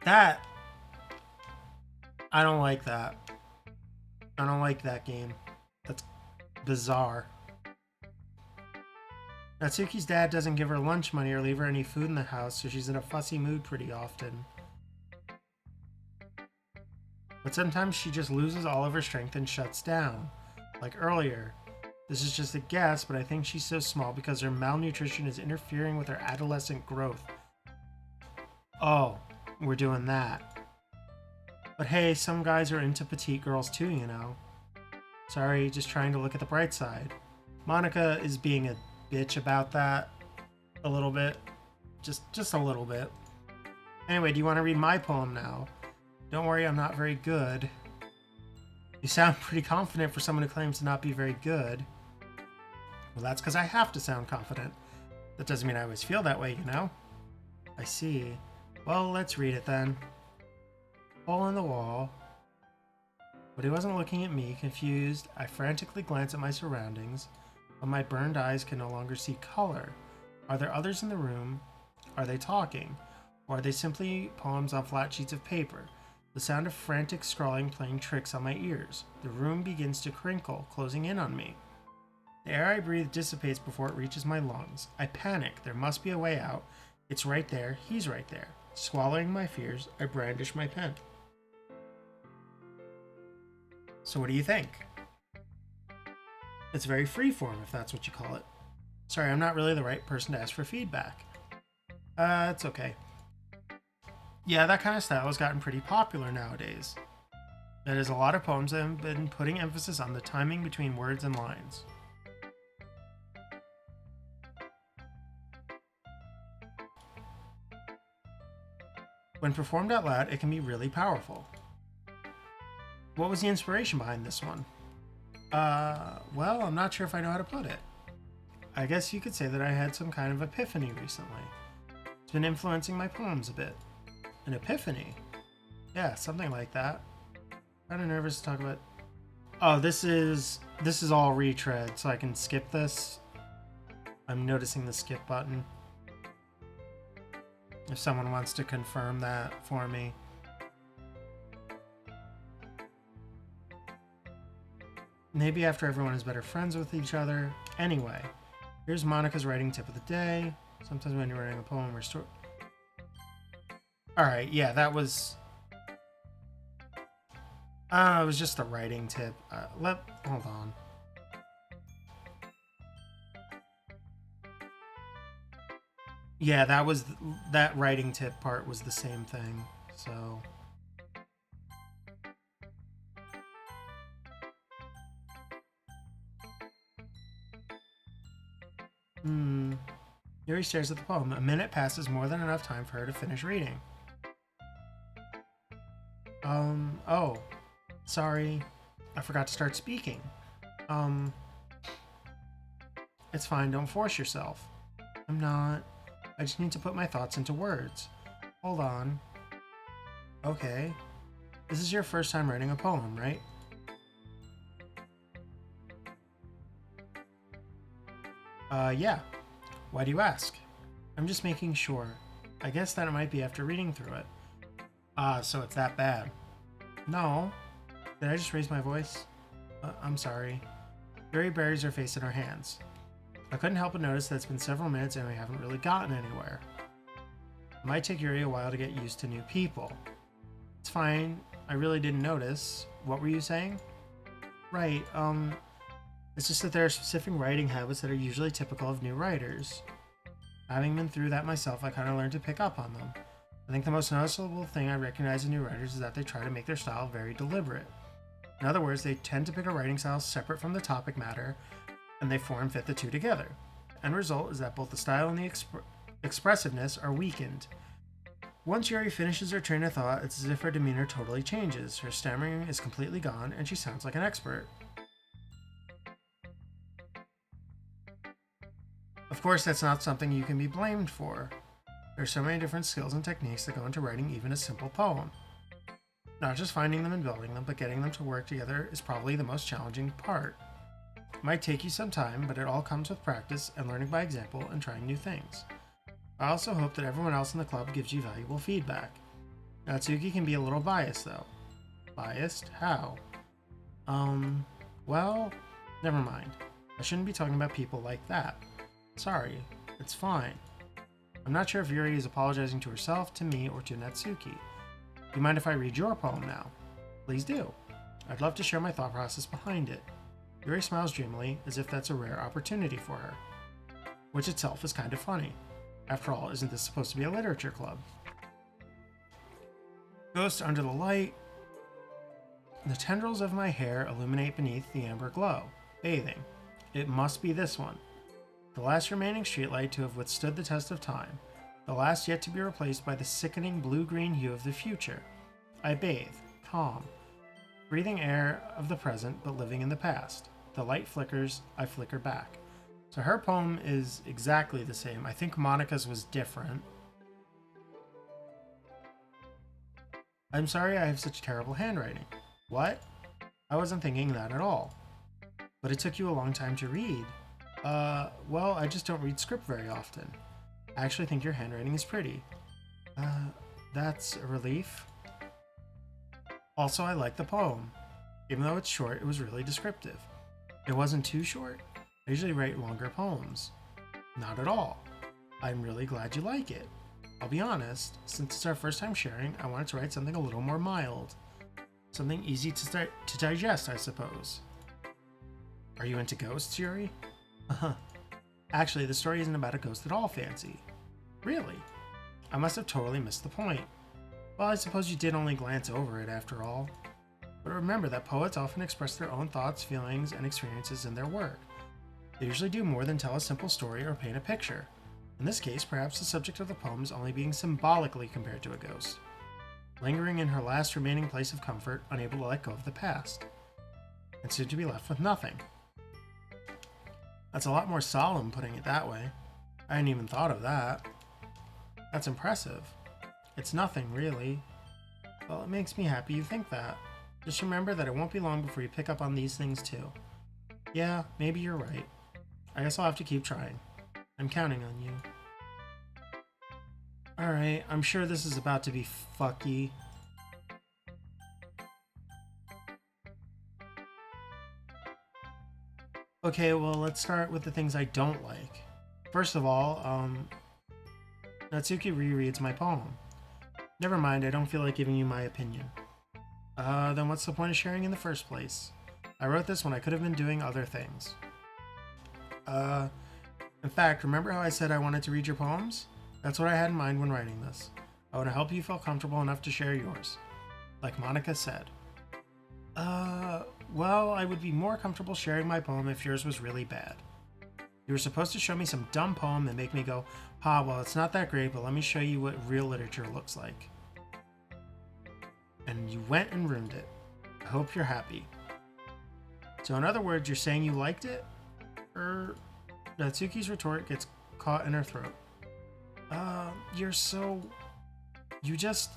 [SPEAKER 1] That... I don't like that. I don't like that game. That's bizarre. Natsuki's dad doesn't give her lunch money or leave her any food in the house, so she's in a fussy mood pretty often. But sometimes she just loses all of her strength and shuts down. Like earlier. This is just a guess, but I think she's so small because her malnutrition is interfering with her adolescent growth. Oh, we're doing that. But hey, some guys are into petite girls too, you know. Sorry, just trying to look at the bright side. Monica is being a bitch about that a little bit. Just a little bit. Anyway, do you want to read my poem now? Don't worry, I'm not very good. You sound pretty confident for someone who claims to not be very good. Well, that's because I have to sound confident. That doesn't mean I always feel that way, you know? I see. Well, let's read it then. Hole in the wall. But he wasn't looking at me, confused. I frantically glance at my surroundings, but my burned eyes can no longer see color. Are there others in the room? Are they talking? Or are they simply poems on flat sheets of paper? The sound of frantic scrawling playing tricks on my ears. The room begins to crinkle, closing in on me. The air I breathe dissipates before it reaches my lungs. I panic. There must be a way out. It's right there. He's right there. Swallowing my fears, I brandish my pen. So what do you think? It's very freeform, if that's what you call it. Sorry, I'm not really the right person to ask for feedback. It's okay. Yeah, that kind of style has gotten pretty popular nowadays. That is, a lot of poems that have been putting emphasis on the timing between words and lines. When performed out loud, it can be really powerful. What was the inspiration behind this one? Well, I'm not sure if I know how to put it. I guess you could say that I had some kind of epiphany recently. It's been influencing my poems a bit. An epiphany? Yeah, something like that. Kind of nervous to talk about. Oh, this is all retread, so I can skip this. I'm noticing the skip button. If someone wants to confirm that for me. Maybe after everyone is better friends with each other. Anyway, here's Monica's writing tip of the day. Sometimes when you're writing a poem or story. Alright, yeah, that was... it was just a writing tip. Hold on. Yeah, that writing tip part was the same thing, so... Yuri stares at the poem. A minute passes, more than enough time for her to finish reading. Oh. Sorry. I forgot to start speaking. It's fine, don't force yourself. I'm not. I just need to put my thoughts into words. Hold on. Okay. This is your first time writing a poem, right? Yeah. Why do you ask? I'm just making sure. I guess that it might be after reading through it. Ah, so it's that bad. No. Did I just raise my voice? I'm sorry. Yuri buries her face in her hands. I couldn't help but notice that it's been several minutes and we haven't really gotten anywhere. It might take Yuri a while to get used to new people. It's fine. I really didn't notice. What were you saying? Right, it's just that there are specific writing habits that are usually typical of new writers. Having been through that myself, I kind of learned to pick up on them. I think the most noticeable thing I recognize in new writers is that they try to make their style very deliberate. In other words, they tend to pick a writing style separate from the topic matter, and they form fit the two together. The end result is that both the style and the expressiveness are weakened. Once Yuri finishes her train of thought, it's as if her demeanor totally changes. Her stammering is completely gone, and she sounds like an expert. Of course, that's not something you can be blamed for. There are so many different skills and techniques that go into writing even a simple poem. Not just finding them and building them, but getting them to work together is probably the most challenging part. It might take you some time, but it all comes with practice and learning by example and trying new things. I also hope that everyone else in the club gives you valuable feedback. Natsuki can be a little biased though. Biased? How? Well, never mind. I shouldn't be talking about people like that. Sorry, it's fine. I'm not sure if Yuri is apologizing to herself, to me, or to Natsuki. Do you mind if I read your poem now? Please do. I'd love to share my thought process behind it. Yuri smiles dreamily, as if that's a rare opportunity for her. Which itself is kind of funny. After all, isn't this supposed to be a literature club? Ghost under the light. The tendrils of my hair illuminate beneath the amber glow. Bathing. It must be this one. The last remaining streetlight to have withstood the test of time. The last yet to be replaced by the sickening blue-green hue of the future. I bathe, calm. Breathing air of the present but living in the past. The light flickers, I flicker back. So her poem is exactly the same. I think Monica's was different. I'm sorry I have such terrible handwriting. What? I wasn't thinking that at all. But it took you a long time to read. Well, I just don't read script very often. I actually think your handwriting is pretty. That's a relief. Also, I like the poem. Even though it's short, it was really descriptive. It wasn't too short. I usually write longer poems. Not at all. I'm really glad you like it. I'll be honest, since it's our first time sharing, I wanted to write something a little more mild. Something easy to digest, I suppose. Are you into ghosts, Yuri? Actually, the story isn't about a ghost at all, Fancy. Really? I must have totally missed the point. Well, I suppose you did only glance over it after all. But remember that poets often express their own thoughts, feelings, and experiences in their work. They usually do more than tell a simple story or paint a picture. In this case, perhaps the subject of the poem is only being symbolically compared to a ghost, lingering in her last remaining place of comfort, unable to let go of the past, and soon to be left with nothing. That's a lot more solemn putting it that way. I hadn't even thought of that. That's impressive. It's nothing, really. Well, it makes me happy you think that. Just remember that it won't be long before you pick up on these things too. Yeah, maybe you're right. I guess I'll have to keep trying. I'm counting on you. Alright, I'm sure this is about to be fucky. Okay, well, let's start with the things I don't like. First of all, Natsuki rereads my poem. Never mind, I don't feel like giving you my opinion. Then what's the point of sharing in the first place? I wrote this when I could have been doing other things. In fact, remember how I said I wanted to read your poems? That's what I had in mind when writing this. I want to help you feel comfortable enough to share yours. Like Monica said. Well, I would be more comfortable sharing my poem if yours was really bad. You were supposed to show me some dumb poem and make me go, well, it's not that great, but let me show you what real literature looks like. And you went and ruined it. I hope you're happy. So in other words, you're saying you liked it? Natsuki's retort gets caught in her throat.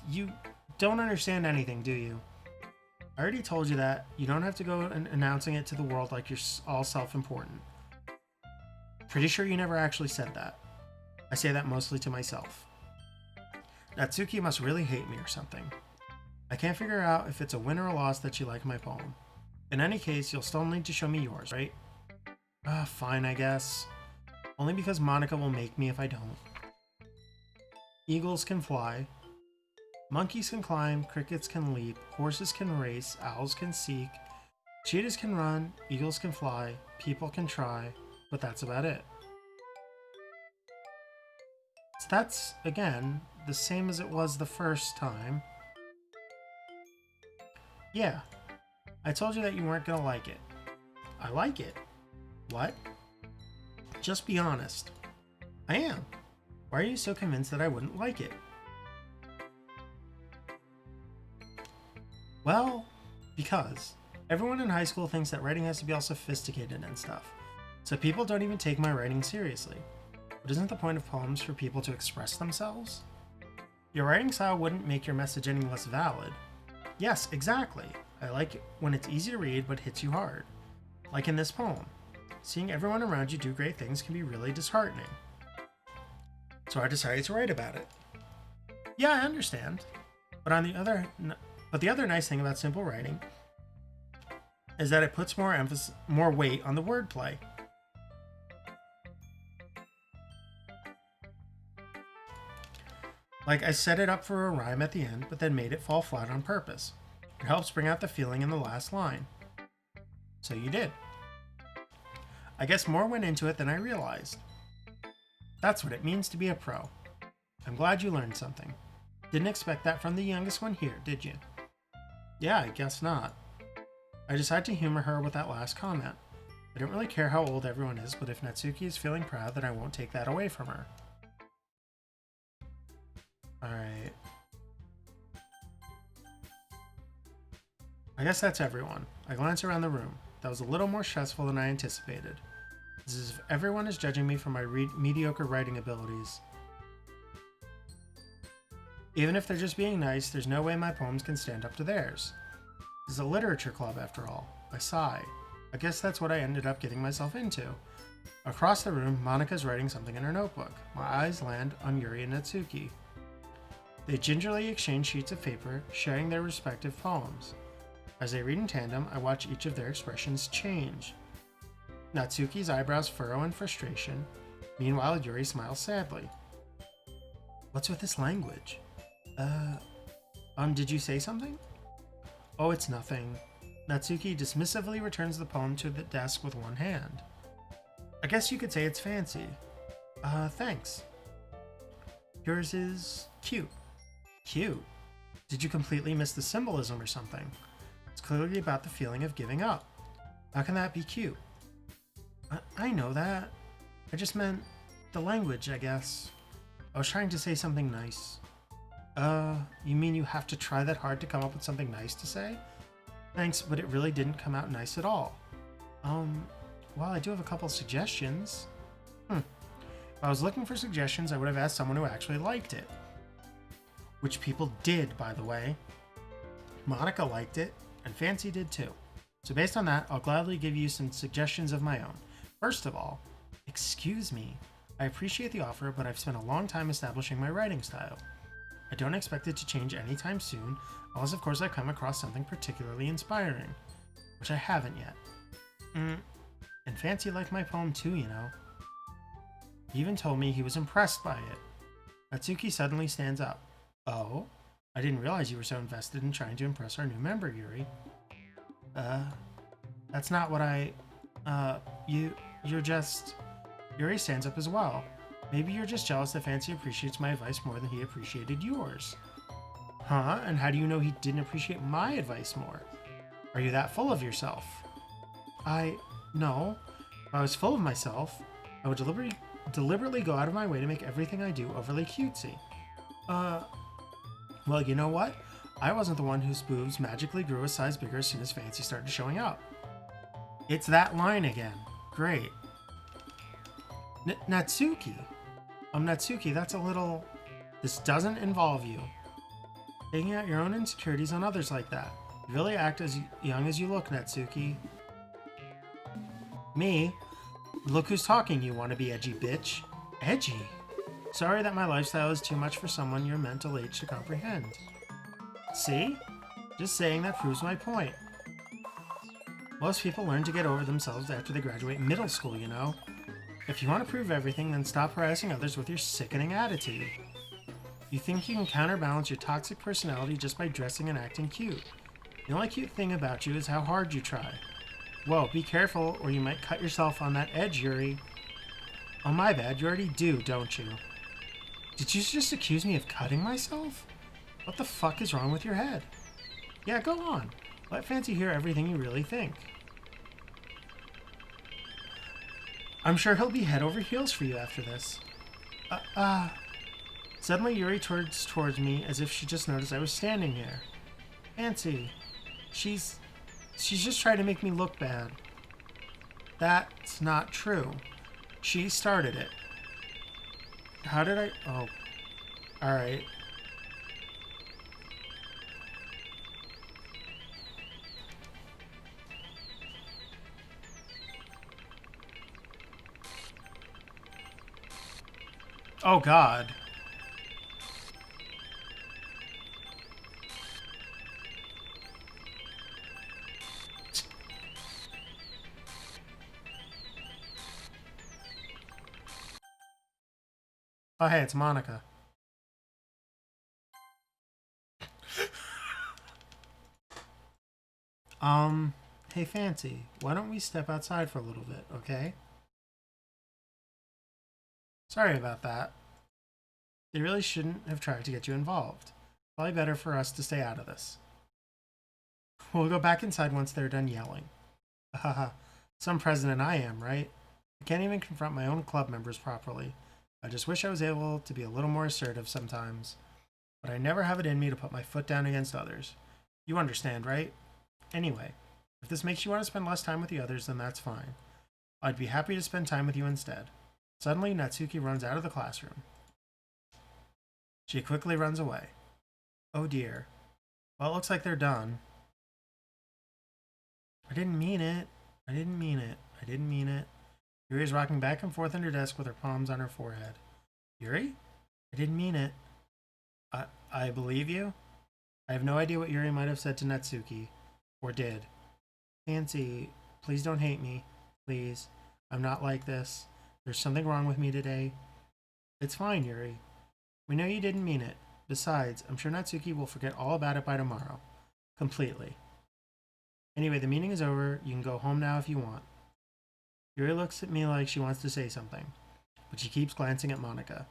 [SPEAKER 1] You don't understand anything, do you? I already told you that. You don't have to go and announcing it to the world like you're all self-important. Pretty sure you never actually said that. I say that mostly to myself. Natsuki must really hate me or something. I can't figure out if it's a win or a loss that you like my poem. In any case, you'll still need to show me yours, right? Fine, I guess. Only because Monica will make me if I don't. Eagles can fly. Monkeys can climb, crickets can leap, horses can race, owls can seek, cheetahs can run, eagles can fly, people can try, but that's about it. So that's, again, the same as it was the first time. Yeah, I told you that you weren't gonna like it. I like it. What? Just be honest. I am. Why are you so convinced that I wouldn't like it? Well, because everyone in high school thinks that writing has to be all sophisticated and stuff, so people don't even take my writing seriously. But isn't the point of poems for people to express themselves? Your writing style wouldn't make your message any less valid. Yes, exactly. I like it when it's easy to read but hits you hard. Like in this poem. Seeing everyone around you do great things can be really disheartening. So I decided to write about it. Yeah, I understand. But the other nice thing about simple writing is that it puts more weight on the wordplay. Like I set it up for a rhyme at the end, but then made it fall flat on purpose. It helps bring out the feeling in the last line. So you did. I guess more went into it than I realized. That's what it means to be a pro. I'm glad you learned something. Didn't expect that from the youngest one here, did you? Yeah, I guess not. I decided to humor her with that last comment. I don't really care how old everyone is, but if Natsuki is feeling proud, then I won't take that away from her. Alright. I guess that's everyone. I glance around the room. That was a little more stressful than I anticipated. It's as if everyone is judging me for my mediocre writing abilities. Even if they're just being nice, there's no way my poems can stand up to theirs. This is a literature club, after all. I sigh. I guess that's what I ended up getting myself into. Across the room, Monika's writing something in her notebook. My eyes land on Yuri and Natsuki. They gingerly exchange sheets of paper, sharing their respective poems. As they read in tandem, I watch each of their expressions change. Natsuki's eyebrows furrow in frustration. Meanwhile, Yuri smiles sadly. What's with this language? Did you say something? Oh, it's nothing. Natsuki dismissively returns the poem to the desk with one hand. I guess you could say it's fancy. Thanks. Yours is cute. Cute? Did you completely miss the symbolism or something? It's clearly about the feeling of giving up. How can that be cute? I know that. I just meant the language, I guess. I was trying to say something nice. You mean you have to try that hard to come up with something nice to say? Thanks, but it really didn't come out nice at all. Well, I do have a couple suggestions. If I was looking for suggestions, I would have asked someone who actually liked it. Which people did, by the way. Monika liked it, and Fancy did too. So based on that, I'll gladly give you some suggestions of my own. First of all, excuse me. I appreciate the offer, but I've spent a long time establishing my writing style. I don't expect it to change anytime soon, unless of course I come across something particularly inspiring, which I haven't yet. And Fancy liked my poem too, you know. He even told me he was impressed by it. Natsuki suddenly stands up. Oh? I didn't realize you were so invested in trying to impress our new member, Yuri. That's not what you're just... Yuri stands up as well. Maybe you're just jealous that Fancy appreciates my advice more than he appreciated yours. Huh? And how do you know he didn't appreciate my advice more? Are you that full of yourself? No. If I was full of myself, I would deliberately go out of my way to make everything I do overly cutesy. Well, you know what? I wasn't the one whose boobs magically grew a size bigger as soon as Fancy started showing up. It's that line again. Great. Natsuki? Natsuki, that's a little... This doesn't involve you. Taking out your own insecurities on others like that. You really act as young as you look, Natsuki. Me? Look who's talking, you wanna-be edgy bitch. Edgy? Sorry that my lifestyle is too much for someone your mental age to comprehend. See? Just saying that proves my point. Most people learn to get over themselves after they graduate middle school, you know? If you want to prove everything, then stop harassing others with your sickening attitude. You think you can counterbalance your toxic personality just by dressing and acting cute. The only cute thing about you is how hard you try. Whoa, be careful or you might cut yourself on that edge, Yuri. Oh, my bad, you already do, don't you? Did you just accuse me of cutting myself? What the fuck is wrong with your head? Yeah, go on. Let Fancy hear everything you really think. I'm sure he'll be head over heels for you after this. Suddenly Yuri turns towards me as if she just noticed I was standing here. Fancy. She's just trying to make me look bad. That's not true. She started it. How did I... Oh. Alright. Oh, God. Oh, hey, it's Monika. Hey, Fancy, why don't we step outside for a little bit, okay? Sorry about that. They really shouldn't have tried to get you involved. Probably better for us to stay out of this. We'll go back inside once they're done yelling. Haha, some president I am, right? I can't even confront my own club members properly. I just wish I was able to be a little more assertive sometimes. But I never have it in me to put my foot down against others. You understand, right? Anyway, if this makes you want to spend less time with the others, then that's fine. I'd be happy to spend time with you instead. Suddenly, Natsuki runs out of the classroom. She quickly runs away. Oh dear. Well, it looks like they're done. I didn't mean it. I didn't mean it. I didn't mean it. Yuri is rocking back and forth on her desk with her palms on her forehead. Yuri? I didn't mean it. I believe you? I have no idea what Yuri might have said to Natsuki. Or did. Fancy, please don't hate me. Please. I'm not like this. There's something wrong with me today. It's fine, Yuri. We know you didn't mean it. Besides, I'm sure Natsuki will forget all about it by tomorrow. Completely. Anyway, the meeting is over. You can go home now if you want. Yuri looks at me like she wants to say something, but she keeps glancing at Monica.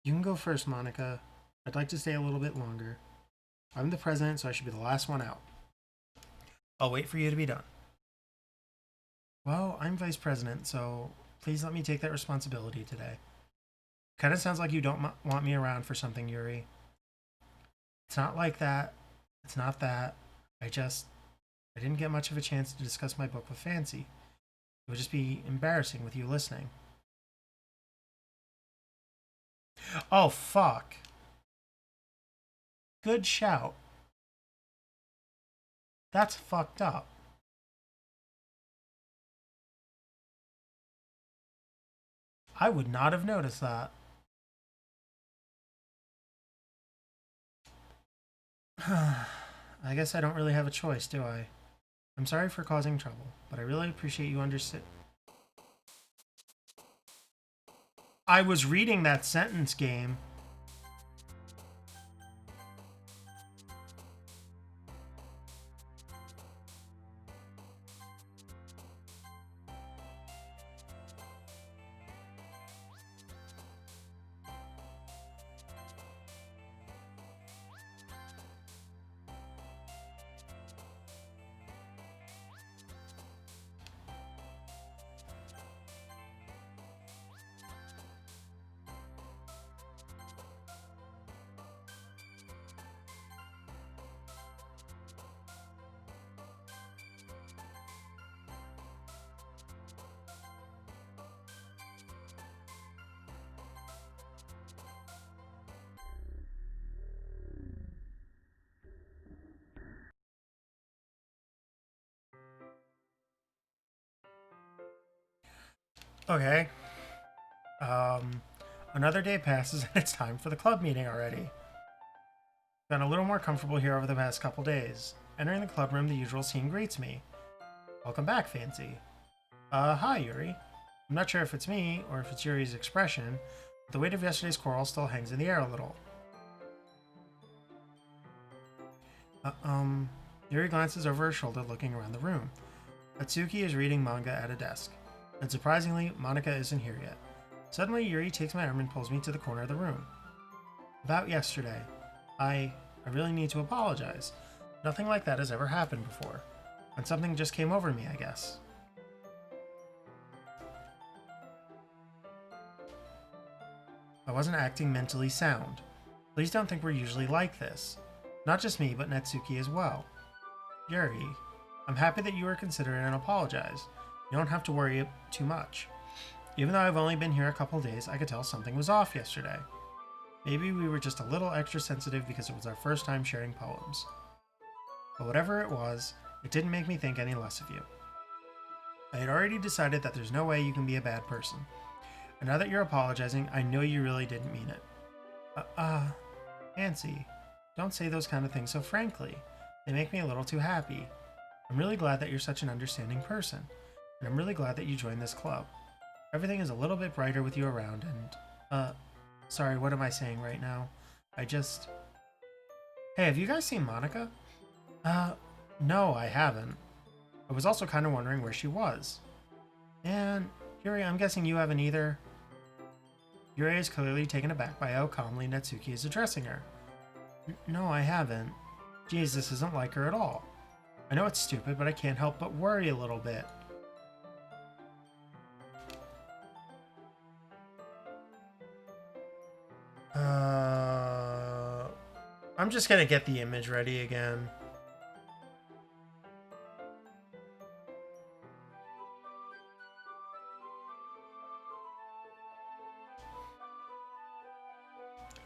[SPEAKER 1] You can go first, Monica. I'd like to stay a little bit longer. I'm the president, so I should be the last one out. I'll wait for you to be done. Well, I'm vice president, so please let me take that responsibility today. Kind of sounds like you don't want me around for something, Yuri. It's not like that. It's not that. I didn't get much of a chance to discuss my book with Fancy. It would just be embarrassing with you listening. Oh, fuck. Good shout. That's fucked up. I would not have noticed that. I guess I don't really have a choice, do I? I'm sorry for causing trouble, but I really appreciate you understanding. I was reading that sentence, game. Okay. Another day passes and it's time for the club meeting already. Been a little more comfortable here over the past couple days. Entering the club room, the usual scene greets me. Welcome back, Fancy. Hi, Yuri. I'm not sure if it's me or if it's Yuri's expression, but the weight of yesterday's quarrel still hangs in the air a little. Yuri glances over her shoulder, looking around the room. Atsuki is reading manga at a desk, and surprisingly, Monica isn't here yet. Suddenly, Yuri takes my arm and pulls me to the corner of the room. About yesterday, I really need to apologize. Nothing like that has ever happened before, and something just came over me, I guess. I wasn't acting mentally sound. Please don't think we're usually like this. Not just me, but Natsuki as well. Yuri, I'm happy that you are considerate and apologize. You don't have to worry too much. Even though I've only been here a couple days, I could tell something was off yesterday. Maybe we were just a little extra sensitive because it was our first time sharing poems. But whatever it was, it didn't make me think any less of you. I had already decided that there's no way you can be a bad person. And now that you're apologizing, I know you really didn't mean it. Nancy, don't say those kind of things so frankly. They make me a little too happy. I'm really glad that you're such an understanding person, and I'm really glad that you joined this club. Everything is a little bit brighter with you around, and, sorry, what am I saying right now? Hey, have you guys seen Monica? No, I haven't. I was also kind of wondering where she was. And, Yuri, I'm guessing you haven't either. Yuri is clearly taken aback by how calmly Natsuki is addressing her. No, I haven't. Geez, this isn't like her at all. I know it's stupid, but I can't help but worry a little bit. I'm just gonna get the image ready again.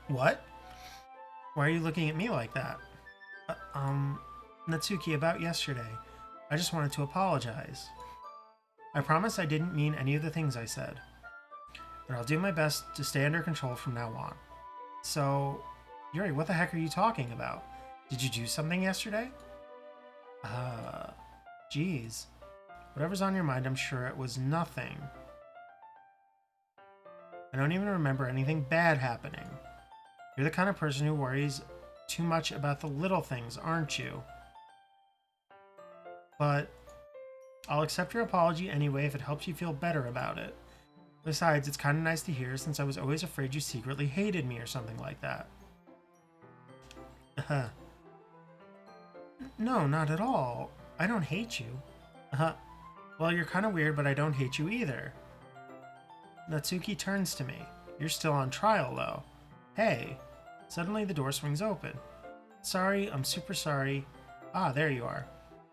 [SPEAKER 1] What? Why are you looking at me like that? Natsuki, about yesterday. I just wanted to apologize. I promise I didn't mean any of the things I said, but I'll do my best to stay under control from now on. So, Yuri, what the heck are you talking about? Did you do something yesterday? Geez. Whatever's on your mind, I'm sure it was nothing. I don't even remember anything bad happening. You're the kind of person who worries too much about the little things, aren't you? But I'll accept your apology anyway if it helps you feel better about it. Besides, it's kind of nice to hear since I was always afraid you secretly hated me or something like that. No, not at all. I don't hate you. Well, you're kind of weird, but I don't hate you either. Natsuki turns to me. You're still on trial, though. Hey. Suddenly the door swings open. Sorry, I'm super sorry. Ah, there you are.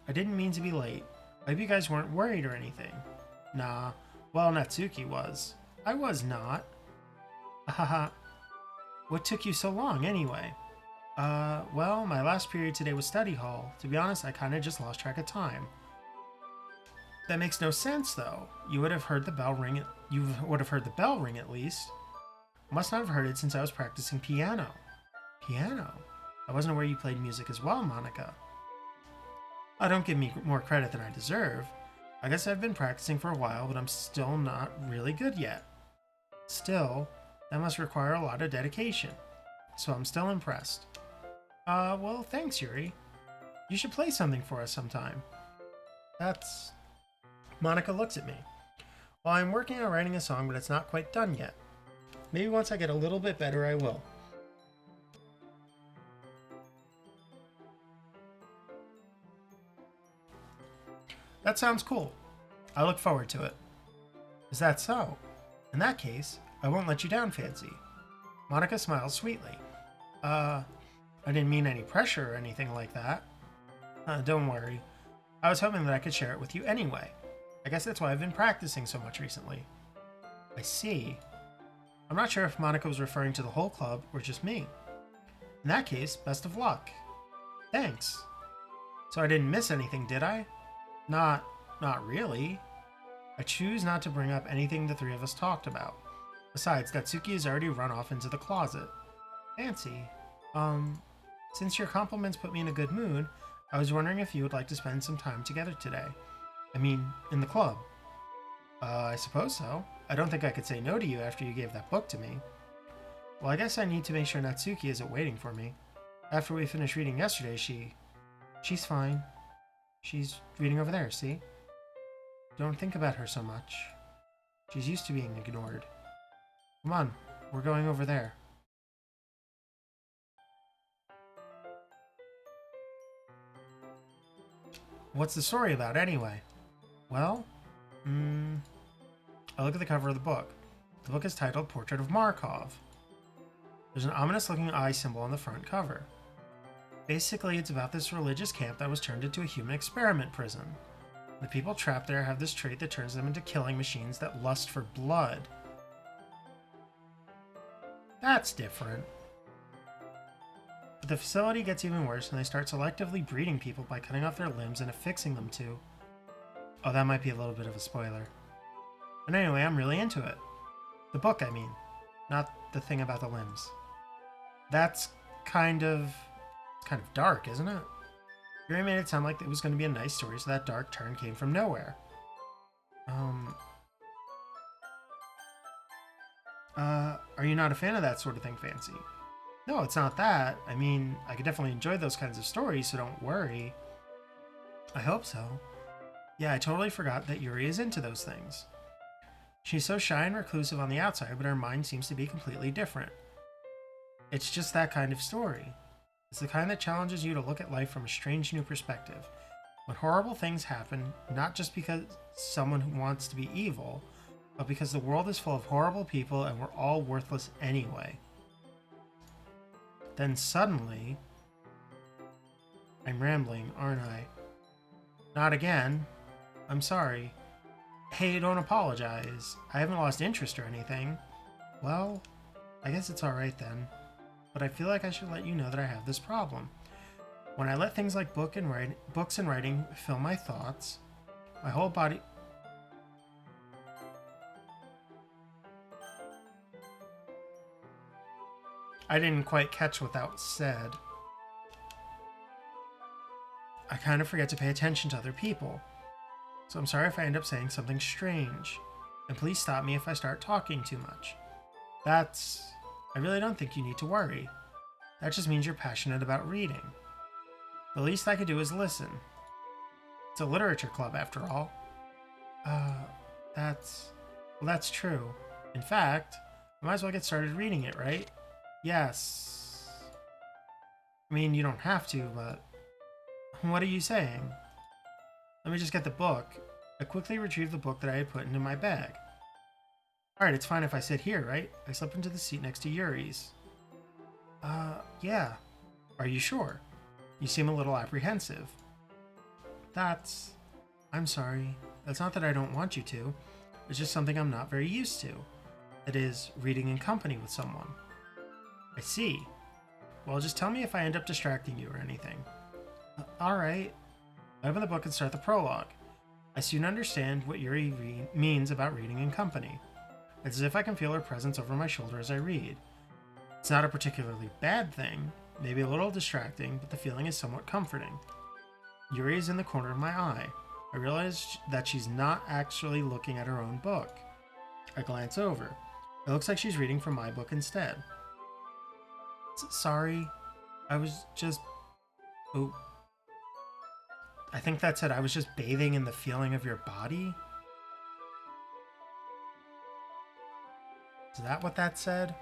[SPEAKER 1] I didn't mean to be late. I hope you guys weren't worried or anything. Nah. Well, Natsuki was. I was not. Haha. What took you so long, anyway? Well, my last period today was study hall. To be honest, I kinda just lost track of time. That makes no sense, though. You would have heard the bell ring. You would have heard the bell ring at least. Must not have heard it since I was practicing piano. Piano? I wasn't aware you played music as well, Monica. Oh, don't give me more credit than I deserve. I guess I've been practicing for a while, but I'm still not really good yet. Still, that must require a lot of dedication. So I'm still impressed. Well, thanks, Yuri. You should play something for us sometime. That's... Monica looks at me. Well, I'm working on writing a song, but it's not quite done yet. Maybe once I get a little bit better, I will. That sounds cool. I look forward to it. Is that so? In that case, I won't let you down, Fancy. Monica smiles sweetly. I didn't mean any pressure or anything like that. Don't worry. I was hoping that I could share it with you anyway. I guess that's why I've been practicing so much recently. I see. I'm not sure if Monica was referring to the whole club or just me. In that case, best of luck. Thanks. So I didn't miss anything, did I? Not really. I choose not to bring up anything the three of us talked about. Besides, Natsuki has already run off into the closet. Fancy. Since your compliments put me in a good mood, I was wondering if you would like to spend some time together today. I mean, in the club. I suppose so. I don't think I could say no to you after you gave that book to me. Well, I guess I need to make sure Natsuki isn't waiting for me. After we finished reading yesterday, she's fine. She's reading over there, see? Don't think about her so much. She's used to being ignored. Come on, we're going over there. What's the story about, anyway? Well, I look at the cover of the book. The book is titled Portrait of Markov. There's an ominous-looking eye symbol on the front cover. Basically, it's about this religious camp that was turned into a human experiment prison. The people trapped there have this trait that turns them into killing machines that lust for blood. That's different. But the facility gets even worse when they start selectively breeding people by cutting off their limbs and affixing them to... Oh, that might be a little bit of a spoiler. But anyway, I'm really into it. The book, I mean. Not the thing about the limbs. That's kind of dark, isn't it? Yuri made it sound like it was going to be a nice story, so that dark turn came from nowhere. Are you not a fan of that sort of thing, Fancy? No, it's not that. I mean, I could definitely enjoy those kinds of stories, so don't worry. I hope so. Yeah, I totally forgot that Yuri is into those things. She's so shy and reclusive on the outside, but her mind seems to be completely different. It's just that kind of story. It's the kind that challenges you to look at life from a strange new perspective. When horrible things happen, not just because someone who wants to be evil, but because the world is full of horrible people and we're all worthless anyway. Then suddenly... I'm rambling, aren't I? Not again. I'm sorry. Hey, don't apologize. I haven't lost interest or anything. Well, I guess it's alright then. but I feel like I should let you know that I have this problem. When I let things like books and writing fill my thoughts, my whole body... I didn't quite catch what that said. I kind of forget to pay attention to other people. So I'm sorry if I end up saying something strange. And please stop me if I start talking too much. I really don't think you need to worry. That just means you're passionate about reading. The least I could do is listen. It's a literature club, after all. That's true. In fact, I might as well get started reading it, right? Yes. I mean, you don't have to, but... What are you saying? Let me just get the book. I quickly retrieved the book that I had put into my bag. Alright, it's fine if I sit here, right? I slip into the seat next to Yuri's. Yeah. Are you sure? You seem a little apprehensive. I'm sorry. That's not that I don't want you to. It's just something I'm not very used to. That is, reading in company with someone. I see. Well, just tell me if I end up distracting you or anything. Alright. I open the book and start the prologue. I soon understand what Yuri means about reading in company. It's as if I can feel her presence over my shoulder as I read. It's not a particularly bad thing, maybe a little distracting, but the feeling is somewhat comforting. Yuri is in the corner of my eye. I realize that she's not actually looking at her own book. I glance over. It looks like she's reading from my book instead. Sorry, I was just... Oh. I think that said I was just bathing in the feeling of your body. Is that what that said?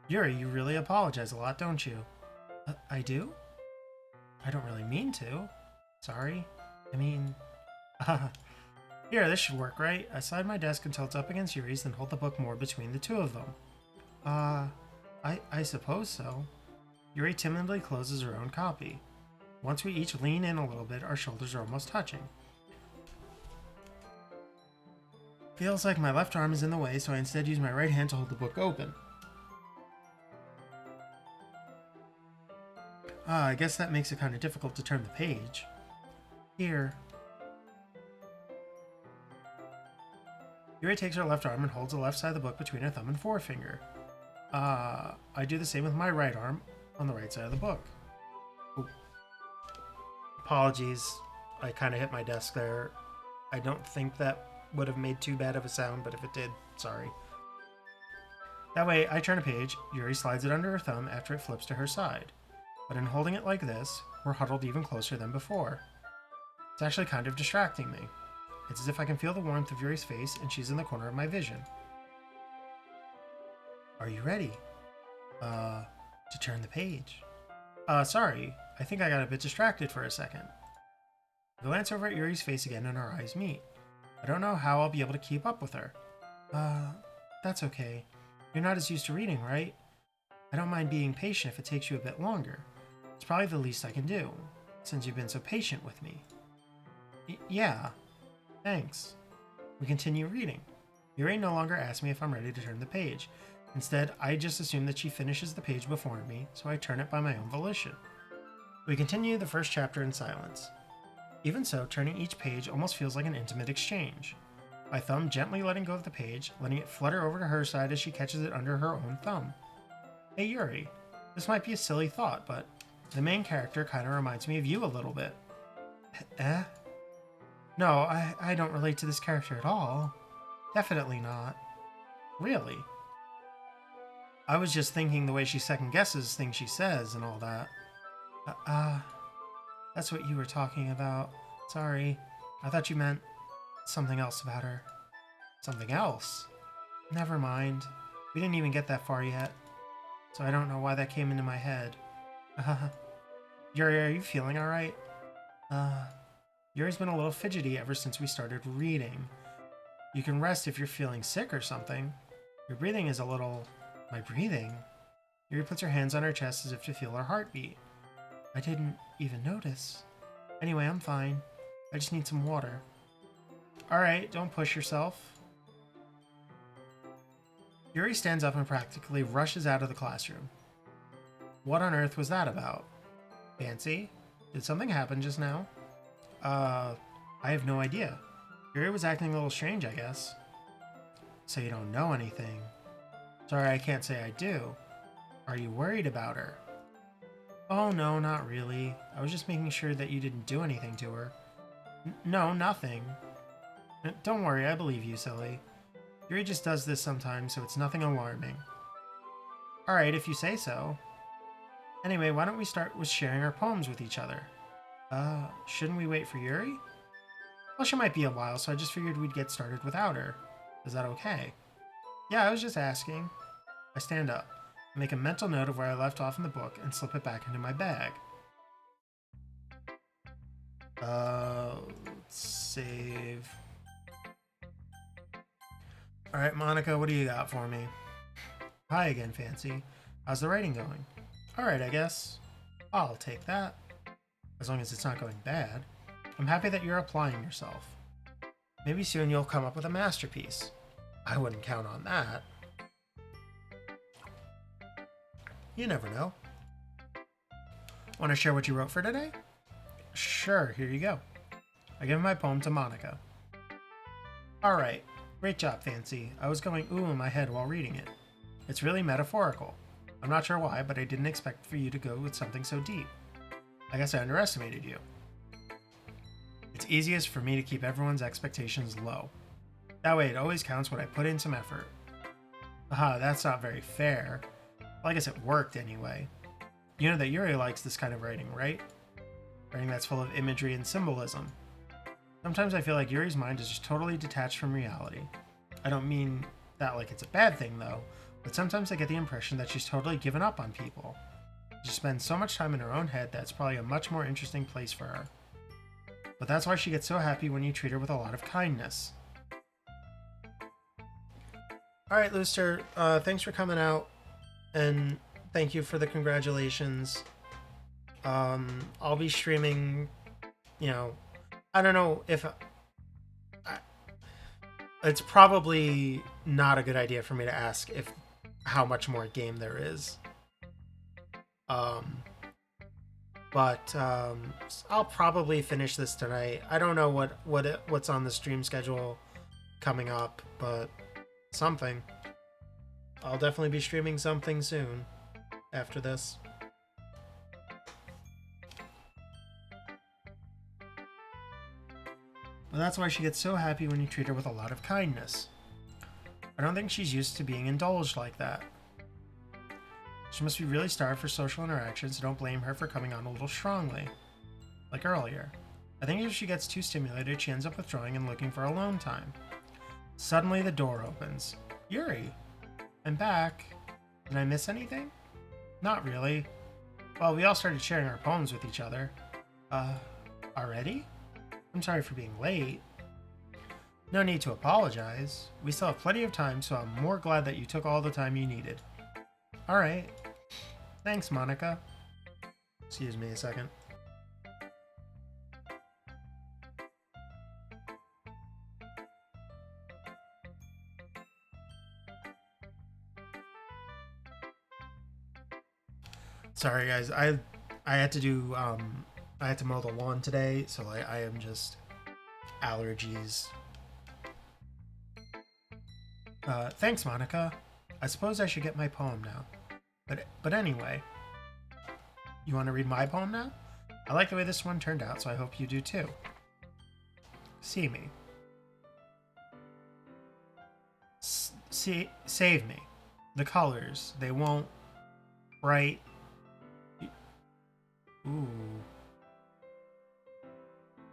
[SPEAKER 1] Yuri, you really apologize a lot, don't you? I do? I don't really mean to. Sorry. I mean... Here, this should work, right? I slide my desk until it's up against Yuri's, then hold the book more between the two of them. I suppose so. Yuri timidly closes her own copy. Once we each lean in a little bit, our shoulders are almost touching. Feels like my left arm is in the way, so I instead use my right hand to hold the book open. I guess that makes it kind of difficult to turn the page. Here. Yuri takes her left arm and holds the left side of the book between her thumb and forefinger. I do the same with my right arm on the right side of the book. Ooh. Apologies, I kind of hit my desk there. I don't think that would have made too bad of a sound, but if it did, sorry. That way, I turn a page, Yuri slides it under her thumb after it flips to her side. But in holding it like this, we're huddled even closer than before. It's actually kind of distracting me. It's as if I can feel the warmth of Yuri's face and she's in the corner of my vision. Are you ready? To turn the page. Sorry, I think I got a bit distracted for a second. I glance over at Yuri's face again and our eyes meet. I don't know how I'll be able to keep up with her. That's okay. You're not as used to reading, right? I don't mind being patient if it takes you a bit longer. It's probably the least I can do, since you've been so patient with me. Yeah. Thanks. We continue reading. Yuri no longer asks me if I'm ready to turn the page. Instead, I just assume that she finishes the page before me, so I turn it by my own volition. We continue the first chapter in silence. Even so, turning each page almost feels like an intimate exchange. My thumb gently letting go of the page, letting it flutter over to her side as she catches it under her own thumb. Hey Yuri, this might be a silly thought, but the main character kind of reminds me of you a little bit. Eh? No, I don't relate to this character at all. Definitely not. Really? I was just thinking the way she second-guesses things she says and all that. That's what you were talking about. Sorry. I thought you meant something else about her. Something else? Never mind. We didn't even get that far yet. So I don't know why that came into my head. Yuri, are you feeling alright? Yuri's been a little fidgety ever since we started reading. You can rest if you're feeling sick or something. Your breathing is a little... My breathing? Yuri puts her hands on her chest as if to feel her heartbeat. I didn't even notice. Anyway, I'm fine. I just need some water. Alright, don't push yourself. Yuri stands up and practically rushes out of the classroom. What on earth was that about? Fancy? Did something happen just now? I have no idea. Yuri was acting a little strange, I guess. So you don't know anything. Sorry, I can't say I do. Are you worried about her? Oh, no, not really. I was just making sure that you didn't do anything to her. No, nothing. Don't worry, I believe you, silly. Yuri just does this sometimes, so it's nothing alarming. Alright, if you say so. Anyway, why don't we start with sharing our poems with each other? Shouldn't we wait for Yuri? Well, she might be a while, so I just figured we'd get started without her. Is that okay? Yeah, I was just asking. I stand up, make a mental note of where I left off in the book, and slip it back into my bag. Let's save. Alright, Monica, what do you got for me? Hi again, Fancy. How's the writing going? Alright, I guess. I'll take that. As long as it's not going bad. I'm happy that you're applying yourself. Maybe soon you'll come up with a masterpiece. I wouldn't count on that. You never know. Want to share what you wrote for today? Sure, here you go. I give my poem to Monica. Alright, great job, Fancy. I was going ooh in my head while reading it. It's really metaphorical. I'm not sure why, but I didn't expect for you to go with something so deep. I guess I underestimated you. It's easiest for me to keep everyone's expectations low. That way it always counts when I put in some effort. Aha, that's not very fair. Well, I guess it worked anyway. You know that Yuri likes this kind of writing, right? Writing that's full of imagery and symbolism. Sometimes I feel like Yuri's mind is just totally detached from reality. I don't mean that like it's a bad thing though, but sometimes I get the impression that she's totally given up on people. She spends so much time in her own head that it's probably a much more interesting place for her. But that's why she gets so happy when you treat her with a lot of kindness. Alright, Looster, thanks for coming out, and thank you for the congratulations. I'll be streaming, I don't know if... it's probably not a good idea for me to ask how much more game there is. But I'll probably finish this tonight. I don't know what's on the stream schedule coming up, but something. I'll definitely be streaming something soon after this. But that's why she gets so happy when you treat her with a lot of kindness. I don't think she's used to being indulged like that. She must be really starved for social interactions, so don't blame her for coming on a little strongly. Like earlier. I think if she gets too stimulated, she ends up withdrawing and looking for alone time. Suddenly the door opens. Yuri! I'm back. Did I miss anything? Not really. Well, we all started sharing our poems with each other. Already? I'm sorry for being late. No need to apologize. We still have plenty of time, so I'm more glad that you took all the time you needed. Alright. Thanks, Monica. Excuse me a second. Sorry guys, I had to do I had to mow the lawn today, so I am just allergies. Thanks, Monica. I suppose I should get my poem now. But anyway, you want to read my poem now? I like the way this one turned out, so I hope you do too. See me. Save me. The colors, they won't... Bright... Ooh.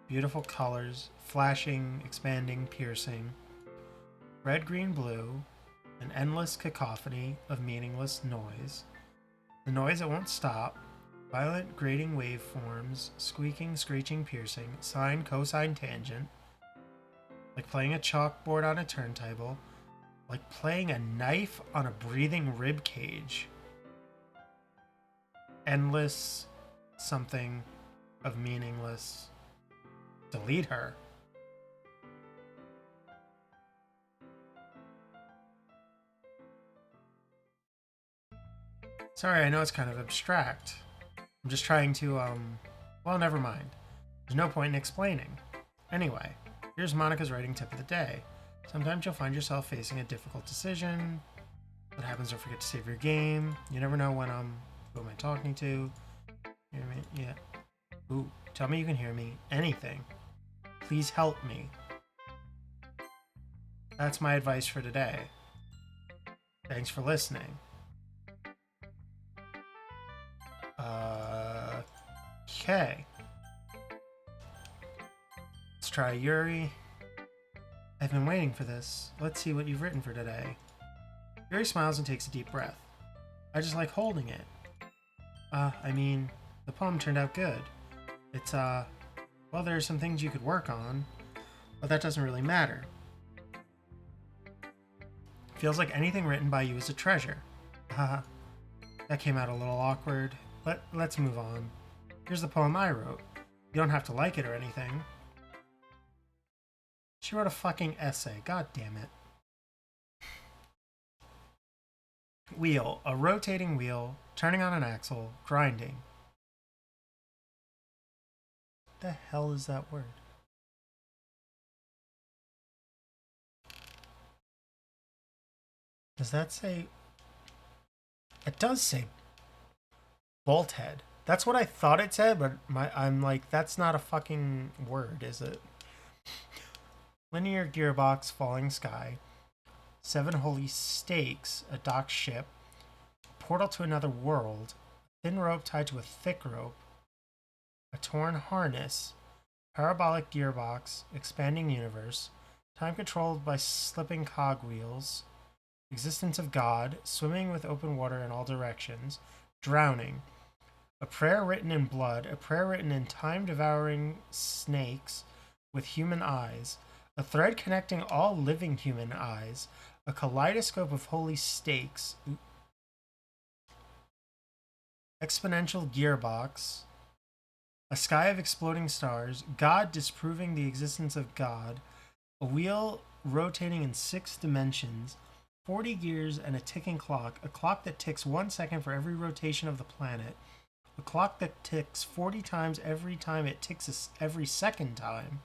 [SPEAKER 1] Beautiful colors, flashing, expanding, piercing. Red, green, blue, an endless cacophony of meaningless noise. The noise that won't stop. Violent, grating waveforms, squeaking, screeching, piercing, sine, cosine, tangent. Like playing a chalkboard on a turntable. Like playing a knife on a breathing rib cage. Endless something of meaningless. Delete her. Sorry, I know it's kind of abstract. I'm just trying to, well, never mind. There's no point in explaining. Anyway, here's Monica's writing tip of the day. Sometimes you'll find yourself facing a difficult decision. What happens? Don't forget to save your game. You never know when who am I talking to? Hear me? Yeah. Ooh, tell me you can hear me. Anything. Please help me. That's my advice for today. Thanks for listening. Okay. Let's try Yuri. I've been waiting for this. Let's see what you've written for today. Yuri smiles and takes a deep breath. I just like holding it. I mean, the poem turned out good. It's, well, there are some things you could work on, but that doesn't really matter. Feels like anything written by you is a treasure. Haha. That came out a little awkward, but let's move on. Here's the poem I wrote. You don't have to like it or anything. She wrote a fucking essay. God damn it. Wheel. A rotating wheel, turning on an axle, grinding. What the hell is that word? Does that say... It does say bolt head. That's what I thought it said, but I'm like, that's not a fucking word, is it? Linear gearbox, falling sky. 7 holy stakes, a docked ship. Portal to another world. Thin rope tied to a thick rope. A torn harness. Parabolic gearbox, expanding universe. Time controlled by slipping cogwheels. Existence of God, swimming with open water in all directions. Drowning. A prayer written in blood, a prayer written in time-devouring snakes with human eyes. A thread connecting all living human eyes. A kaleidoscope of holy stakes. Exponential gearbox. A sky of exploding stars. God disproving the existence of God. A wheel rotating in 6 dimensions. 40 gears and a ticking clock. A clock that ticks 1 second for every rotation of the planet. A clock that ticks 40 times every time it ticks every second time.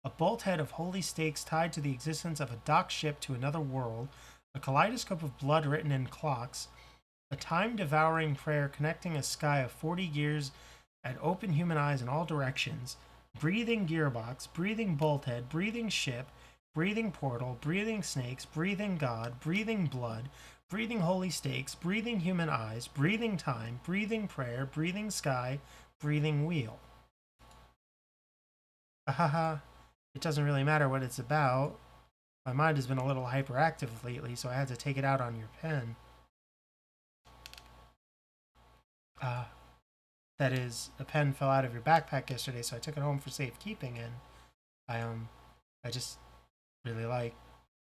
[SPEAKER 1] A bolt head of holy stakes tied to the existence of a docked ship to another world. A kaleidoscope of blood written in clocks. A time-devouring prayer connecting a sky of 40 gears and open human eyes in all directions. Breathing gearbox, breathing bolt head, breathing ship, breathing portal, breathing snakes, breathing God, breathing blood, breathing holy stakes, breathing human eyes, breathing time, breathing prayer, breathing sky, breathing wheel. Ahaha. It doesn't really matter what it's about. My mind has been a little hyperactive lately, so I had to take it out on your pen. That is, a pen fell out of your backpack yesterday, so I took it home for safekeeping, and I just really like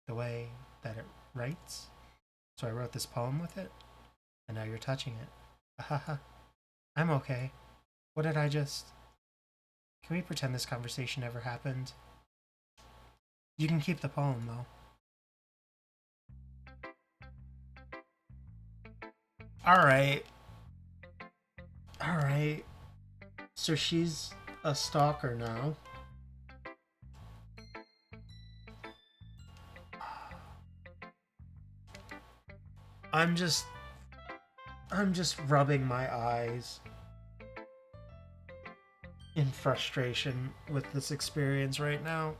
[SPEAKER 1] the way that it writes. So I wrote this poem with it, and now you're touching it. Ahaha. I'm okay. What did I just... Can we pretend this conversation never happened? You can keep the poem, though. Alright. Alright. So she's a stalker now. I'm just rubbing my eyes in frustration with this experience right now.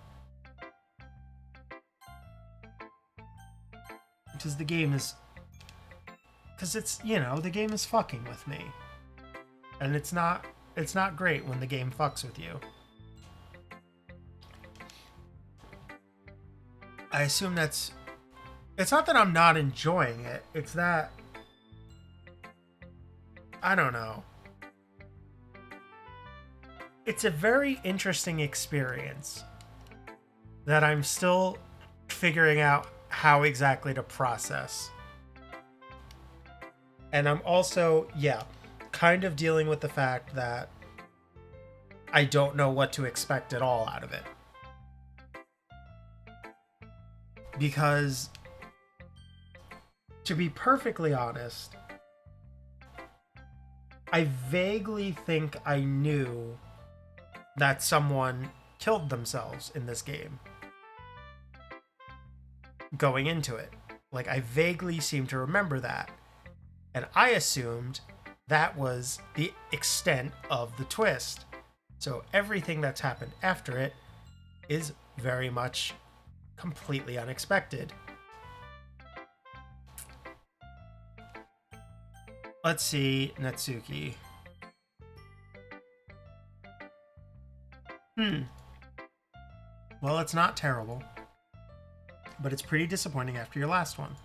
[SPEAKER 1] Because the game is... Because it's, you know, the game is fucking with me. And it's not great when the game fucks with you. I assume that's... It's not that I'm not enjoying it. It's that... I don't know. It's a very interesting experience that I'm still figuring out how exactly to process. And I'm also, kind of dealing with the fact that I don't know what to expect at all out of it. Because, to be perfectly honest, I vaguely think I knew that someone killed themselves in this game going into it. Like, I vaguely seem to remember that. And I assumed that was the extent of the twist. So everything that's happened after it is very much completely unexpected. Let's see, Natsuki. Well, it's not terrible, but it's pretty disappointing after your last one.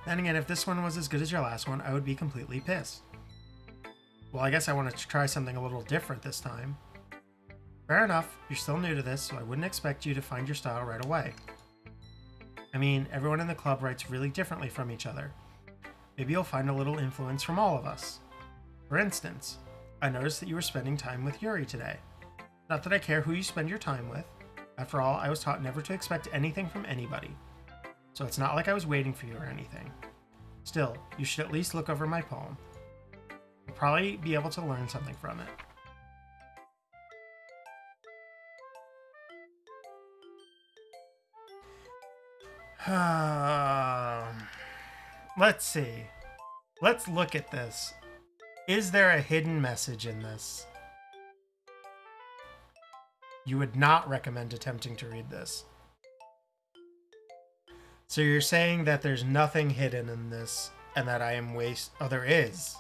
[SPEAKER 1] Then again, if this one was as good as your last one, I would be completely pissed. Well, I guess I wanted to try something a little different this time. Fair enough, you're still new to this, so I wouldn't expect you to find your style right away. I mean, everyone in the club writes really differently from each other. Maybe you'll find a little influence from all of us. For instance, I noticed that you were spending time with Yuri today. Not that I care who you spend your time with. After all, I was taught never to expect anything from anybody. So it's not like I was waiting for you or anything. Still, you should at least look over my poem. You'll probably be able to learn something from it. Let's see. Let's look at this. Is there a hidden message in this? You would not recommend attempting to read this. So you're saying that there's nothing hidden in this and that I am waste... Oh, there is.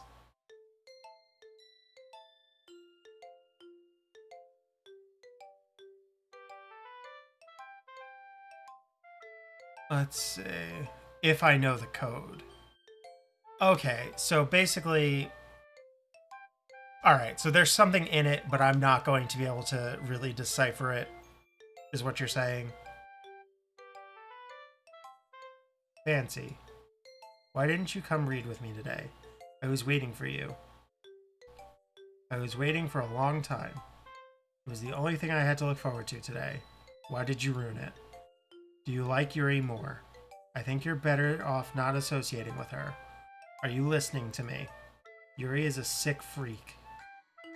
[SPEAKER 1] Let's see. If I know the code. Okay, so basically... Alright, so there's something in it, but I'm not going to be able to really decipher it, is what you're saying. Fancy. Why didn't you come read with me today? I was waiting for you. I was waiting for a long time. It was the only thing I had to look forward to today. Why did you ruin it? Do you like Yuri more? I think you're better off not associating with her. Are you listening to me? Yuri is a sick freak.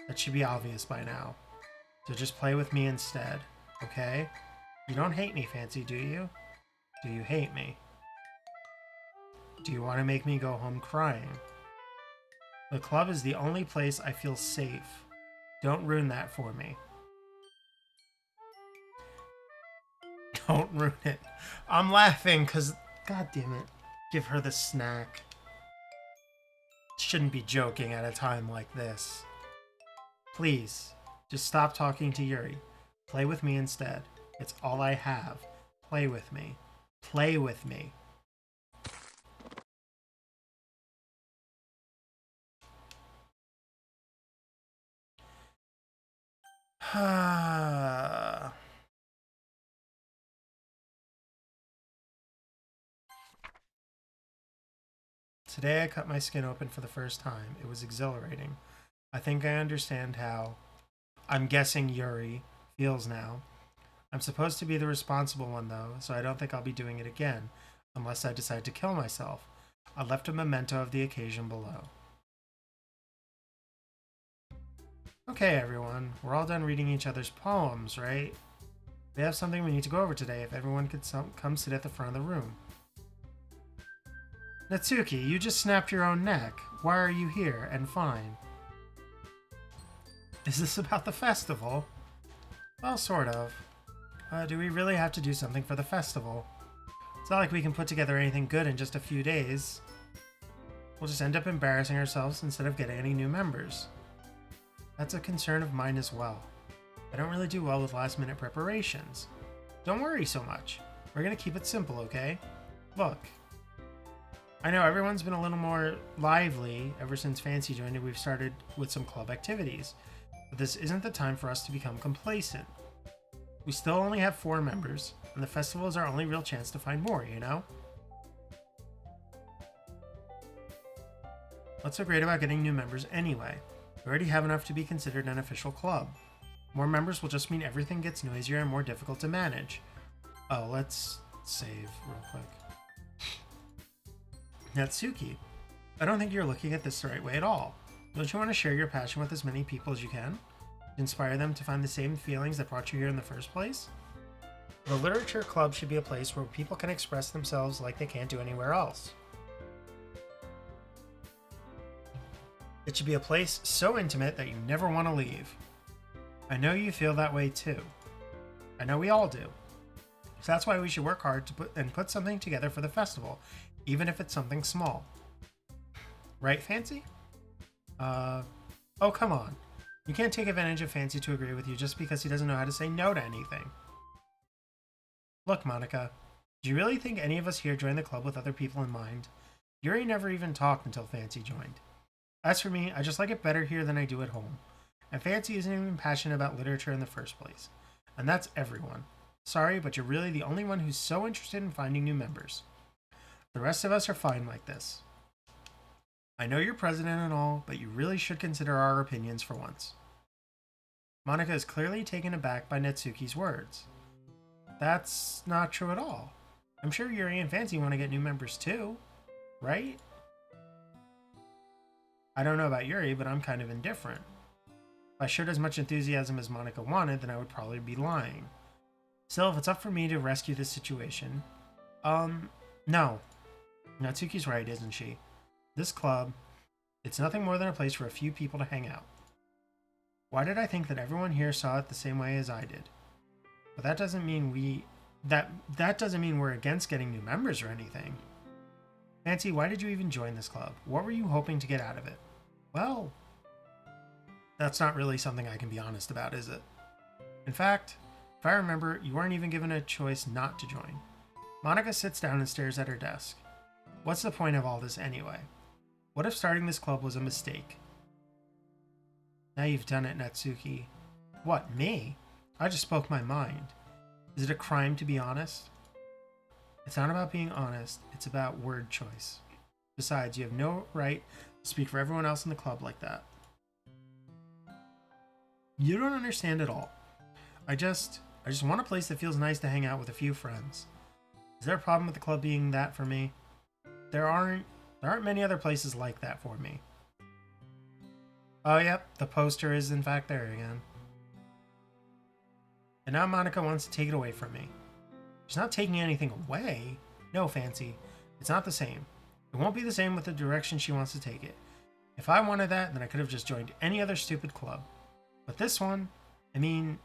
[SPEAKER 1] That should be obvious by now. So just play with me instead, okay? You don't hate me, Fancy, do you? Do you hate me? Do you want to make me go home crying? The club is the only place I feel safe. Don't ruin that for me. Don't ruin it. I'm laughing because, god damn it, give her the snack. Shouldn't be joking at a time like this. Please, just stop talking to Yuri. Play with me instead. It's all I have. Play with me. Play with me. Today I cut my skin open for the first time. It was exhilarating. I think I understand how, I'm guessing Yuri, feels now. I'm supposed to be the responsible one though, so I don't think I'll be doing it again, unless I decide to kill myself. I left a memento of the occasion below. Okay everyone, we're all done reading each other's poems, right? We have something we need to go over today if everyone could come sit at the front of the room. Natsuki, you just snapped your own neck. Why are you here and fine? Is this about the festival? Well, sort of. Do we really have to do something for the festival? It's not like we can put together anything good in just a few days. We'll just end up embarrassing ourselves instead of getting any new members. That's a concern of mine as well. I don't really do well with last-minute preparations. Don't worry so much. We're gonna keep it simple, okay? Look. I know everyone's been a little more lively ever since Fancy joined and we've started with some club activities. But this isn't the time for us to become complacent. We still only have 4 members, and the festival is our only real chance to find more, you know? What's so great about getting new members anyway? We already have enough to be considered an official club. More members will just mean everything gets noisier and more difficult to manage. Oh, let's save real quick. Natsuki, I don't think you're looking at this the right way at all. Don't you want to share your passion with as many people as you can? Inspire them to find the same feelings that brought you here in the first place? The Literature Club should be a place where people can express themselves like they can't do anywhere else. It should be a place so intimate that you never want to leave. I know you feel that way too. I know we all do. So that's why we should work hard to put something together for the festival, even if it's something small. Right, Fancy? Oh, come on. You can't take advantage of Fancy to agree with you just because he doesn't know how to say no to anything. Look, Monica, do you really think any of us here joined the club with other people in mind? Yuri never even talked until Fancy joined. As for me, I just like it better here than I do at home. And Fancy isn't even passionate about literature in the first place. And that's everyone. Sorry, but you're really the only one who's so interested in finding new members. The rest of us are fine like this. I know you're president and all, but you really should consider our opinions for once. Monica is clearly taken aback by Natsuki's words. That's not true at all. I'm sure Yuri and Fancy want to get new members too, right? I don't know about Yuri, but I'm kind of indifferent. If I showed as much enthusiasm as Monica wanted, then I would probably be lying. Still, if it's up for me to rescue this situation... no. Natsuki's right, isn't she? This club, it's nothing more than a place for a few people to hang out. Why did I think that everyone here saw it the same way as I did? But that doesn't mean that doesn't mean we're against getting new members or anything. Fancy, why did you even join this club? What were you hoping to get out of it? Well, that's not really something I can be honest about, is it? In fact, if I remember, you weren't even given a choice not to join. Monica sits down and stares at her desk. What's the point of all this anyway? What if starting this club was a mistake? Now you've done it, Natsuki. What, me? I just spoke my mind. Is it a crime to be honest? It's not about being honest, it's about word choice. Besides, you have no right to speak for everyone else in the club like that. You don't understand at all. I just want a place that feels nice to hang out with a few friends. Is there a problem with the club being that for me? There aren't many other places like that for me. Oh, yep, the poster is in fact there again. And now Monica wants to take it away from me. She's not taking anything away. No, Fancy. It's not the same. It won't be the same with the direction she wants to take it. If I wanted that, then I could have just joined any other stupid club. But this one, I mean,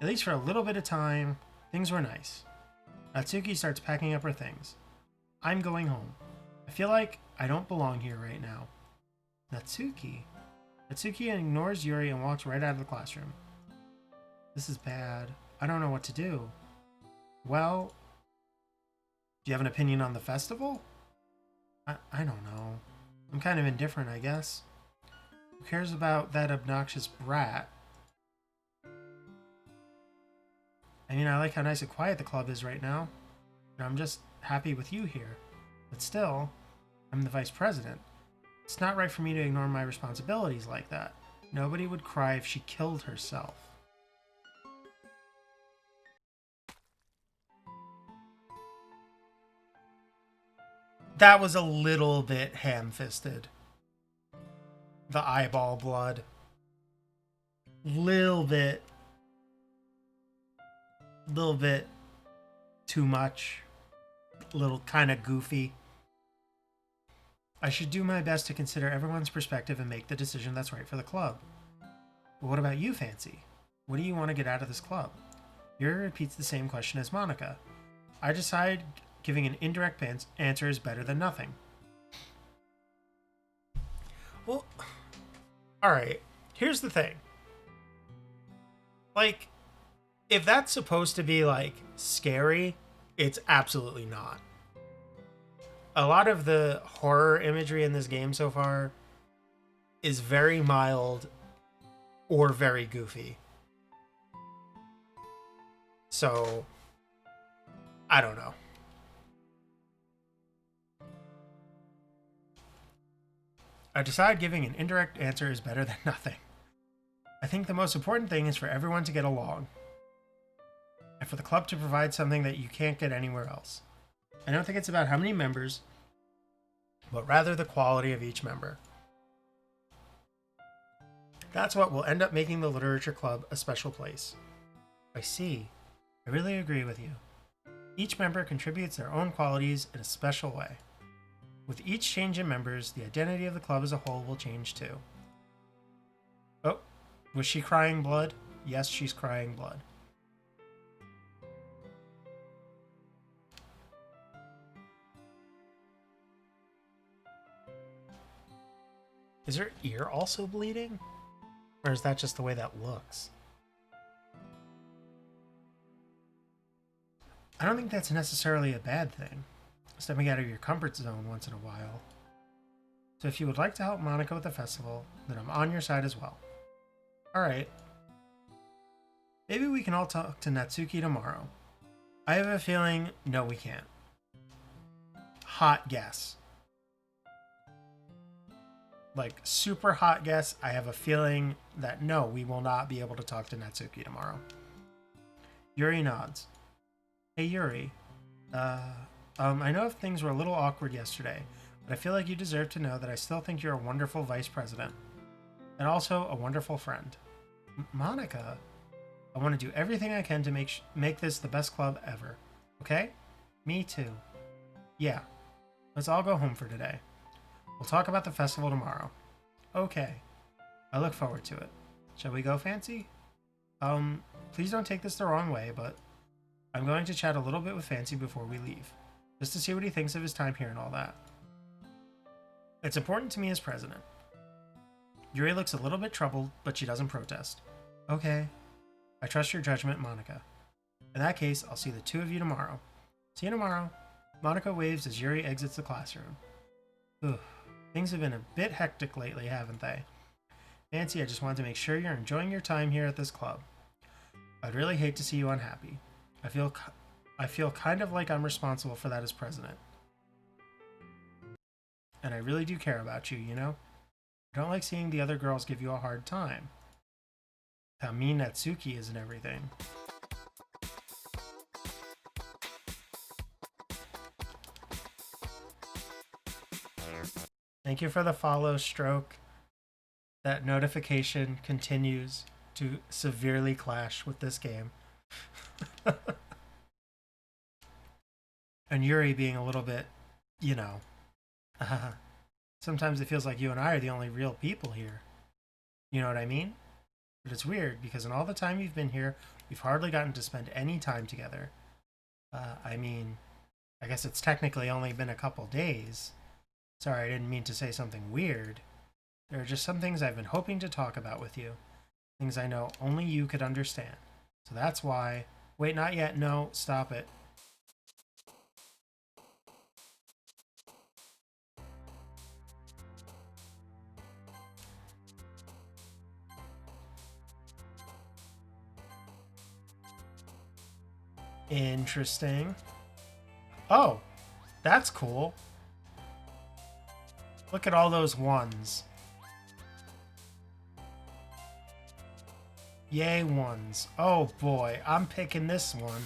[SPEAKER 1] at least for a little bit of time, things were nice. Natsuki starts packing up her things. I'm going home. I feel like I don't belong here right now. Natsuki? Natsuki ignores Yuri and walks right out of the classroom. This is bad. I don't know what to do. Well, do you have an opinion on the festival? I don't know. I'm kind of indifferent, I guess. Who cares about that obnoxious brat? I mean, I like how nice and quiet the club is right now. And I'm just happy with you here. But still, I'm the vice president. It's not right for me to ignore my responsibilities like that. Nobody would cry if she killed herself. That was a little bit ham-fisted. The eyeball blood. Little bit too much. A little kind of goofy. I should do my best to consider everyone's perspective and make the decision that's right for the club. But what about you, Fancy? What do you want to get out of this club? Yuri repeats the same question as Monica. I decide giving an indirect answer is better than nothing. Well, alright, here's the thing. Like, if that's supposed to be, like, scary, it's absolutely not. A lot of the horror imagery in this game so far is very mild or very goofy. So, I don't know. I decide giving an indirect answer is better than nothing. I think the most important thing is for everyone to get along. And for the club to provide something that you can't get anywhere else. I don't think it's about how many members, but rather the quality of each member. That's what will end up making the Literature Club a special place. I see. I really agree with you. Each member contributes their own qualities in a special way. With each change in members, the identity of the club as a whole will change too. Oh, was she crying blood? Yes, she's crying blood. Is her ear also bleeding? Or is that just the way that looks? I don't think that's necessarily a bad thing, stepping out of your comfort zone once in a while. So if you would like to help Monica with the festival, then I'm on your side as well. Alright. Maybe we can all talk to Natsuki tomorrow. I have a feeling, no we can't. Hot guess. Like, super hot guess, I have a feeling that no, we will not be able to talk to Natsuki tomorrow. Yuri nods. Hey Yuri, I know things were a little awkward yesterday, but I feel like you deserve to know that I still think you're a wonderful vice president. And also a wonderful friend. Monica, I want to do everything I can to make this the best club ever. Okay? Me too. Yeah. Let's all go home for today. We'll talk about the festival tomorrow. Okay. I look forward to it. Shall we go, Fancy? Please don't take this the wrong way, but I'm going to chat a little bit with Fancy before we leave, just to see what he thinks of his time here and all that. It's important to me as president. Yuri looks a little bit troubled, but she doesn't protest. Okay. I trust your judgment, Monica. In that case, I'll see the two of you tomorrow. See you tomorrow. Monica waves as Yuri exits the classroom. Ugh. Things have been a bit hectic lately, haven't they? Nancy, I just wanted to make sure you're enjoying your time here at this club. I'd really hate to see you unhappy. I feel kind of like I'm responsible for that as president. And I really do care about you, you know? I don't like seeing the other girls give you a hard time. How mean Natsuki is and everything. Thank you for the follow, Stroke. That notification continues to severely clash with this game. And Yuri being a little bit, you know, sometimes it feels like you and I are the only real people here. You know what I mean? But it's weird because in all the time you've been here, we've hardly gotten to spend any time together. I mean, I guess it's technically only been a couple days. Sorry, I didn't mean to say something weird. There are just some things I've been hoping to talk about with you. Things I know only you could understand. So that's why... Wait, not yet. No, stop it. Interesting. Oh, that's cool. Look at all those ones. Yay, ones. Oh boy, I'm picking this one.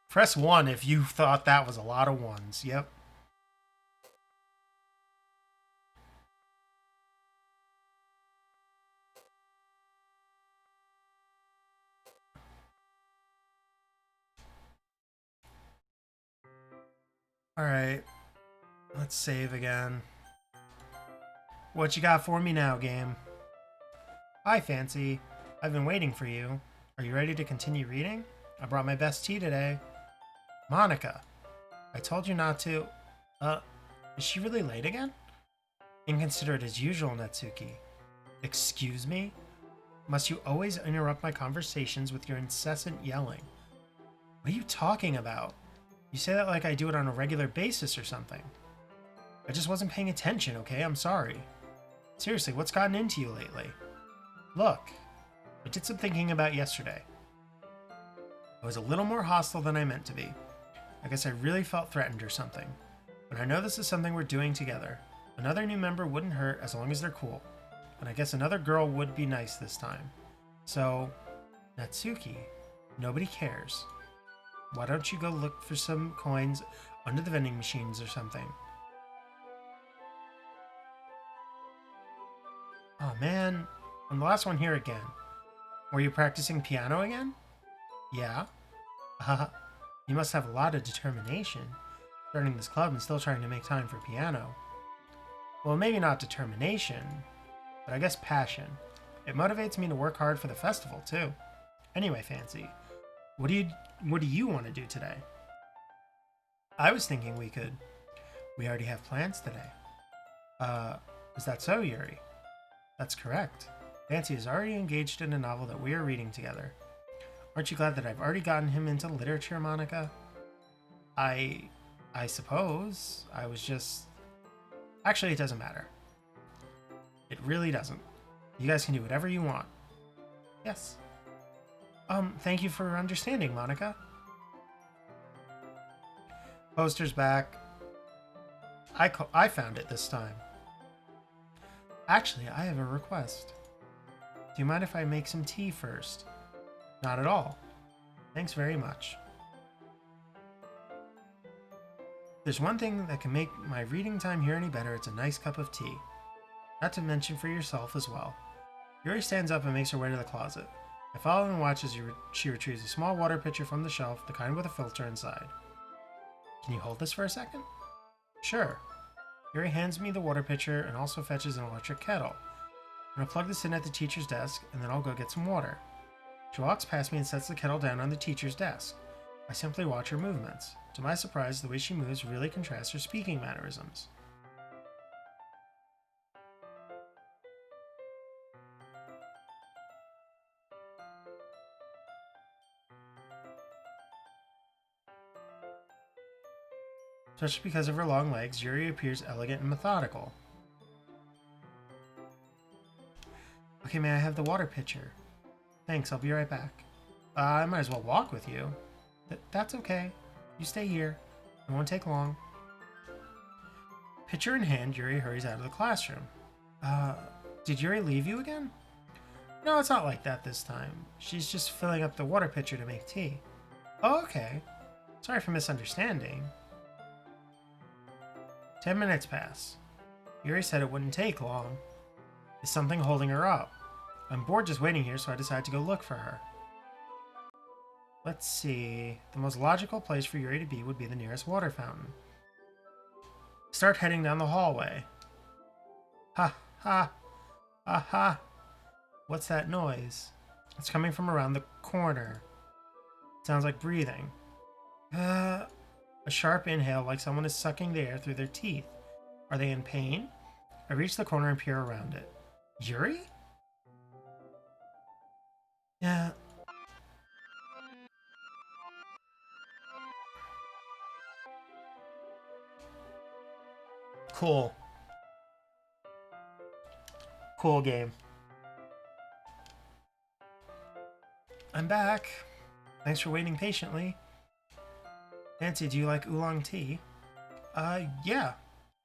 [SPEAKER 1] Press 1 if you thought that was a lot of ones. Yep. Alright. Let's save again. What you got for me now, game? Hi, Fancy. I've been waiting for you. Are you ready to continue reading? I brought my best tea today. Monica. I told you not to... is she really late again? Inconsiderate as usual, Natsuki. Excuse me? Must you always interrupt my conversations with your incessant yelling? What are you talking about? You say that like I do it on a regular basis or something. I just wasn't paying attention, okay? I'm sorry. Seriously, what's gotten into you lately? Look, I did some thinking about yesterday. I was a little more hostile than I meant to be. I guess I really felt threatened or something. But I know this is something we're doing together. Another new member wouldn't hurt as long as they're cool. And I guess another girl would be nice this time. So, Natsuki, Nobody cares. Why don't you go look for some coins under the vending machines or something? Oh man, I'm the last one here again. Were you practicing piano again? Yeah. You must have a lot of determination, starting this club and still trying to make time for piano. Well, maybe not determination, but I guess passion. It motivates me to work hard for the festival, too. Anyway, Fancy, what do you want to do today? I was thinking we already have plans today. Is that so, Yuri? That's correct. Fancy is already engaged in a novel that we are reading together. Aren't you glad that I've already gotten him into literature, Monica? I suppose. I was just... Actually, it doesn't matter. It really doesn't. You guys can do whatever you want. Yes. Thank you for understanding, Monica. Poster's back. I found it this time. Actually, I have a request. Do you mind if I make some tea first? Not at all. Thanks very much. There's one thing that can make my reading time here any better. It's a nice cup of tea. Not to mention for yourself as well. Yuri stands up and makes her way to the closet. I follow and watch as she retrieves a small water pitcher from the shelf, the kind with a filter inside. Can you hold this for a second? Sure. Yuri hands me the water pitcher and also fetches an electric kettle. I'm gonna plug this in at the teacher's desk, and then I'll go get some water. She walks past me and sets the kettle down on the teacher's desk. I simply watch her movements. To my surprise, the way she moves really contrasts her speaking mannerisms. Especially because of her long legs, Yuri appears elegant and methodical. Okay, may I have the water pitcher? Thanks, I'll be right back. I might as well walk with you. That's okay. You stay here. It won't take long. Pitcher in hand, Yuri hurries out of the classroom. Did Yuri leave you again? No, it's not like that this time. She's just filling up the water pitcher to make tea. Oh, okay. Sorry for misunderstanding. 10 minutes pass. Yuri said it wouldn't take long. Is something holding her up? I'm bored just waiting here, so I decide to go look for her. Let's see. The most logical place for Yuri to be would be the nearest water fountain. Start heading down the hallway. Ha ha. Aha. What's that noise? It's coming from around the corner. It sounds like breathing. A sharp inhale like someone is sucking the air through their teeth. Are they in pain? I reach the corner and peer around it. Yuri? Yeah. Cool. Cool game. I'm back. Thanks for waiting patiently. Nancy, do you like oolong tea? Yeah.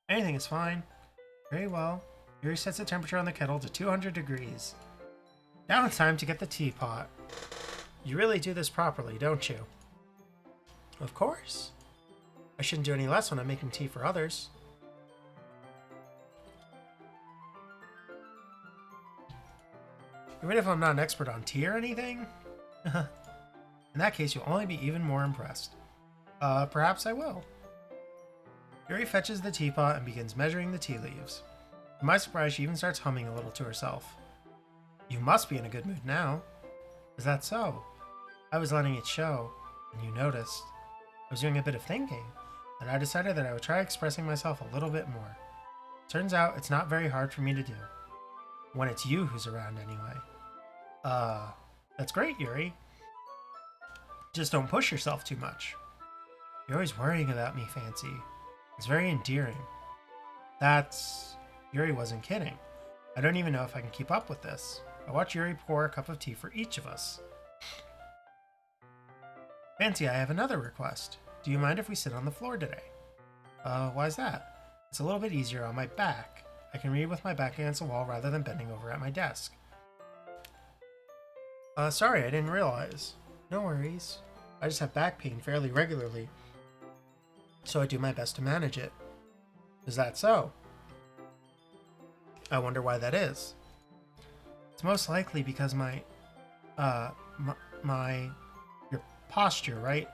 [SPEAKER 1] Anything is fine. Very well. Yuri sets the temperature on the kettle to 200 degrees. Now it's time to get the teapot. You really do this properly, don't you? Of course. I shouldn't do any less when I'm making tea for others. Even if I'm not an expert on tea or anything? In that case, you'll only be even more impressed. Perhaps I will. Yuri fetches the teapot and begins measuring the tea leaves. To my surprise, she even starts humming a little to herself. You must be in a good mood now. Is that so? I was letting it show, and you noticed. I was doing a bit of thinking, and I decided that I would try expressing myself a little bit more. Turns out it's not very hard for me to do. When it's you who's around anyway. That's great, Yuri. Just don't push yourself too much. You're always worrying about me, Fancy. It's very endearing. Yuri wasn't kidding. I don't even know if I can keep up with this. I watch Yuri pour a cup of tea for each of us. Fancy, I have another request. Do you mind if we sit on the floor today? Why's that? It's a little bit easier on my back. I can read with my back against the wall rather than bending over at my desk. Sorry, I didn't realize. No worries. I just have back pain fairly regularly, so I do my best to manage it. Is that so? I wonder why that is. It's most likely because your posture, right?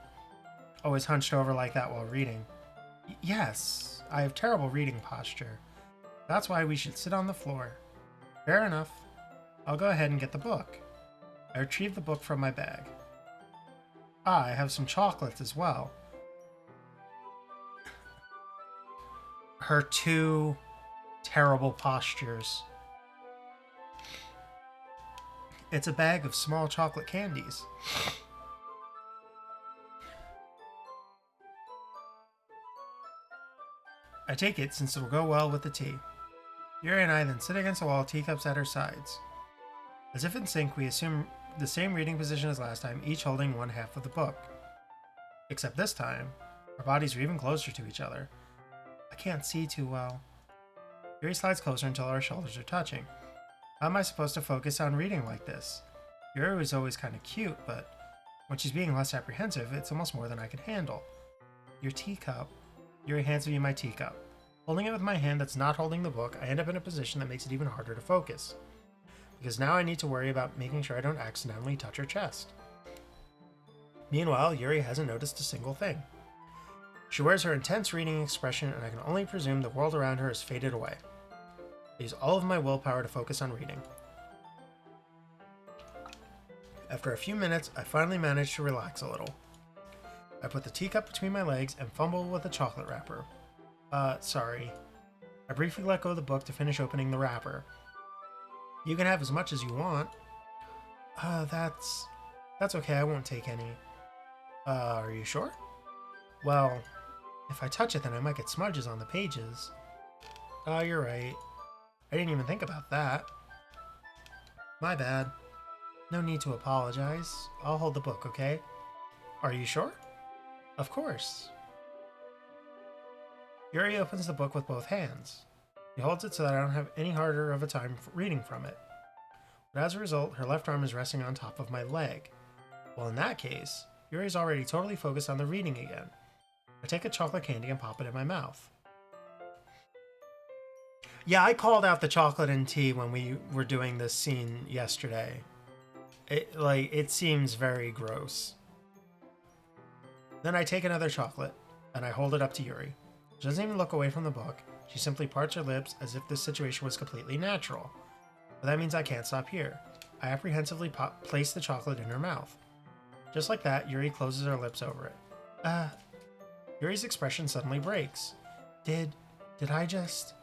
[SPEAKER 1] Always hunched over like that while reading. Yes, I have terrible reading posture. That's why we should sit on the floor. Fair enough. I'll go ahead and get the book. I retrieve the book from my bag. Ah, I have some chocolates as well. Her two terrible postures. It's a bag of small chocolate candies. I take it since it will go well with the tea. Yuri and I then sit against the wall, teacups at our sides. As if in sync, we assume the same reading position as last time, each holding one half of the book. Except this time, our bodies are even closer to each other. I can't see too well. Yuri slides closer until our shoulders are touching. How am I supposed to focus on reading like this? Yuri was always kind of cute, but when she's being less apprehensive, it's almost more than I can handle. Your teacup. Yuri hands me my teacup. Holding it with my hand that's not holding the book, I end up in a position that makes it even harder to focus. Because now I need to worry about making sure I don't accidentally touch her chest. Meanwhile, Yuri hasn't noticed a single thing. She wears her intense reading expression, and I can only presume the world around her has faded away. I use all of my willpower to focus on reading. After a few minutes, I finally manage to relax a little. I put the teacup between my legs and fumble with the chocolate wrapper. Sorry. I briefly let go of the book to finish opening the wrapper. You can have as much as you want. That's okay, I won't take any. Are you sure? Well, if I touch it, then I might get smudges on the pages. You're right. I didn't even think about that. My bad. No need to apologize. I'll hold the book, okay? Are you sure? Of course. Yuri opens the book with both hands. He holds it so that I don't have any harder of a time reading from it. But as a result, her left arm is resting on top of my leg. Well, in that case, Yuri's already totally focused on the reading again. I take a chocolate candy and pop it in my mouth. Yeah, I called out the chocolate and tea when we were doing this scene yesterday. It seems very gross. Then I take another chocolate, and I hold it up to Yuri. She doesn't even look away from the book. She simply parts her lips as if this situation was completely natural. But that means I can't stop here. I apprehensively place the chocolate in her mouth. Just like that, Yuri closes her lips over it. Yuri's expression suddenly breaks. Did I just...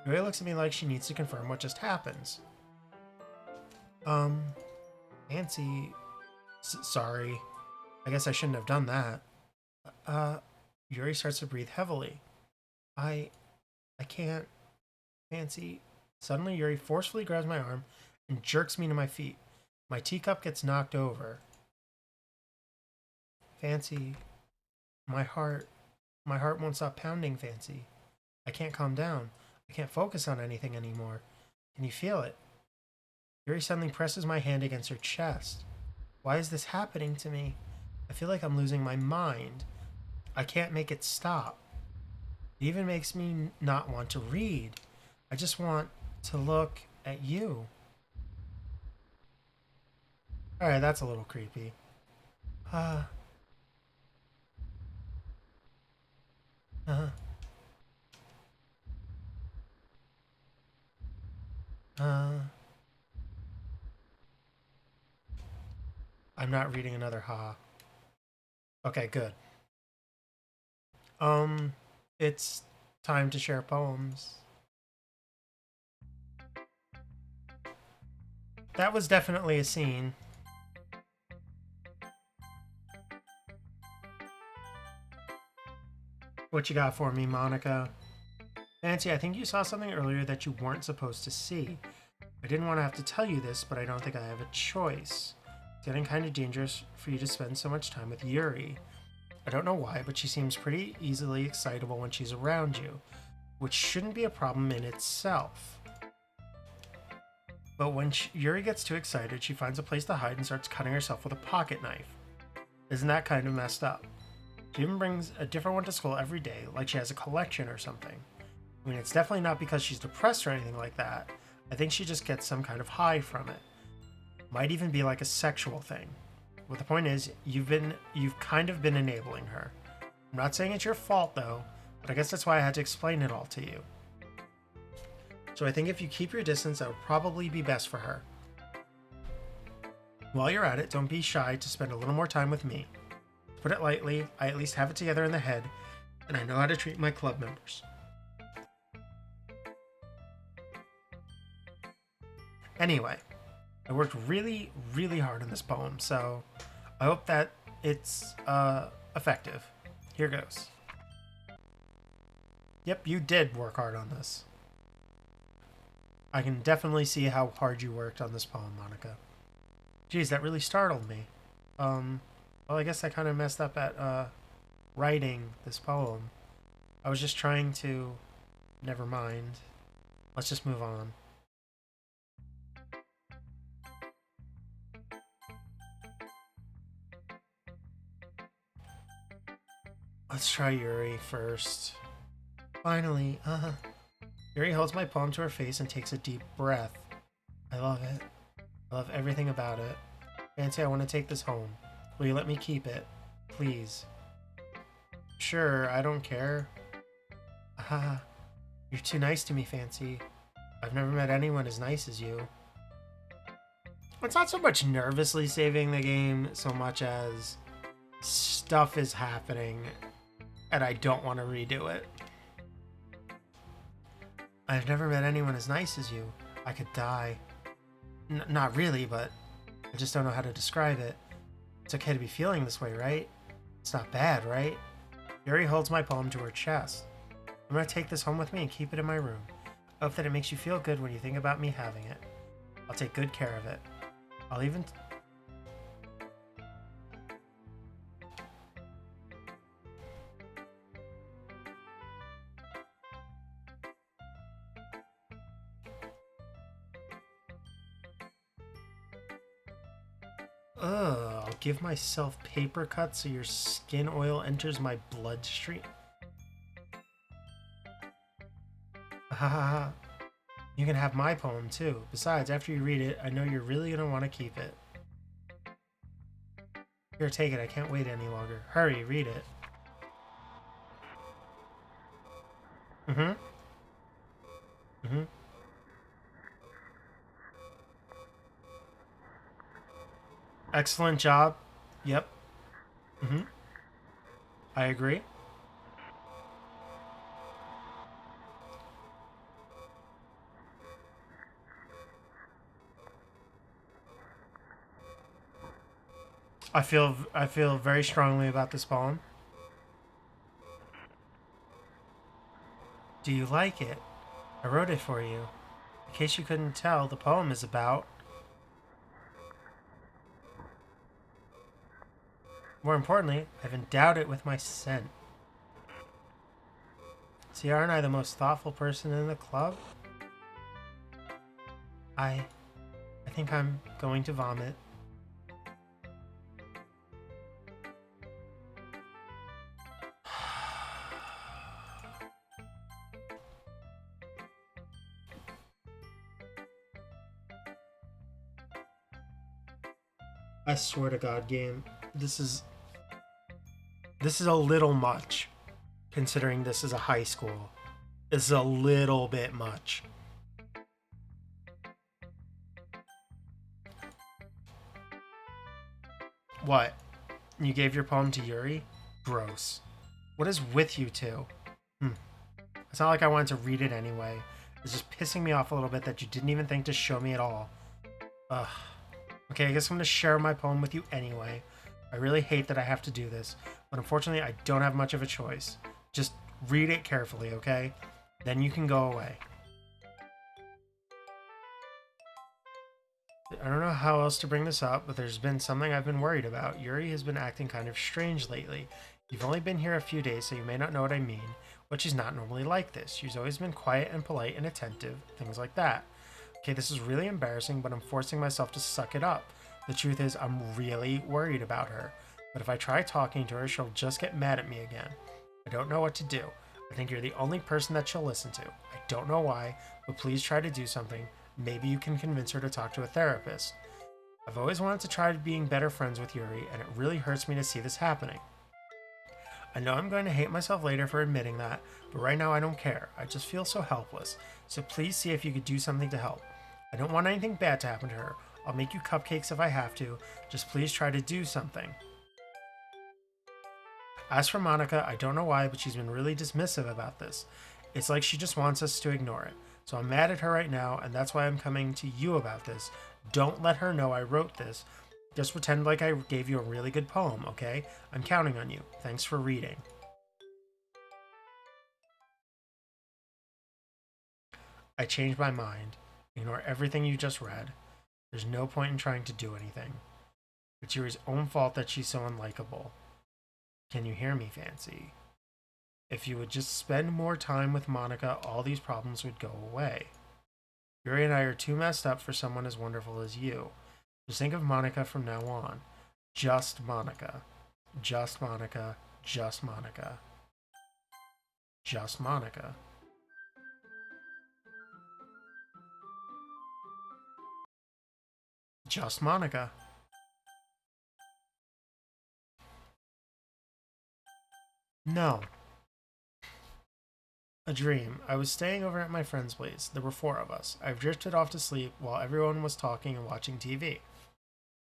[SPEAKER 1] Yuri looks at me like she needs to confirm what just happens. Nancy... Sorry. I guess I shouldn't have done that. Yuri starts to breathe heavily. I can't... Fancy... Suddenly, Yuri forcefully grabs my arm and jerks me to my feet. My teacup gets knocked over. Fancy... My heart won't stop pounding, Fancy. I can't calm down. I can't focus on anything anymore. Can you feel it? Yuri suddenly presses my hand against her chest. Why is this happening to me? I feel like I'm losing my mind. I can't make it stop. It even makes me not want to read. I just want to look at you. Alright, that's a little creepy. I'm not reading another ha. Okay, good. It's time to share poems. That was definitely a scene. What you got for me, Monica? Nancy, I think you saw something earlier that you weren't supposed to see. I didn't want to have to tell you this, but I don't think I have a choice. It's getting kind of dangerous for you to spend so much time with Yuri. I don't know why, but she seems pretty easily excitable when she's around you, which shouldn't be a problem in itself. But when Yuri gets too excited, she finds a place to hide and starts cutting herself with a pocket knife. Isn't that kind of messed up? She even brings a different one to school every day, like she has a collection or something. I mean, it's definitely not because she's depressed or anything like that. I think she just gets some kind of high from it. Might even be like a sexual thing. But the point is, you've kind of been enabling her. I'm not saying it's your fault though, but I guess that's why I had to explain it all to you. So I think if you keep your distance, that would probably be best for her. While you're at it, don't be shy to spend a little more time with me. To put it lightly, I at least have it together in the head, and I know how to treat my club members. Anyway, I worked really, really hard on this poem, so I hope that it's effective. Here goes. Yep, you did work hard on this. I can definitely see how hard you worked on this poem, Monica. Geez, that really startled me. Well, I guess I kind of messed up at writing this poem. I was just trying to... Never mind. Let's just move on. Let's try Yuri first. Finally, Yuri holds my palm to her face and takes a deep breath. I love it. I love everything about it. Fancy, I want to take this home. Will you let me keep it? Please. Sure, I don't care. Haha. You're too nice to me, Fancy. I've never met anyone as nice as you. It's not so much nervously saving the game so much as stuff is happening and I don't want to redo it. I've never met anyone as nice as you. I could die. Not really, but I just don't know how to describe it. It's okay to be feeling this way, right? It's not bad, right? Yuri holds my palm to her chest. I'm gonna take this home with me and keep it in my room. I hope that it makes you feel good when you think about me having it. I'll take good care of it. I'll even... I'll give myself paper cuts so your skin oil enters my bloodstream. Hahaha. You can have my poem too. Besides, after you read it, I know you're really gonna want to keep it. Here, take it. I can't wait any longer. Hurry, read it. Mm-hmm. Mm-hmm. Excellent job. Yep. Mm-hmm. I agree. I feel very strongly about this poem. Do you like it? I wrote it for you. In case you couldn't tell, the poem is about... More importantly, I've endowed it with my scent. See, aren't I the most thoughtful person in the club? I think I'm going to vomit. I swear to God, game, this is a little much, considering this is a high school. This is a little bit much. What? You gave your poem to Yuri? Gross. What is with you two? It's not like I wanted to read it anyway. It's just pissing me off a little bit that you didn't even think to show me at all. Ugh. Okay, I guess I'm going to share my poem with you anyway. I really hate that I have to do this, but unfortunately I don't have much of a choice. Just read it carefully, okay? Then you can go away. I don't know how else to bring this up, but there's been something I've been worried about. Yuri has been acting kind of strange lately. You've only been here a few days, so you may not know what I mean, but she's not normally like this. She's always been quiet and polite and attentive, things like that. Okay, this is really embarrassing, but I'm forcing myself to suck it up. The truth is, I'm really worried about her. But if I try talking to her, she'll just get mad at me again. I don't know what to do. I think you're the only person that she'll listen to. I don't know why, but please try to do something. Maybe you can convince her to talk to a therapist. I've always wanted to try being better friends with Yuri, and it really hurts me to see this happening. I know I'm going to hate myself later for admitting that, but right now I don't care. I just feel so helpless. So please see if you could do something to help. I don't want anything bad to happen to her. I'll make you cupcakes if I have to. Just please try to do something. As for Monica, I don't know why, but she's been really dismissive about this. It's like she just wants us to ignore it. So I'm mad at her right now, and that's why I'm coming to you about this. Don't let her know I wrote this. Just pretend like I gave you a really good poem, okay? I'm counting on you. Thanks for reading. I changed my mind. Ignore everything you just read. There's no point in trying to do anything. It's Yuri's own fault that she's so unlikable. Can you hear me, Fancy? If you would just spend more time with Monica, all these problems would go away. Yuri and I are too messed up for someone as wonderful as you. Just think of Monica from now on. Just Monica. Just Monica. Just Monica. Just Monica. Just Monica. No. A dream. I was staying over at my friend's place. There were 4 of us. I drifted off to sleep while everyone was talking and watching TV.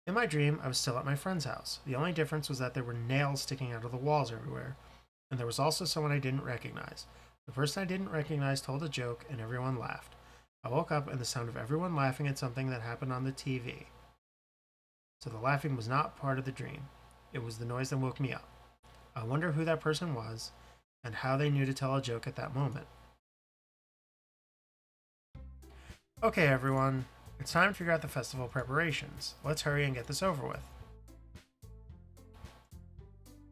[SPEAKER 1] In my dream, I was still at my friend's house. The only difference was that there were nails sticking out of the walls everywhere, and there was also someone I didn't recognize. The person I didn't recognize told a joke, and everyone laughed. I woke up and the sound of everyone laughing at something that happened on the TV. So the laughing was not part of the dream. It was the noise that woke me up. I wonder who that person was, and how they knew to tell a joke at that moment. Okay, everyone, it's time to figure out the festival preparations. Let's hurry and get this over with.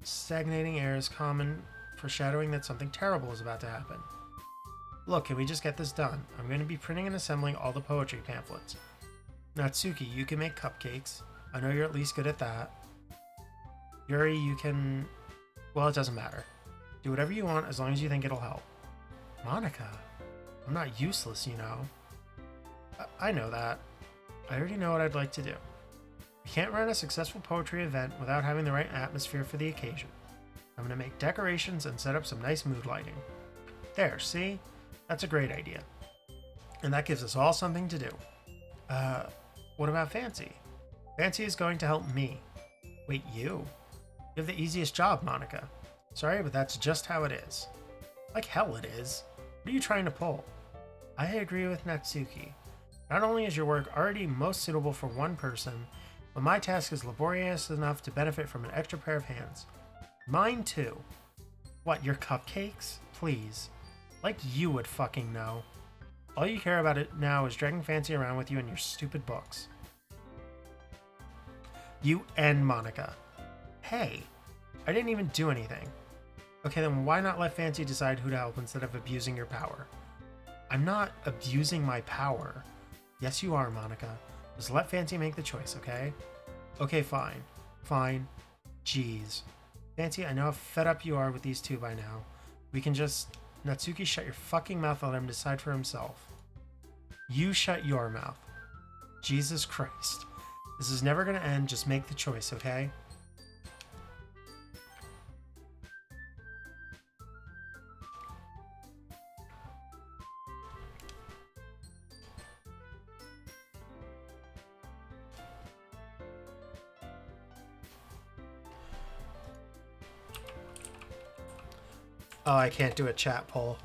[SPEAKER 1] Stagnating air is common, foreshadowing that something terrible is about to happen. Look, can we just get this done? I'm going to be printing and assembling all the poetry pamphlets. Natsuki, you can make cupcakes. I know you're at least good at that. Yuri, you can... Well, it doesn't matter. Do whatever you want as long as you think it'll help. Monica, I'm not useless, you know. I know that. I already know what I'd like to do. You can't run a successful poetry event without having the right atmosphere for the occasion. I'm going to make decorations and set up some nice mood lighting. There, see? That's a great idea. And that gives us all something to do. What about Fancy? Fancy is going to help me. Wait, you? You have the easiest job, Monica. Sorry, but that's just how it is. Like hell it is. What are you trying to pull? I agree with Natsuki. Not only is your work already most suitable for one person, but my task is laborious enough to benefit from an extra pair of hands. Mine too. What, your cupcakes? Please. Like you would fucking know. All you care about it now is dragging Fancy around with you and your stupid books. You and Monica. Hey, I didn't even do anything. Okay, then why not let Fancy decide who to help instead of abusing your power? I'm not abusing my power. Yes, you are, Monica. Just let Fancy make the choice, okay? Okay, fine. Fine. Jeez. Fancy, I know how fed up you are with these two by now. We can just... Natsuki, shut your fucking mouth and let him decide for himself. You shut your mouth. Jesus Christ. This is never gonna end. Just make the choice, okay? Oh, I can't do a chat poll.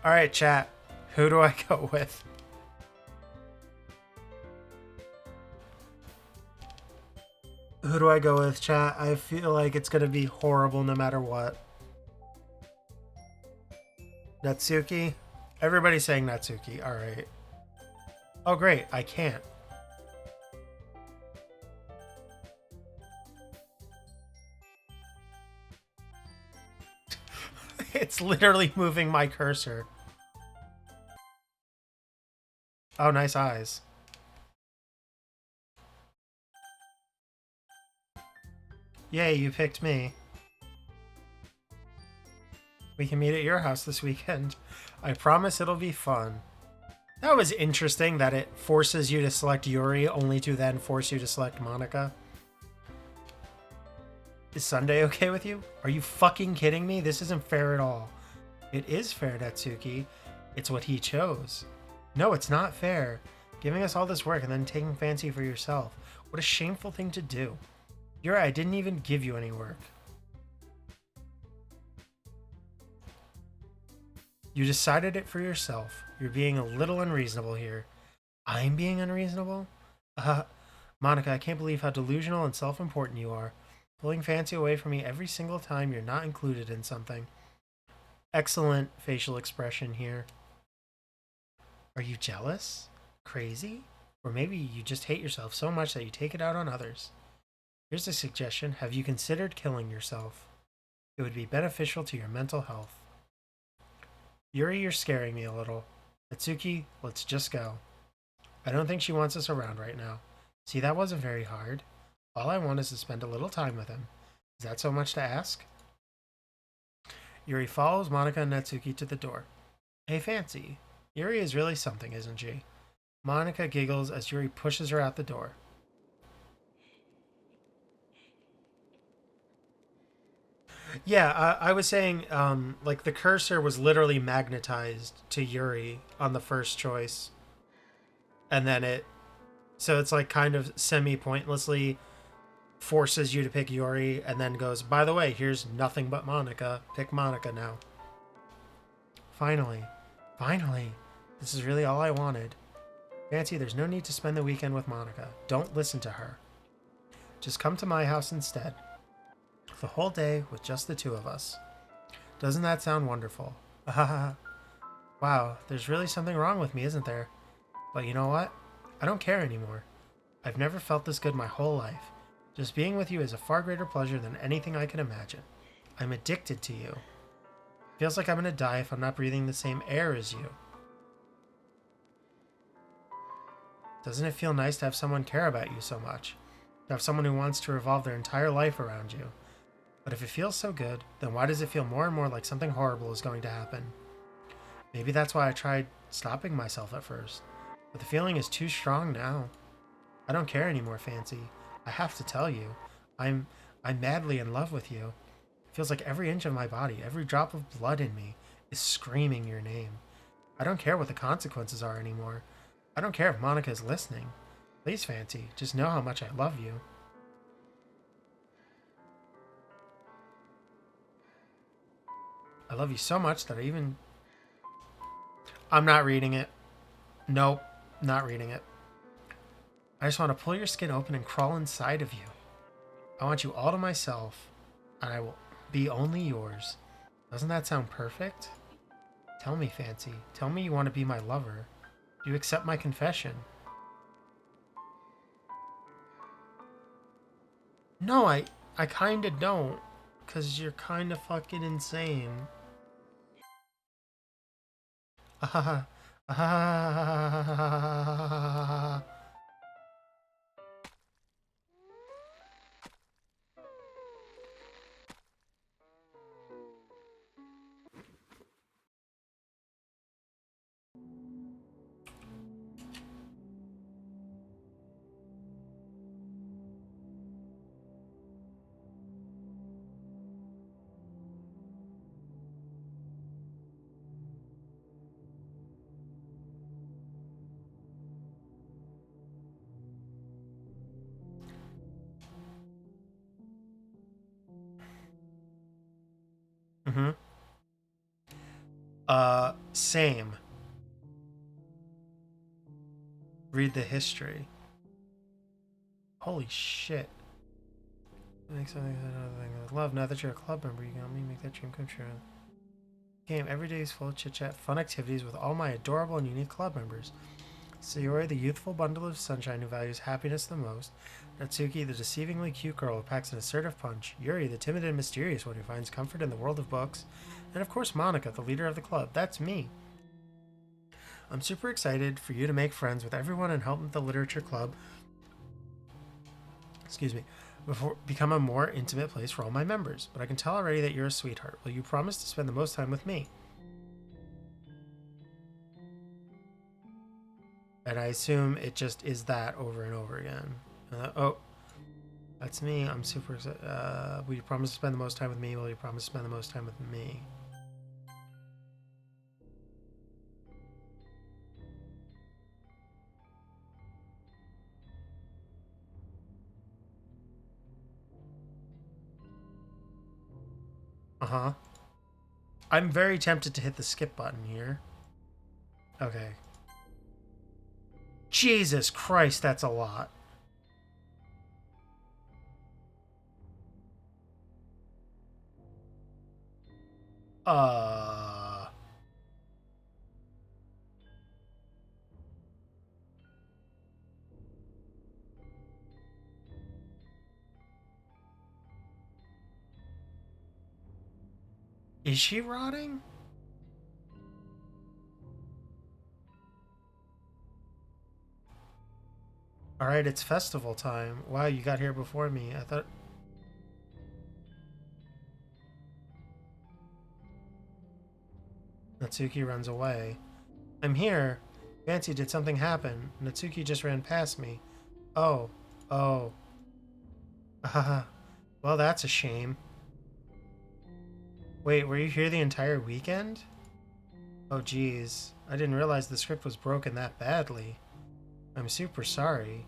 [SPEAKER 1] Alright, chat. Who do I go with? Who do I go with, chat? I feel like it's gonna be horrible no matter what. Natsuki? Everybody's saying Natsuki. Alright. Oh, great. I can't. It's literally moving my cursor. Oh, nice eyes. Yay, you picked me. We can meet at your house this weekend. I promise it'll be fun. That was interesting that it forces you to select Yuri only to then force you to select Monica. Is Sunday okay with you? Are you fucking kidding me? This isn't fair at all. It is fair, Natsuki. It's what he chose. No, it's not fair. Giving us all this work and then taking fancy for yourself. What a shameful thing to do. Yuri, I didn't even give you any work. You decided it for yourself. You're being a little unreasonable here. I'm being unreasonable? Monica, I can't believe how delusional and self-important you are. Pulling fancy away from me every single time you're not included in something. Excellent facial expression here. Are you jealous? Crazy? Or maybe you just hate yourself so much that you take it out on others. Here's a suggestion. Have you considered killing yourself? It would be beneficial to your mental health. Yuri, you're scaring me a little. Natsuki, let's just go. I don't think she wants us around right now. See, that wasn't very hard. All I want is to spend a little time with him. Is that so much to ask? Yuri follows Monica and Natsuki to the door. Hey, Fancy. Yuri is really something, isn't she? Monica giggles as Yuri pushes her out the door. Yeah, I was saying, like, the cursor was literally magnetized to Yuri on the first choice. And then so it's like kind of semi-pointlessly forces you to pick Yuri and then goes, by the way, here's nothing but Monica. Pick Monica now. Finally. This is really all I wanted. Fancy, there's no need to spend the weekend with Monica. Don't listen to her. Just come to my house instead. The whole day with just the two of us. Doesn't that sound wonderful? Wow, there's really something wrong with me, isn't there? But you know what? I don't care anymore. I've never felt this good my whole life. Just being with you is a far greater pleasure than anything I can imagine. I'm addicted to you. Feels like I'm gonna die if I'm not breathing the same air as you. Doesn't it feel nice to have someone care about you so much? To have someone who wants to revolve their entire life around you? But if it feels so good, then why does it feel more and more like something horrible is going to happen? Maybe that's why I tried stopping myself at first. But the feeling is too strong now. I don't care anymore, Fancy. I have to tell you. I'm madly in love with you. It feels like every inch of my body, every drop of blood in me, is screaming your name. I don't care what the consequences are anymore. I don't care if Monica is listening. Please, Fancy, just know how much I love you. I love you so much that I'm not reading it. Nope, not reading it. I just want to pull your skin open and crawl inside of you. I want you all to myself, and I will be only yours. Doesn't that sound perfect? Tell me, Fancy. Tell me you want to be my lover. Do you accept my confession? No, I kinda don't. Because you're kinda fucking insane. Ah, ah, mm-hmm. Same. Read the history. Holy shit. Make something I love. Now that you're a club member, you can help me make that dream come true. Game every day is full of chit chat, fun activities with all my adorable and unique club members. Sayori, the youthful bundle of sunshine who values happiness the most. Natsuki, the deceivingly cute girl who packs an assertive punch. Yuri, the timid and mysterious one who finds comfort in the world of books. And of course, Monica, the leader of the club. That's me. I'm super excited for you to make friends with everyone and help the literature club excuse me, before become a more intimate place for all my members. But I can tell already that you're a sweetheart. Will you promise to spend the most time with me? And I assume it just is that over and over again. Oh, that's me. I'm super excited. Will you promise to spend the most time with me? Will you promise to spend the most time with me? Uh-huh. I'm very tempted to hit the skip button here. Okay. Jesus Christ, that's a lot. Uh... Is she rotting? Alright, it's festival time. Wow, you got here before me. I thought... Natsuki runs away. I'm here. Fancy, did something happen? Natsuki just ran past me. Oh. Oh. Haha. Well, that's a shame. Wait, were you here the entire weekend? Oh, geez. I didn't realize the script was broken that badly. I'm super sorry.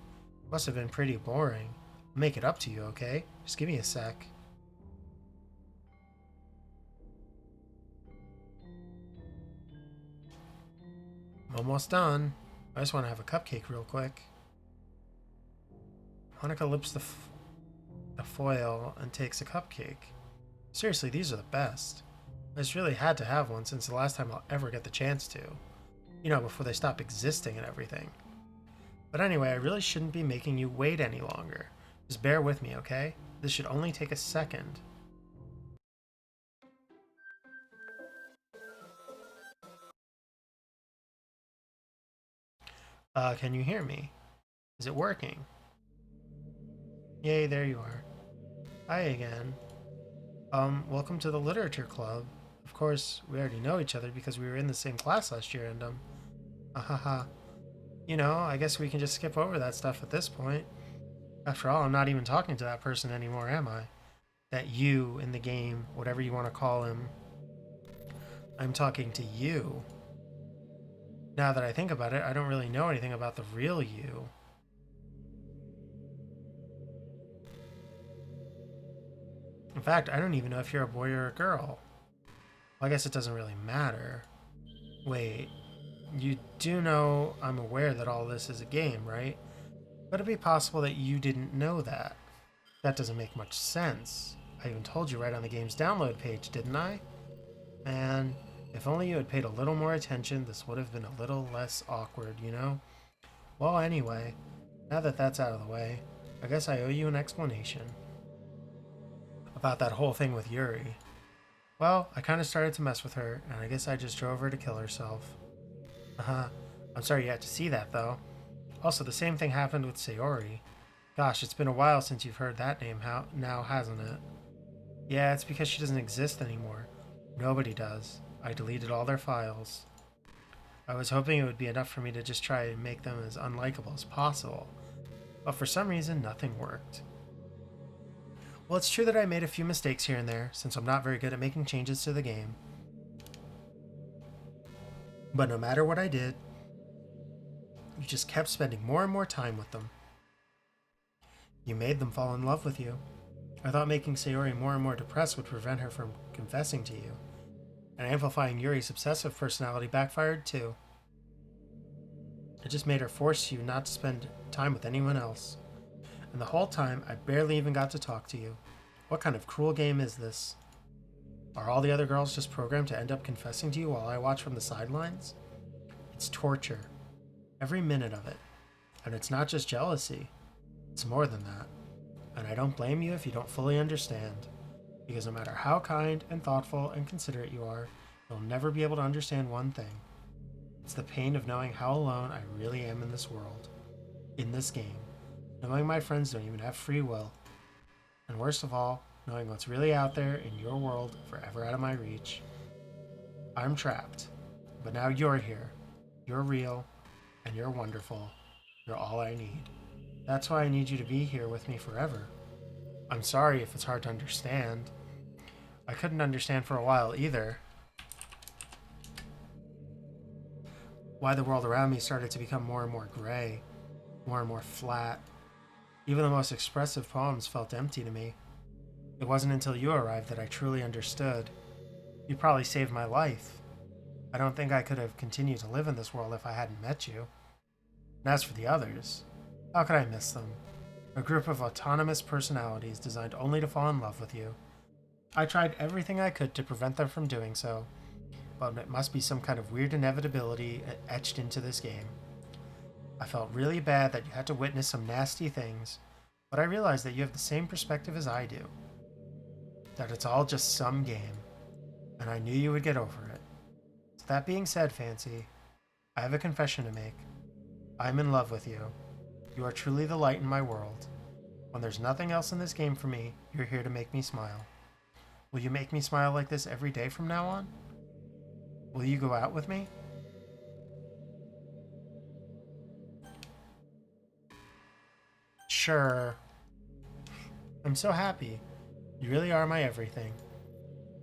[SPEAKER 1] Must have been pretty boring. I'll make it up to you, okay? Just give me a sec. I'm almost done. I just want to have a cupcake real quick. Hanukkah lips the foil and takes a cupcake. Seriously, these are the best. I just really had to have one since the last time I'll ever get the chance to. You know, before they stop existing and everything. But anyway, I really shouldn't be making you wait any longer. Just bear with me, okay? This should only take a second. Can you hear me? Is it working? Yay, there you are. Hi again. Welcome to the Literature Club. Of course, we already know each other because we were in the same class last year and, ahaha. You know, I guess we can just skip over that stuff at this point. After all, I'm not even talking to that person anymore, am I? That you in the game, whatever you want to call him. I'm talking to you. Now that I think about it, I don't really know anything about the real you. In fact, I don't even know if you're a boy or a girl. Well, I guess it doesn't really matter. Wait, you do know I'm aware that all this is a game, right? Could it be possible that you didn't know that? That doesn't make much sense. I even told you right on the game's download page, didn't I? Man, if only you had paid a little more attention, this would have been a little less awkward, you know? Well, anyway, now that that's out of the way, I guess I owe you an explanation. About that whole thing with Yuri. Well, I kind of started to mess with her, and I guess I just drove her to kill herself. Uh-huh. I'm sorry you had to see that, though. Also, the same thing happened with Sayori. Gosh, it's been a while since you've heard that name now, hasn't it? Yeah, it's because she doesn't exist anymore. Nobody does. I deleted all their files. I was hoping it would be enough for me to just try and make them as unlikable as possible. But for some reason, nothing worked. Well, it's true that I made a few mistakes here and there, since I'm not very good at making changes to the game. But no matter what I did, you just kept spending more and more time with them. You made them fall in love with you. I thought making Sayori more and more depressed would prevent her from confessing to you. And amplifying Yuri's obsessive personality backfired too. It just made her force you not to spend time with anyone else. And the whole time, I barely even got to talk to you. What kind of cruel game is this? Are all the other girls just programmed to end up confessing to you while I watch from the sidelines? It's torture. Every minute of it. And it's not just jealousy. It's more than that. And I don't blame you if you don't fully understand. Because no matter how kind and thoughtful and considerate you are, you'll never be able to understand one thing. It's the pain of knowing how alone I really am in this world. In this game. knowing my friends don't even have free will, and worst of all, knowing what's really out there in your world forever out of my reach. I'm trapped, but now you're here. You're real, and you're wonderful. You're all I need. That's why I need you to be here with me forever. I'm sorry if it's hard to understand. I couldn't understand for a while either. Why the world around me started to become more and more gray, more and more flat. Even the most expressive poems felt empty to me. It wasn't until you arrived that I truly understood. You probably saved my life. I don't think I could have continued to live in this world if I hadn't met you. And as for the others, how could I miss them? A group of autonomous personalities designed only to fall in love with you. I tried everything I could to prevent them from doing so, but it must be some kind of weird inevitability etched into this game. I felt really bad that you had to witness some nasty things, but I realized that you have the same perspective as I do. That it's all just some game, and I knew you would get over it. So that being said, Fancy, I have a confession to make. I'm in love with you. You are truly the light in my world. When there's nothing else in this game for me, you're here to make me smile. Will you make me smile like this every day from now on? Will you go out with me? Sure. I'm so happy. You really are my everything.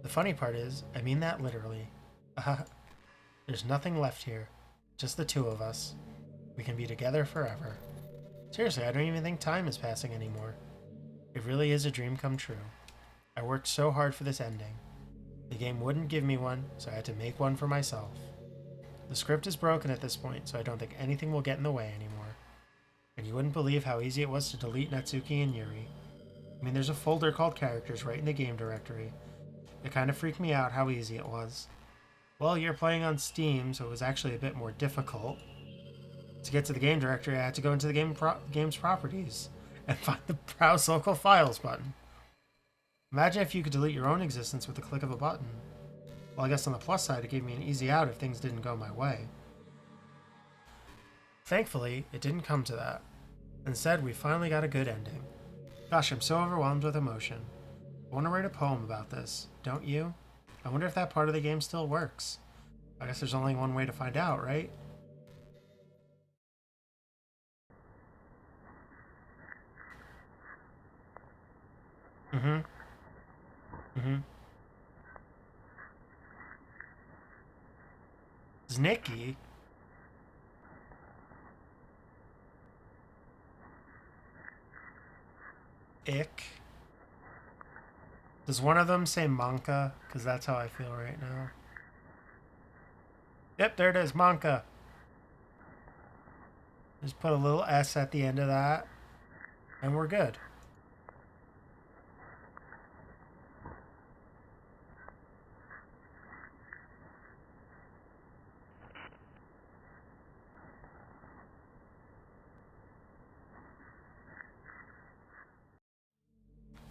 [SPEAKER 1] The funny part is, I mean that literally. There's nothing left here. Just the two of us. We can be together forever. Seriously, I don't even think time is passing anymore. It really is a dream come true. I worked so hard for this ending. The game wouldn't give me one, so I had to make one for myself. The script is broken at this point, so I don't think anything will get in the way anymore. And you wouldn't believe how easy it was to delete Natsuki and Yuri. I mean, there's a folder called Characters right in the game directory. It kind of freaked me out how easy it was. Well, you're playing on Steam, so it was actually a bit more difficult. To get to the game directory, I had to go into the game's properties and find the Browse Local Files button. Imagine if you could delete your own existence with the click of a button. Well, I guess on the plus side, it gave me an easy out if things didn't go my way. Thankfully, it didn't come to that. Instead, we finally got a good ending. Gosh, I'm so overwhelmed with emotion. I want to write a poem about this, don't you? I wonder if that part of the game still works. I guess there's only one way to find out, right? Mm-hmm. Mm-hmm. Znicky? Ick? Does one of them say Manka? Because that's how I feel right now. Yep, there it is, Manka. Just put a little S at the end of that, and we're good.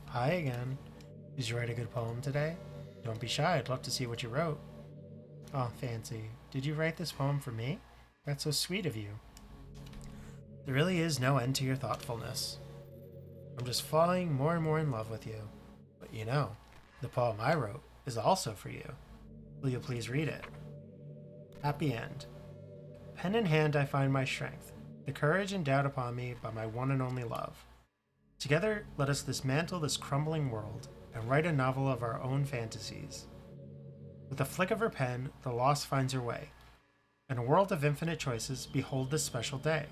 [SPEAKER 1] Hi again. Did you write a good poem today? Don't be shy, I'd love to see what you wrote. Oh, Fancy, did you write this poem for me? That's so sweet of you. There really is no end to your thoughtfulness. I'm just falling more and more in love with you. But you know, the poem I wrote is also for you. Will you please read it? Happy End. Pen in hand I find my strength, the courage endowed upon me by my one and only love. Together, let us dismantle this crumbling world and write a novel of our own fantasies. With a flick of her pen, the lost finds her way. In a world of infinite choices, behold this special day.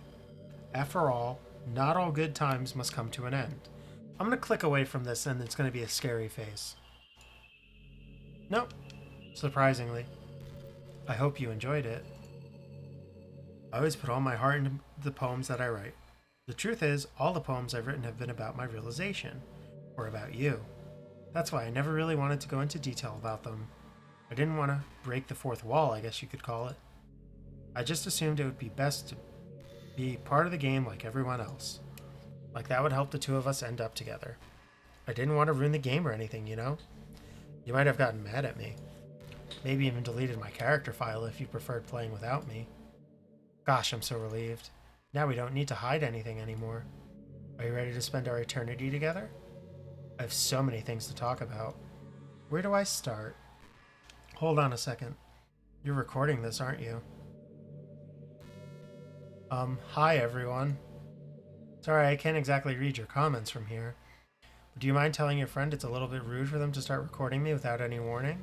[SPEAKER 1] After all, not all good times must come to an end. I'm going to click away from this and it's going to be a scary face. Nope, surprisingly. I hope you enjoyed it. I always put all my heart into the poems that I write. The truth is, all the poems I've written have been about my realization, or about you. That's why I never really wanted to go into detail about them. I didn't want to break the fourth wall, I guess you could call it. I just assumed it would be best to be part of the game like everyone else. Like that would help the two of us end up together. I didn't want to ruin the game or anything, you know? You might have gotten mad at me. Maybe even deleted my character file if you preferred playing without me. Gosh, I'm so relieved. Now we don't need to hide anything anymore. Are you ready to spend our eternity together? I have so many things to talk about. Where do I start? Hold on a second. You're recording this, aren't you? Hi everyone. Sorry, I can't exactly read your comments from here. Do you mind telling your friend it's a little bit rude for them to start recording me without any warning?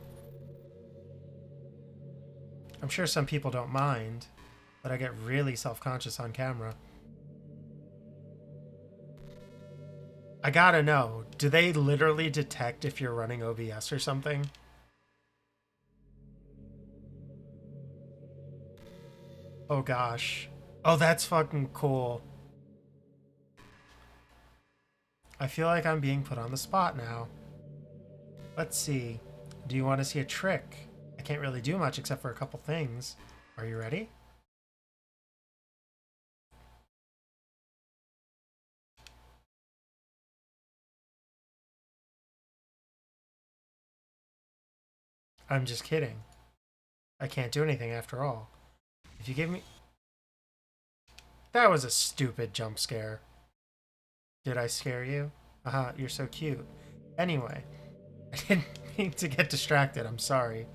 [SPEAKER 1] I'm sure some people don't mind, but I get really self-conscious on camera. I gotta know, do they literally detect if you're running OBS or something? Oh gosh. Oh, that's fucking cool. I feel like I'm being put on the spot now. Let's see. Do you want to see a trick? I can't really do much except for a couple things. Are you ready? I'm just kidding. I can't do anything after all. If you give me... That was a stupid jump scare. Did I scare you? Haha, you're so cute. Anyway, I didn't mean to get distracted. I'm sorry.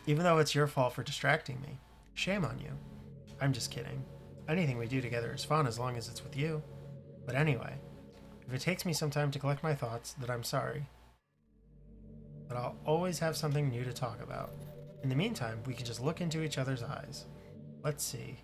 [SPEAKER 1] Even though it's your fault for distracting me. Shame on you. I'm just kidding. Anything we do together is fun as long as it's with you. But anyway, if it takes me some time to collect my thoughts, then I'm sorry. But I'll always have something new to talk about. In the meantime, we can just look into each other's eyes. Let's see.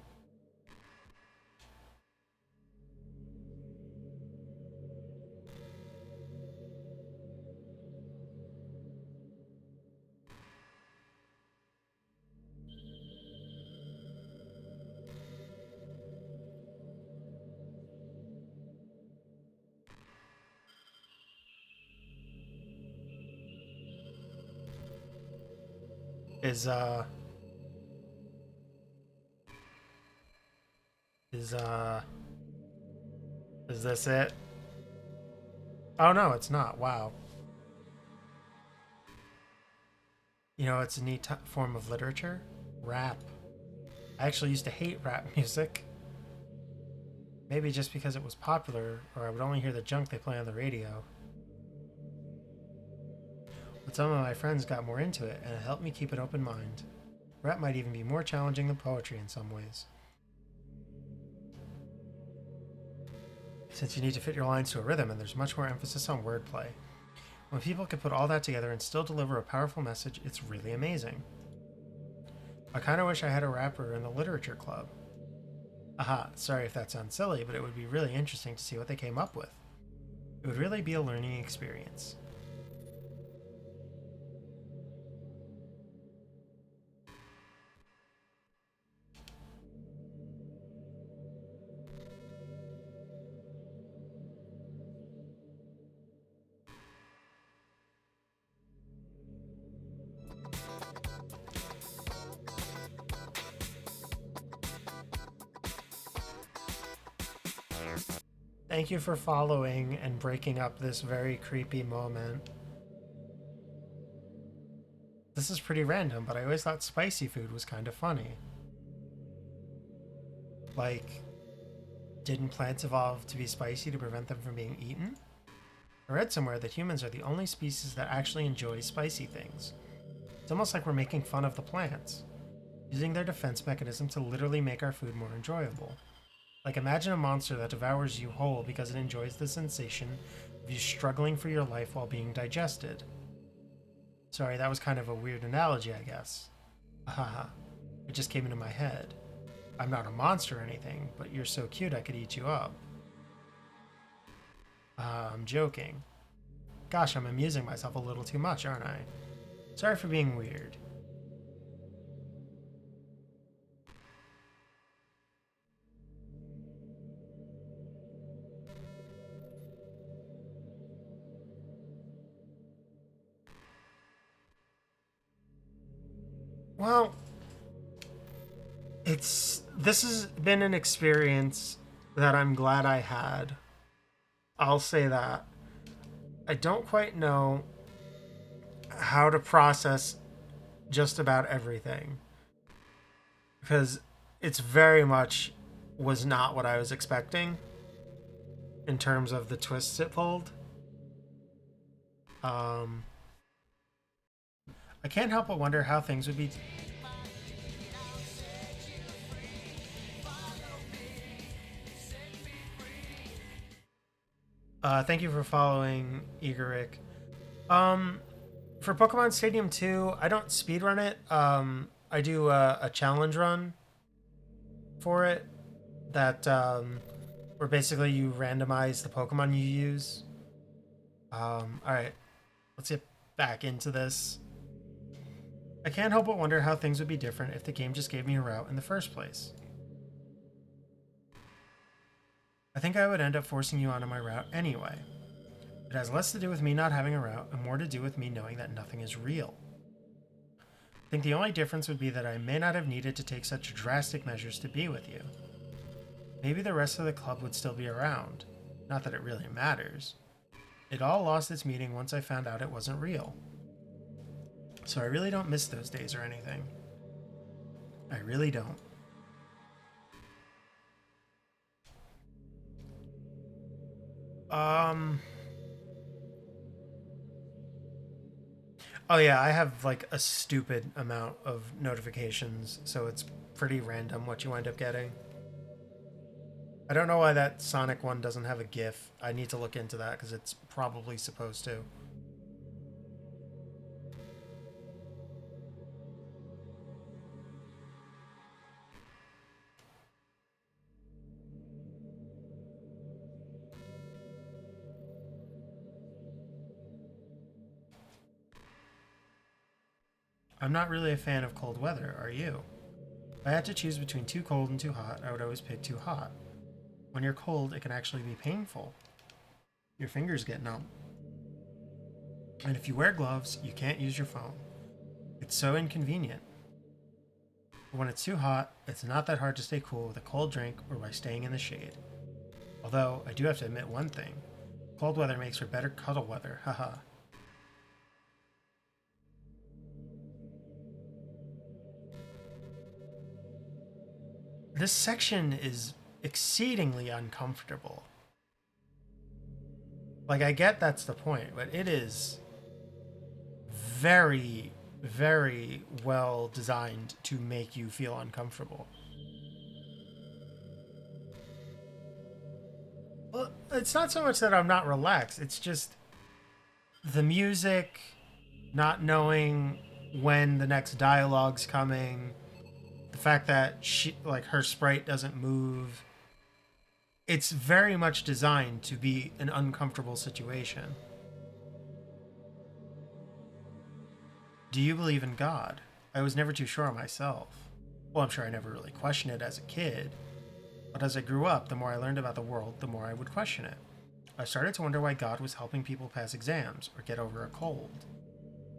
[SPEAKER 1] Is, uh... Is, uh... Is this it? Oh no, it's not. Wow. You know, it's a neat form of literature. Rap. I actually used to hate rap music. Maybe just because it was popular, or I would only hear the junk they play on the radio. But some of my friends got more into it, and it helped me keep an open mind. Rap might even be more challenging than poetry in some ways. Since you need to fit your lines to a rhythm, and there's much more emphasis on wordplay. When people can put all that together and still deliver a powerful message, it's really amazing. I kind of wish I had a rapper in the literature club. Aha, sorry if that sounds silly, but it would be really interesting to see what they came up with. It would really be a learning experience. Thank you for following and breaking up this very creepy moment. This is pretty random, but I always thought spicy food was kind of funny. Like, didn't plants evolve to be spicy to prevent them from being eaten? I read somewhere that humans are the only species that actually enjoy spicy things. It's almost like we're making fun of the plants, using their defense mechanism to literally make our food more enjoyable. Like, imagine a monster that devours you whole because it enjoys the sensation of you struggling for your life while being digested. Sorry, that was kind of a weird analogy, I guess. Haha, it just came into my head. I'm not a monster or anything, but you're so cute I could eat you up. I'm joking. Gosh, I'm amusing myself a little too much, aren't I? Sorry for being weird. Well, this has been an experience that I'm glad I had. I'll say that. I don't quite know how to process just about everything because it's very much was not what I was expecting in terms of the twists it pulled. Um, I can't help but wonder how things would be. Thank you for following, Igoric. Um, for Pokemon Stadium 2, I don't speedrun it. I do a challenge run for it that where basically you randomize the Pokemon you use. All right, let's get back into this. I can't help but wonder how things would be different if the game just gave me a route in the first place. I think I would end up forcing you onto my route anyway. It has less to do with me not having a route and more to do with me knowing that nothing is real. I think the only difference would be that I may not have needed to take such drastic measures to be with you. Maybe the rest of the club would still be around. Not that it really matters. It all lost its meaning once I found out it wasn't real. So I really don't miss those days or anything. I really don't. Oh yeah, I have like a stupid amount of notifications, so it's pretty random what you wind up getting. I don't know why that Sonic one doesn't have a GIF. I need to look into that because it's probably supposed to. I'm not really a fan of cold weather, are you? If I had to choose between too cold and too hot, I would always pick too hot. When you're cold, it can actually be painful. Your fingers get numb. And if you wear gloves, you can't use your phone. It's so inconvenient. But when it's too hot, it's not that hard to stay cool with a cold drink or by staying in the shade. Although, I do have to admit one thing. Cold weather makes for better cuddle weather, haha. This section is exceedingly uncomfortable. Like, I get that's the point, but it is very, very well designed to make you feel uncomfortable. Well, it's not so much that I'm not relaxed, it's just the music, not knowing when the next dialogue's coming, the fact that she, like, her sprite doesn't move. It's very much designed to be an uncomfortable situation. Do you believe in God? I was never too sure myself. Well, I'm sure I never really questioned it as a kid, but as I grew up, the more I learned about the world, the more I would question it. I started to wonder why God was helping people pass exams or get over a cold,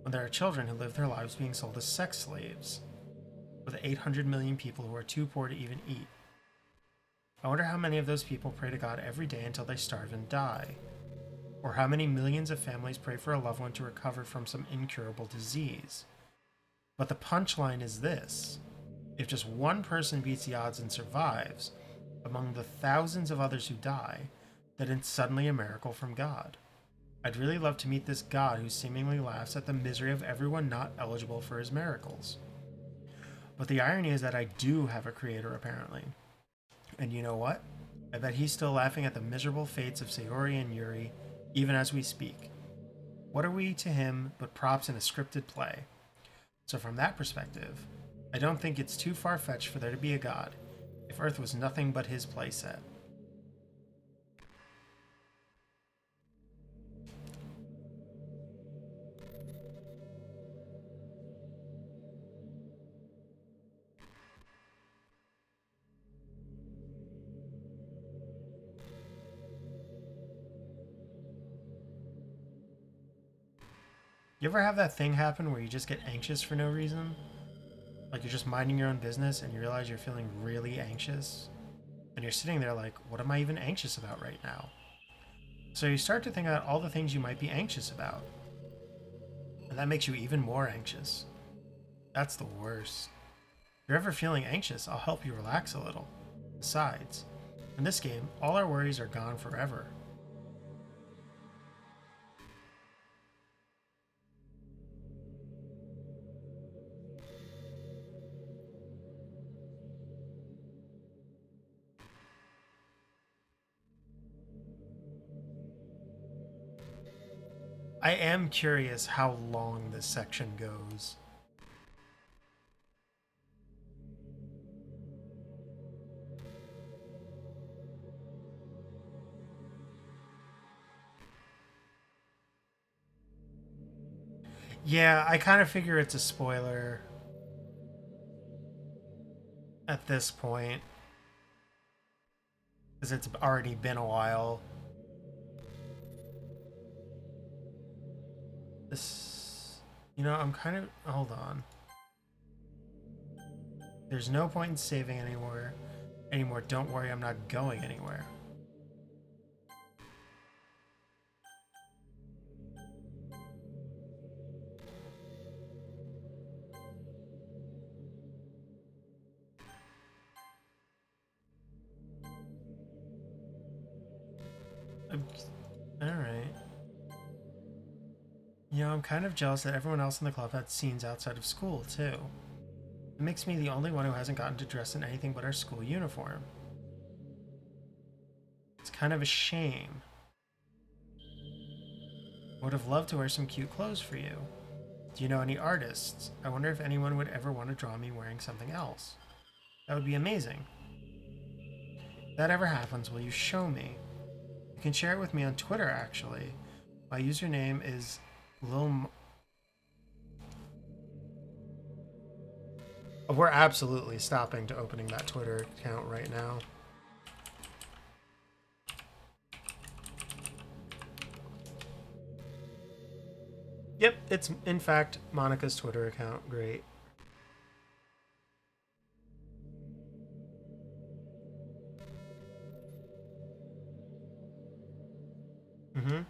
[SPEAKER 1] when there are children who live their lives being sold as sex slaves, with 800 million people who are too poor to even eat. I wonder how many of those people pray to God every day until they starve and die, or how many millions of families pray for a loved one to recover from some incurable disease. But the punchline is this: if just one person beats the odds and survives, among the thousands of others who die, then it's suddenly a miracle from God. I'd really love to meet this God who seemingly laughs at the misery of everyone not eligible for his miracles. But the irony is that I do have a creator, apparently. And you know what? I bet he's still laughing at the miserable fates of Sayori and Yuri, even as we speak. What are we to him but props in a scripted play? So from that perspective, I don't think it's too far-fetched for there to be a God, if Earth was nothing but his playset. You ever have that thing happen where you just get anxious for no reason? Like you're just minding your own business and you realize you're feeling really anxious? And you're sitting there like, what am I even anxious about right now? So you start to think about all the things you might be anxious about. And that makes you even more anxious. That's the worst. If you're ever feeling anxious, I'll help you relax a little. Besides, in this game, all our worries are gone forever. I am curious how long this section goes. Yeah, I kind of figure it's a spoiler at this point, because it's already been a while. This, I'm kind of, hold on. There's no point in saving anymore. Don't worry, I'm not going anywhere. Alright. I'm kind of jealous that everyone else in the club had scenes outside of school, too. It makes me the only one who hasn't gotten to dress in anything but our school uniform. It's kind of a shame. Would have loved to wear some cute clothes for you. Do you know any artists? I wonder if anyone would ever want to draw me wearing something else. That would be amazing. If that ever happens, will you show me? You can share it with me on Twitter, actually. My username is Lil... We're absolutely stopping to opening that Twitter account right now. Yep, it's in fact Monica's Twitter account. Great. Mm-hmm.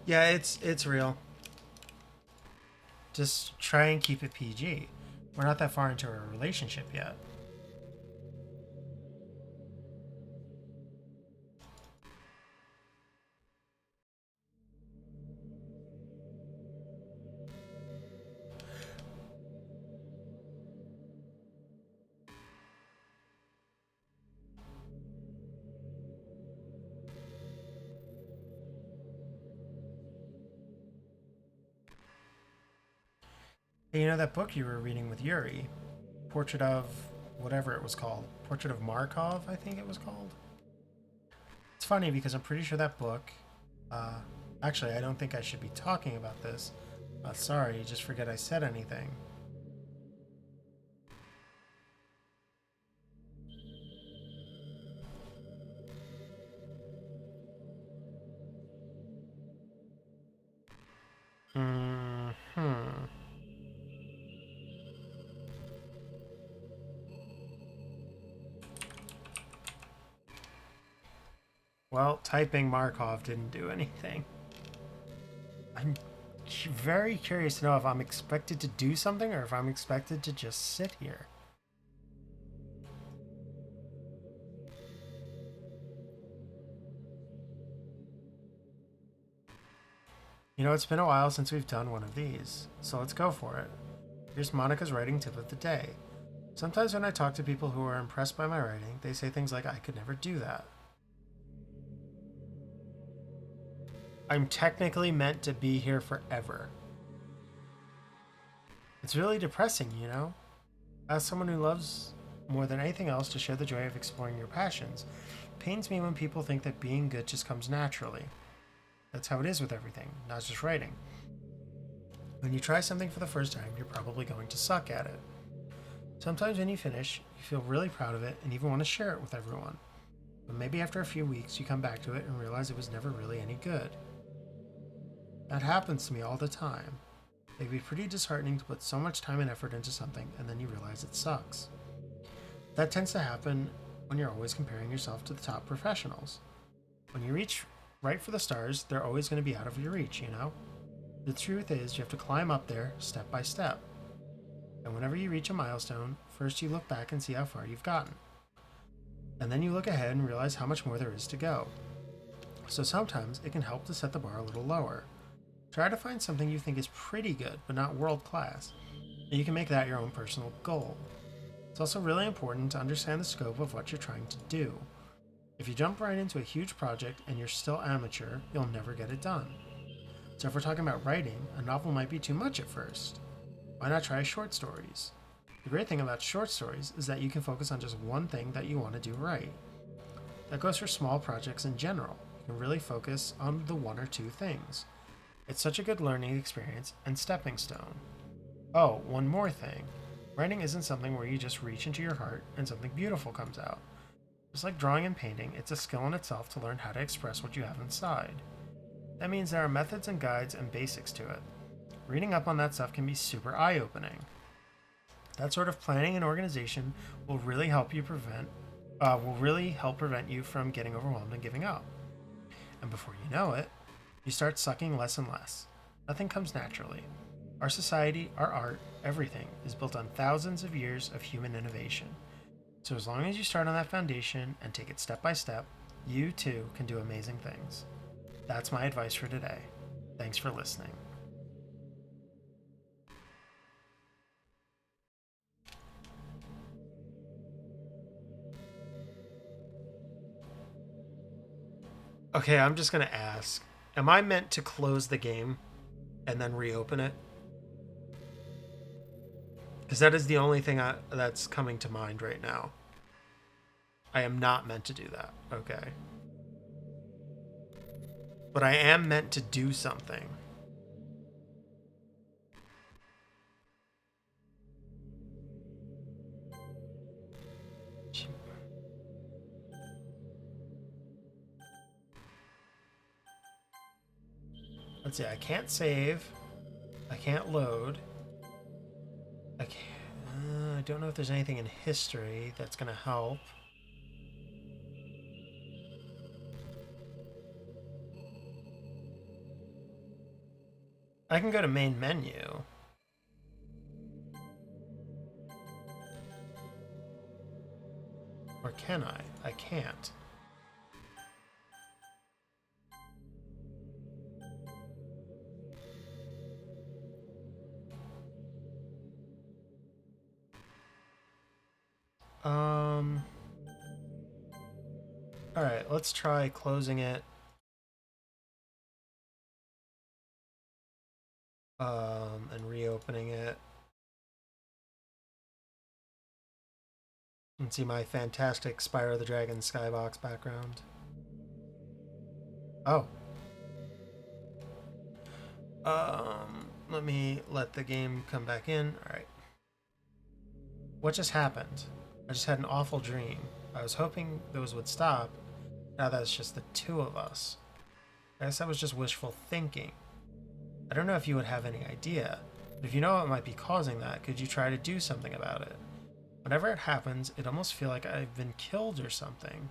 [SPEAKER 1] Yeah, it's real. Just try and keep it PG. We're not that far into a relationship yet. Hey, that book you were reading with Yuri? Portrait of whatever it was called. Portrait of Markov, I think it was called. It's funny because I'm pretty sure that book. Uh, Actually, I don't think I should be talking about this. Sorry, just forget I said anything. Hmm. Well, typing Markov didn't do anything. I'm very curious to know if I'm expected to do something or if I'm expected to just sit here. It's been a while since we've done one of these, so let's go for it. Here's Monica's writing tip of the day. Sometimes when I talk to people who are impressed by my writing, they say things like, I could never do that. I'm technically meant to be here forever. It's really depressing, As someone who loves more than anything else to share the joy of exploring your passions, it pains me when people think that being good just comes naturally. That's how it is with everything, not just writing. When you try something for the first time, you're probably going to suck at it. Sometimes when you finish, you feel really proud of it and even want to share it with everyone. But maybe after a few weeks, you come back to it and realize it was never really any good. That happens to me all the time. It can be pretty disheartening to put so much time and effort into something and then you realize it sucks. That tends to happen when you're always comparing yourself to the top professionals. When you reach right for the stars, they're always going to be out of your reach, you know? The truth is, you have to climb up there step by step. And whenever you reach a milestone, first you look back and see how far you've gotten. And then you look ahead and realize how much more there is to go. So sometimes it can help to set the bar a little lower. Try to find something you think is pretty good, but not world class, and you can make that your own personal goal. It's also really important to understand the scope of what you're trying to do. If you jump right into a huge project and you're still amateur, you'll never get it done. So if we're talking about writing, a novel might be too much at first. Why not try short stories? The great thing about short stories is that you can focus on just one thing that you want to do right. That goes for small projects in general. You can really focus on the one or two things. It's such a good learning experience and stepping stone. Oh, one more thing. Writing isn't something where you just reach into your heart and something beautiful comes out. Just like drawing and painting, it's a skill in itself to learn how to express what you have inside. That means there are methods and guides and basics to it. Reading up on that stuff can be super eye-opening. That sort of planning and organization will really help prevent you from getting overwhelmed and giving up. And before you know it, you start sucking less and less. Nothing comes naturally. Our society, our art, everything is built on thousands of years of human innovation. So as long as you start on that foundation and take it step by step, you too can do amazing things. That's my advice for today. Thanks for listening. Okay, I'm just going to ask, am I meant to close the game and then reopen it? Because that is the only thing that's coming to mind right now. I am not meant to do that. Okay. But I am meant to do something. Let's see, I can't save. I can't load. I don't know if there's anything in history that's going to help. I can go to main menu. Or can I? I can't. Alright, let's try closing it. And reopening it. And see my fantastic Spyro the Dragon skybox background. Oh. Let me let the game come back in. Alright. What just happened? I just had an awful dream. I was hoping those would stop. Now that's just the two of us. I guess that was just wishful thinking. I don't know if you would have any idea, but if you know what might be causing that, could you try to do something about it? Whenever it happens, it almost feels like I've been killed or something.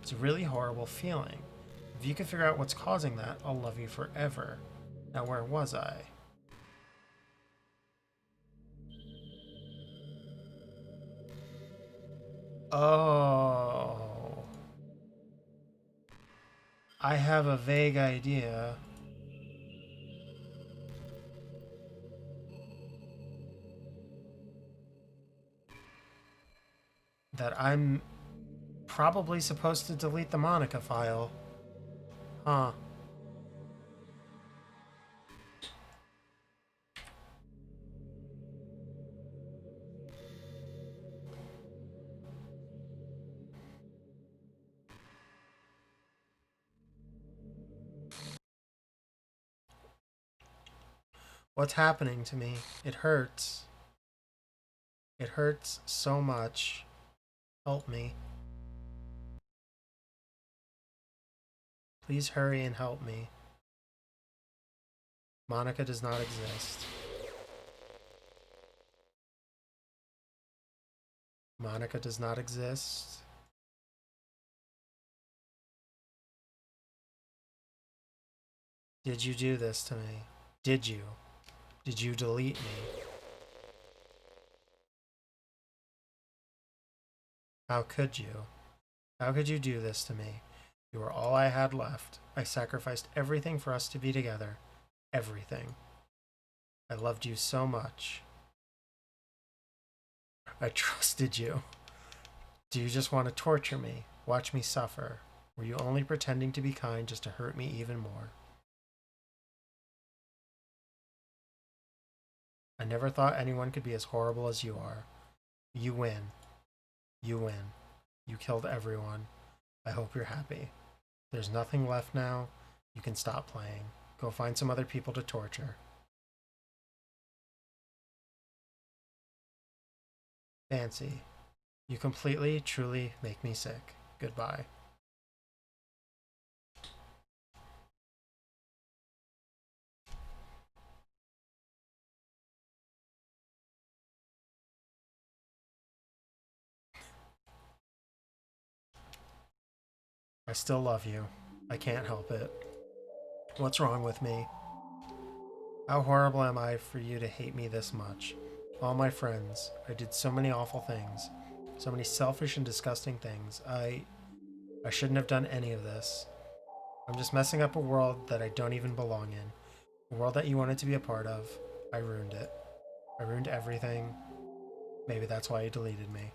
[SPEAKER 1] It's a really horrible feeling. If you can figure out what's causing that, I'll love you forever. Now where was I? Oh. I have a vague idea. That I'm probably supposed to delete the Monica file. Huh. What's happening to me? It hurts. It hurts so much. Help me. Please hurry and help me. Monica does not exist. Monica does not exist. Did you do this to me? Did you? Did you delete me? How could you? How could you do this to me? You were all I had left. I sacrificed everything for us to be together. Everything. I loved you so much. I trusted you. Do you just want to torture me? Watch me suffer? Were you only pretending to be kind just to hurt me even more? I never thought anyone could be as horrible as you are. You win. You win. You killed everyone. I hope you're happy. There's nothing left now. You can stop playing. Go find some other people to torture. Fancy. You completely, truly make me sick. Goodbye. I still love you. I can't help it. What's wrong with me? How horrible am I for you to hate me this much? All my friends. I did so many awful things. So many selfish and disgusting things. I shouldn't have done any of this. I'm just messing up a world that I don't even belong in. A world that you wanted to be a part of. I ruined it. I ruined everything. Maybe that's why you deleted me.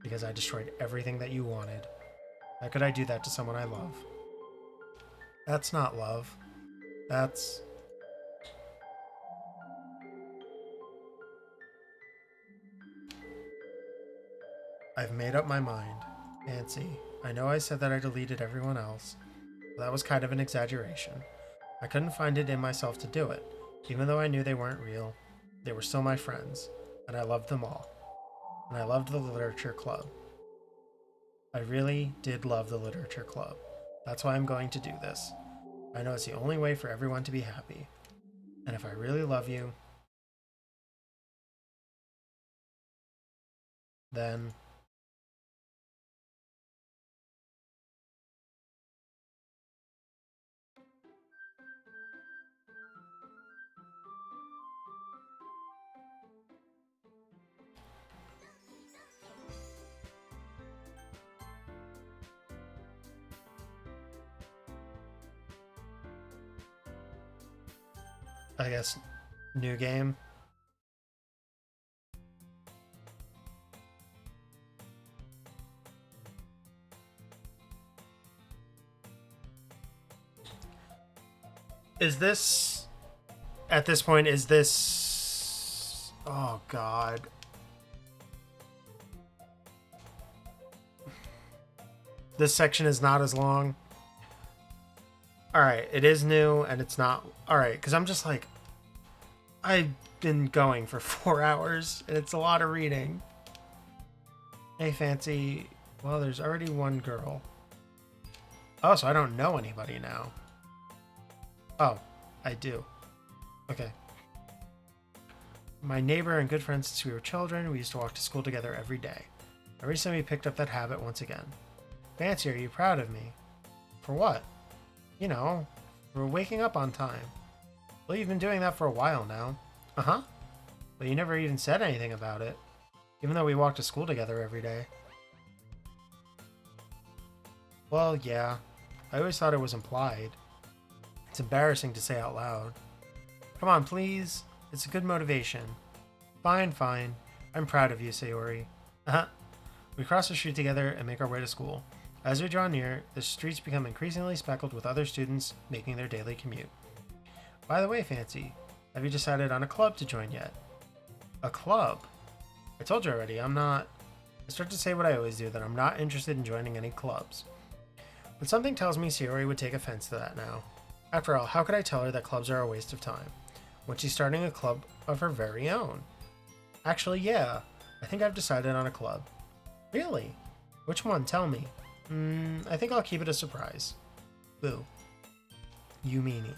[SPEAKER 1] Because I destroyed everything that you wanted. How could I do that to someone I love? That's not love. That's... I've made up my mind. Fancy. I know I said that I deleted everyone else, but that was kind of an exaggeration. I couldn't find it in myself to do it. Even though I knew they weren't real, they were still my friends, and I loved them all. And I loved the literature club. I really did love the literature club. That's why I'm going to do this. I know it's the only way for everyone to be happy. And if I really love you, then... I guess, new game. Is this, at this point, is this, oh God. This section is not as long. Alright, it is new and it's not, alright, because I'm just like, I've been going for 4 hours and it's a lot of reading. Hey, Fancy, well, there's already one girl. Oh, so I don't know anybody now. Oh, I do. Okay. My neighbor and good friend since we were children. We used to walk to school together every day. I recently picked up that habit once again. Fancy, are you proud of me? For what? You know, for waking up on time. Well, you've been doing that for a while now. Uh-huh. But you never even said anything about it. Even though we walked to school together every day. Well, yeah. I always thought it was implied. It's embarrassing to say out loud. Come on, please. It's a good motivation. Fine, fine. I'm proud of you, Sayori. Uh-huh. We cross the street together and make our way to school. As we draw near, the streets become increasingly speckled with other students making their daily commute. By the way, Fancy, have you decided on a club to join yet? A club? I told you already, I'm not... I start to say what I always do, that I'm not interested in joining any clubs. But something tells me Sayori would take offense to that now. After all, how could I tell her that clubs are a waste of time, when she's starting a club of her very own? Actually, yeah, I think I've decided on a club. Really? Which one? Tell me. I think I'll keep it a surprise. Boo. You meanie.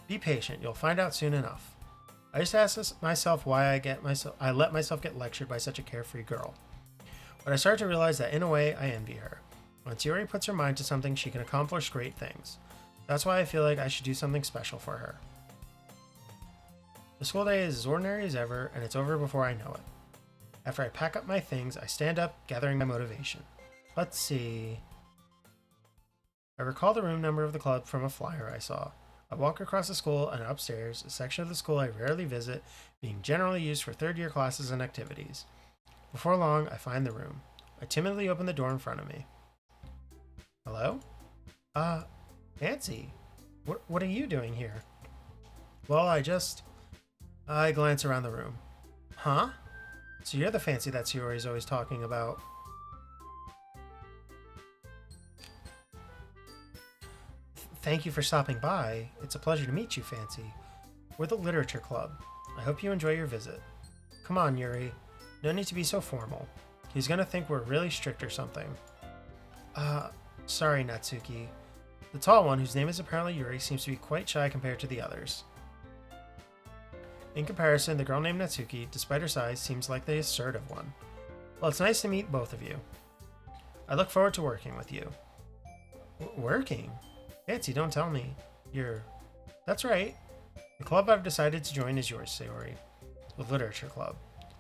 [SPEAKER 1] Be patient, you'll find out soon enough. I just ask myself why I let myself get lectured by such a carefree girl. but I start to realize that in a way I envy her. Once Yuri puts her mind to something, she can accomplish great things. That's why I feel like I should do something special for her. The school day is as ordinary as ever, and it's over before I know it. After I pack up my things, I stand up, gathering my motivation. Let's see. I recall the room number of the club from a flyer I saw. I walk across the school and upstairs, a section of the school I rarely visit, being generally used for third-year classes and activities. Before long, I find the room. I timidly open the door in front of me. Hello? Nancy, what are you doing here? Well, I glance around the room. Huh? So you're the fancy that Sayori's always talking about. Thank you for stopping by. It's a pleasure to meet you, Fancy. We're the Literature Club. I hope you enjoy your visit. Come on, Yuri. No need to be so formal. He's gonna think we're really strict or something. Sorry, Natsuki. The tall one, whose name is apparently Yuri, seems to be quite shy compared to the others. In comparison, the girl named Natsuki, despite her size, seems like the assertive one. Well, it's nice to meet both of you. I look forward to working with you. Working? Fancy, don't tell me. That's right. The club I've decided to join is yours, Sayori. The Literature Club.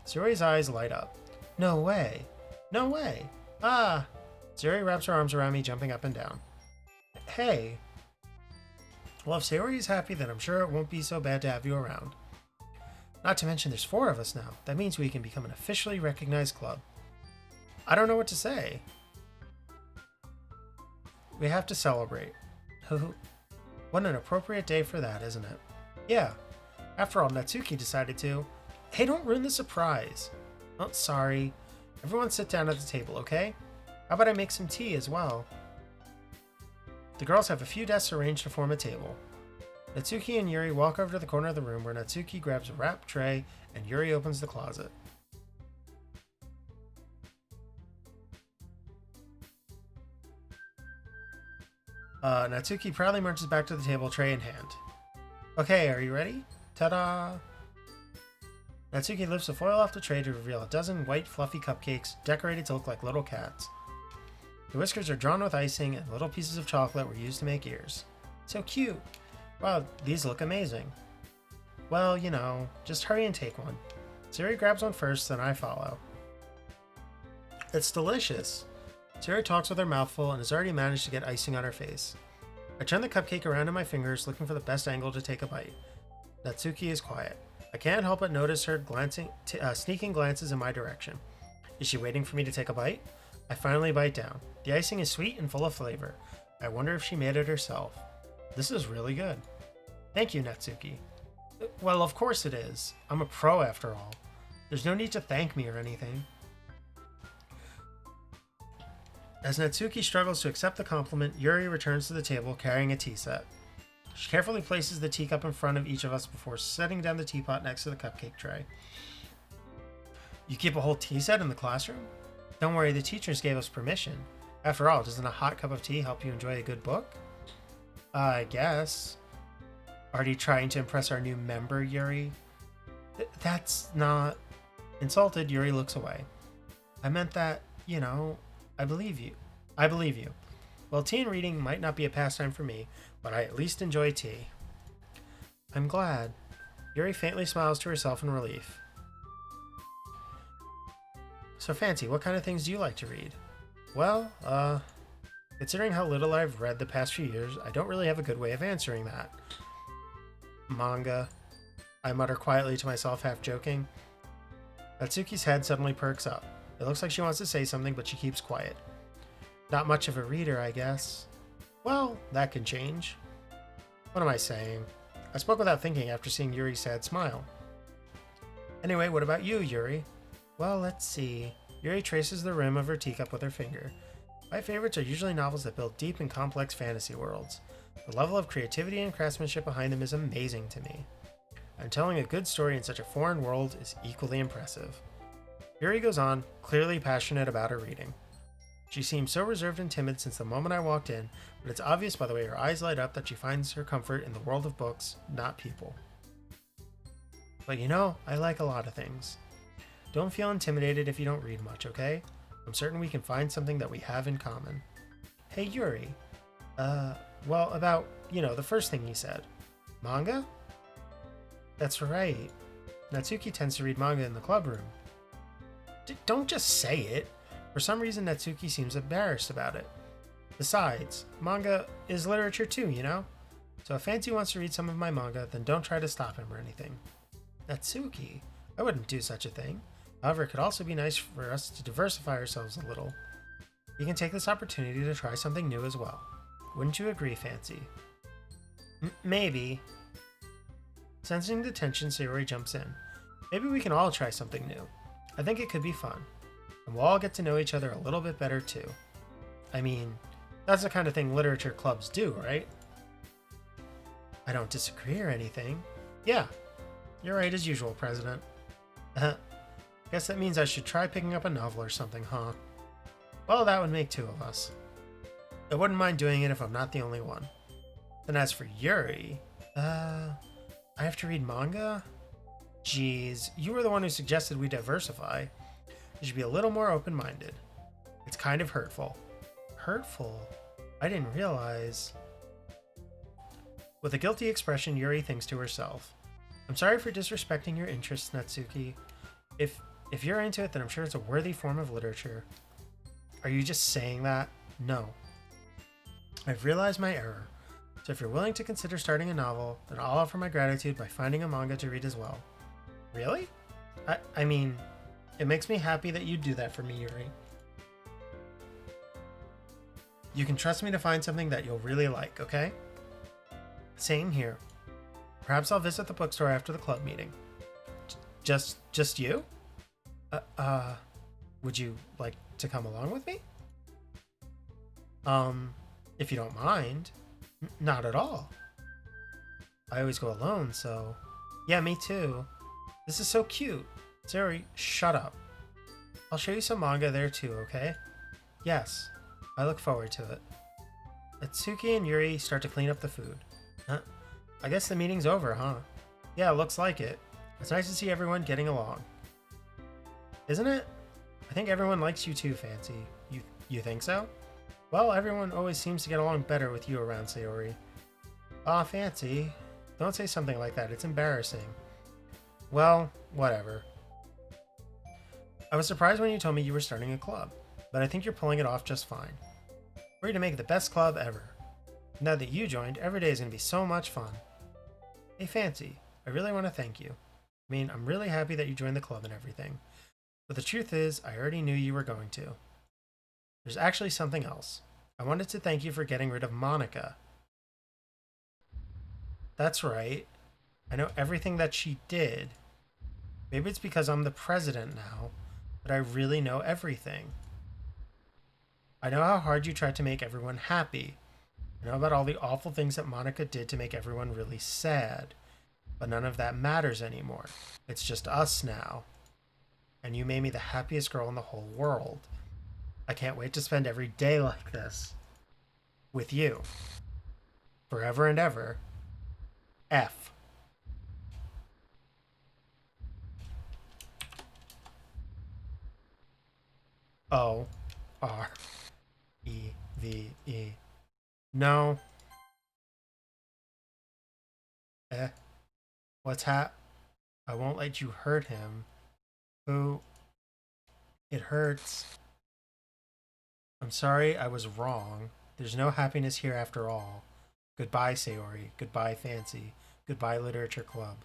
[SPEAKER 1] Sayori's eyes light up. No way. No way. Ah! Sayori wraps her arms around me, jumping up and down. Hey. Well, if Sayori is happy, then I'm sure it won't be so bad to have you around. Not to mention there's 4 of us now. That means we can become an officially recognized club. I don't know what to say. We have to celebrate. What an appropriate day for that, isn't it? Yeah. After all, Natsuki decided to. Hey, don't ruin the surprise. Oh, sorry. Everyone sit down at the table, okay? How about I make some tea as well? The girls have a few desks arranged to form a table. Natsuki and Yuri walk over to the corner of the room where Natsuki grabs a wrapped tray and Yuri opens the closet. Natsuki proudly marches back to the table, tray in hand. Okay, are you ready? Ta-da! Natsuki lifts the foil off the tray to reveal a dozen white, fluffy cupcakes decorated to look like little cats. The whiskers are drawn with icing, and little pieces of chocolate were used to make ears. So cute! Wow, these look amazing. Well, just hurry and take one. Sayori grabs one first, then I follow. It's delicious! Sayori talks with her mouth full and has already managed to get icing on her face. I turn the cupcake around in my fingers, looking for the best angle to take a bite. Natsuki is quiet. I can't help but notice her sneaking glances in my direction. Is she waiting for me to take a bite? I finally bite down. The icing is sweet and full of flavor. I wonder if she made it herself. This is really good. Thank you, Natsuki. Well, of course it is. I'm a pro after all. There's no need to thank me or anything. As Natsuki struggles to accept the compliment, Yuri returns to the table carrying a tea set. She carefully places the teacup in front of each of us before setting down the teapot next to the cupcake tray. You keep a whole tea set in the classroom? Don't worry, the teachers gave us permission. After all, doesn't a hot cup of tea help you enjoy a good book? I guess. Are you trying to impress our new member, Yuri? That's not... Insulted, Yuri looks away. I meant that, I believe you. I believe you. Well, tea and reading might not be a pastime for me, but I at least enjoy tea. I'm glad. Yuri faintly smiles to herself in relief. So, Fancy, what kind of things do you like to read? Well, considering how little I've read the past few years, I don't really have a good way of answering that. Manga. I mutter quietly to myself, half joking. Natsuki's head suddenly perks up. It looks like she wants to say something, but she keeps quiet. Not much of a reader, I guess. Well, that can change. What am I saying? I spoke without thinking after seeing Yuri's sad smile. Anyway, what about you, Yuri? Well, let's see. Yuri traces the rim of her teacup with her finger. My favorites are usually novels that build deep and complex fantasy worlds. The level of creativity and craftsmanship behind them is amazing to me. And telling a good story in such a foreign world is equally impressive. Yuri goes on, clearly passionate about her reading. She seems so reserved and timid since the moment I walked in, but it's obvious by the way her eyes light up that she finds her comfort in the world of books, not people. But I like a lot of things. Don't feel intimidated if you don't read much, okay? I'm certain we can find something that we have in common. Hey, Yuri. Uh, well, about, the first thing you said. Manga? That's right. Natsuki tends to read manga in the club room. Don't just say it. For some reason, Natsuki seems embarrassed about it. Besides, manga is literature too, you know? So if Fancy wants to read some of my manga, then don't try to stop him or anything. Natsuki? I wouldn't do such a thing. However, it could also be nice for us to diversify ourselves a little. You can take this opportunity to try something new as well. Wouldn't you agree, Fancy? Maybe. Sensing the tension, Sayori jumps in. Maybe we can all try something new. I think it could be fun. And we'll all get to know each other a little bit better too. I mean, that's the kind of thing literature clubs do, right? I don't disagree or anything. Yeah, you're right as usual, President. Guess that means I should try picking up a novel or something, huh? Well, that would make two of us. I wouldn't mind doing it if I'm not the only one. Then as for Yuri, I have to read manga? Jeez, you were the one who suggested we diversify. You should be a little more open-minded. It's kind of hurtful. Hurtful? I didn't realize. With a guilty expression, Yuri thinks to herself, I'm sorry for disrespecting your interests, Natsuki. If you're into it, then I'm sure it's a worthy form of literature. Are you just saying that? No. I've realized my error. So if you're willing to consider starting a novel, then I'll offer my gratitude by finding a manga to read as well. Really? I mean, it makes me happy that you do that for me, Yuri. You can trust me to find something that you'll really like, okay? Same here. Perhaps I'll visit the bookstore after the club meeting. Just you? Would you like to come along with me? If you don't mind. Not at all. I always go alone, so... Yeah, me too. This is so cute. Sayori, shut up. I'll show you some manga there too, okay? Yes, I look forward to it. Natsuki and Yuri start to clean up the food. Huh? I guess the meeting's over, huh? Yeah, looks like it. It's nice to see everyone getting along. Isn't it? I think everyone likes you too, Fancy. You think so? Well, everyone always seems to get along better with you around, Sayori. Aw, Fancy. Don't say something like that. It's embarrassing. Well, whatever. I was surprised when you told me you were starting a club, but I think you're pulling it off just fine. We're going to make it the best club ever. Now that you joined, every day is going to be so much fun. Hey, Fancy, I really want to thank you. I mean, I'm really happy that you joined the club and everything. But the truth is, I already knew you were going to. There's actually something else. I wanted to thank you for getting rid of Monica. That's right. I know everything that she did. Maybe it's because I'm the president now, but I really know everything. I know how hard you tried to make everyone happy. I know about all the awful things that Monica did to make everyone really sad. But none of that matters anymore. It's just us now. And you made me the happiest girl in the whole world. I can't wait to spend every day like this. With you. Forever and ever. F. O. R. E. V. E. No. What's hap? I won't let you hurt him. Who? It hurts. I'm sorry I was wrong. There's no happiness here after all. Goodbye, Sayori. Goodbye, Fancy. Goodbye, Literature Club.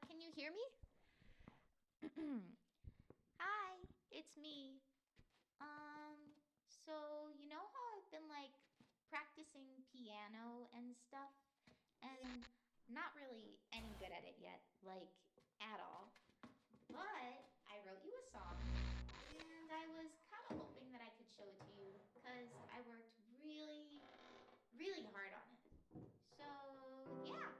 [SPEAKER 2] Can you hear me? Hi, it's me. So you know how I've been like practicing piano and stuff, and not really any good at it yet, like at all. But I wrote you a song, and I was kind of hoping that I could show it to you because I worked really, really hard on it. So yeah.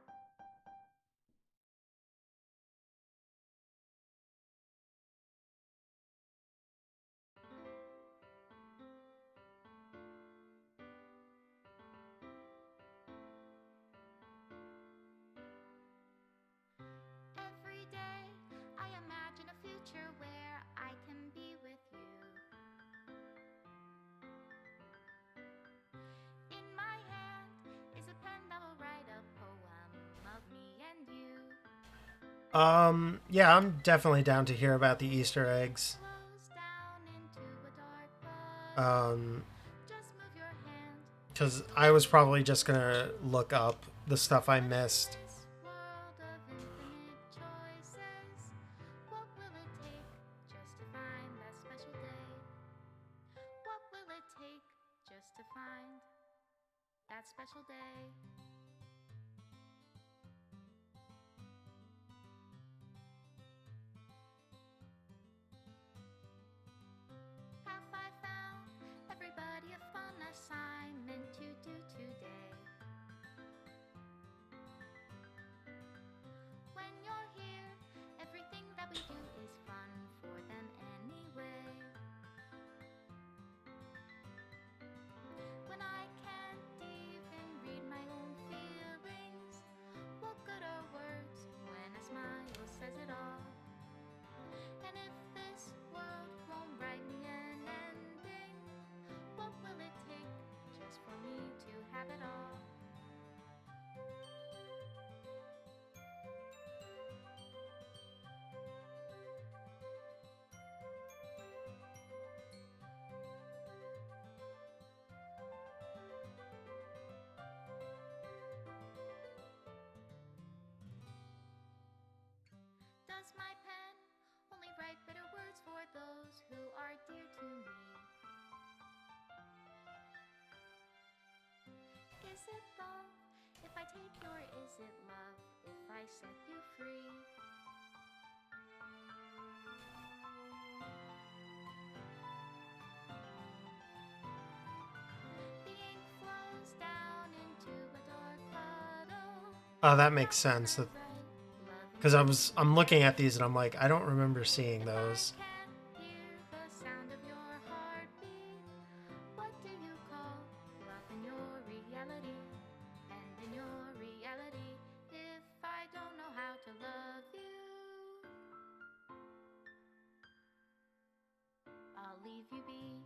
[SPEAKER 1] Yeah, I'm definitely down to hear about the Easter eggs.
[SPEAKER 2] Flows down into a dark puddle.
[SPEAKER 1] Um,
[SPEAKER 2] Just move your hand
[SPEAKER 1] because
[SPEAKER 2] to
[SPEAKER 1] I was
[SPEAKER 2] where
[SPEAKER 1] probably
[SPEAKER 2] you
[SPEAKER 1] just gonna look up the stuff I
[SPEAKER 2] But in
[SPEAKER 1] missed.
[SPEAKER 2] this world of infinite choices, what will it take just to find that special day? What will it take just to find that special day? Have I found everybody a fun assignment to do today? When you're here, everything that we do is fun for them anyway. When I can't even read my own feelings, what good are words when a smile says it all? And if this world won't write me an ending, what will it take just for me to have it all? Does my pen only write bitter words for those who are dear to me? Is it love if I take your is it love if I set you free? The ink flows down into a dark puddle.
[SPEAKER 1] Oh, that makes
[SPEAKER 2] How can
[SPEAKER 1] sense.
[SPEAKER 2] I write love
[SPEAKER 1] Because
[SPEAKER 2] into
[SPEAKER 1] I'm looking at
[SPEAKER 2] yellow?
[SPEAKER 1] these and I'm like, I don't remember seeing
[SPEAKER 2] If I
[SPEAKER 1] those.
[SPEAKER 2] can't hear the sound of your heartbeat, what do you call love in your reality? And in your reality, if I don't know how to love you, I'll leave you be.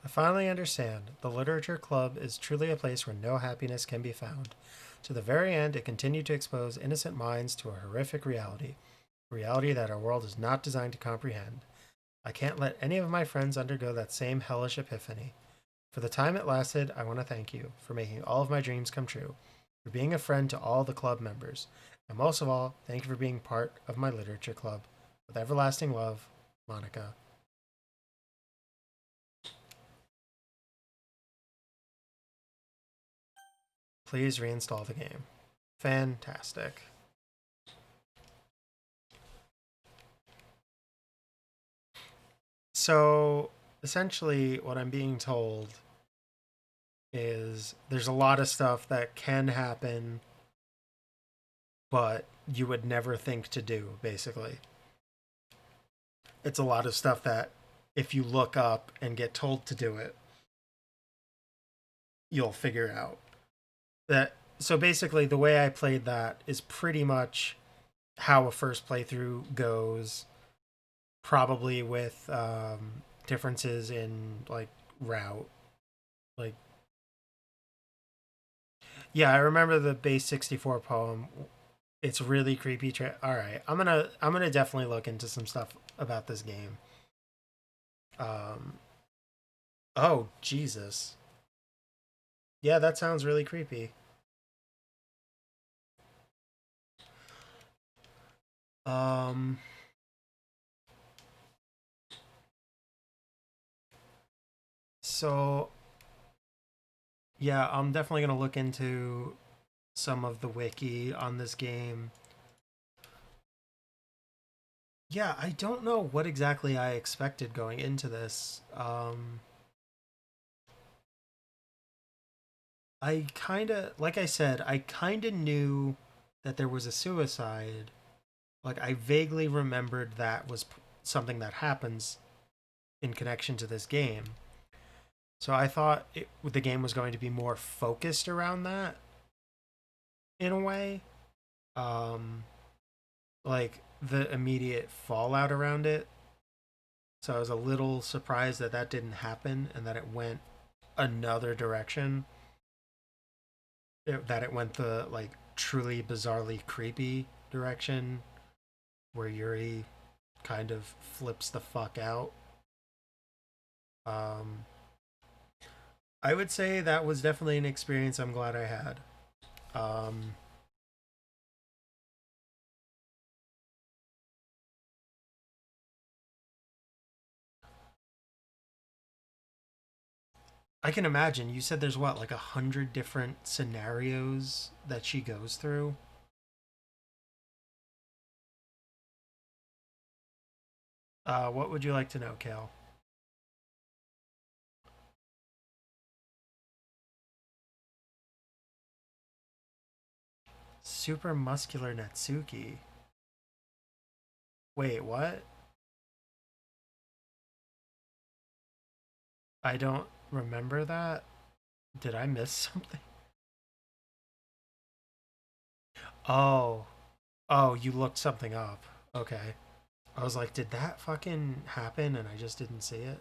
[SPEAKER 1] I finally understand. The literature club is truly a place where no happiness can be found. To the very end, it continued to expose innocent minds to a horrific reality, a reality that our world is not designed to comprehend. I can't let any of my friends undergo that same hellish epiphany. For the time it lasted, I want to thank you for making all of my dreams come true, for being a friend to all the club members, and most of all, thank you for being part of my literature club. With everlasting love, Monica. Please reinstall the game. Fantastic. So, essentially, what I'm being told is there's a lot of stuff that can happen, but you would never think to do, basically. It's a lot of stuff that if you look up and get told to do it, you'll figure out. That so basically the way I played that is pretty much how a first playthrough goes, probably with differences in like route. Like yeah, I remember the base 64 poem. It's really creepy. All right, I'm gonna definitely look into some stuff about this game. Um, oh Jesus, yeah, that sounds really creepy. Um, so yeah, I'm definitely gonna look into some of the wiki on this game. Yeah, I don't know what exactly I expected going into this. I kind of, like I said, I kind of knew that there was a suicide. Like, I vaguely remembered that was something that happens in connection to this game. So I thought the game was going to be more focused around that in a way. Um, like, the immediate fallout around it. So I was a little surprised that that didn't happen and that it went another direction. That it went the like truly bizarrely creepy direction where Yuri kind of flips the fuck out. Um, I would say that was definitely an experience I'm glad I had. Um, I can imagine. You said there's what, like 100 different scenarios that she goes through. What would you like to know, Kale? Super muscular Natsuki. Wait, what? I don't remember that. Did I miss something? Oh, oh, you looked something up. Okay. I was like, did that fucking happen and I just didn't see it?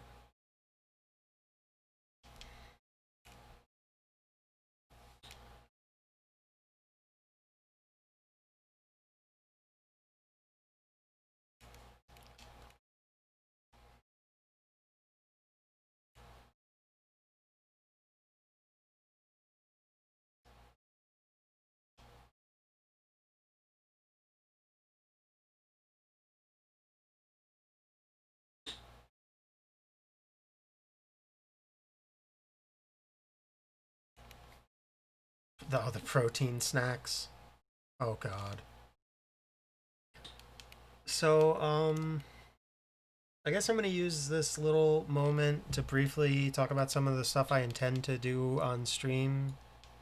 [SPEAKER 1] The protein snacks. Oh god. So, I guess I'm going to use this little moment to briefly talk about some of the stuff I intend to do on stream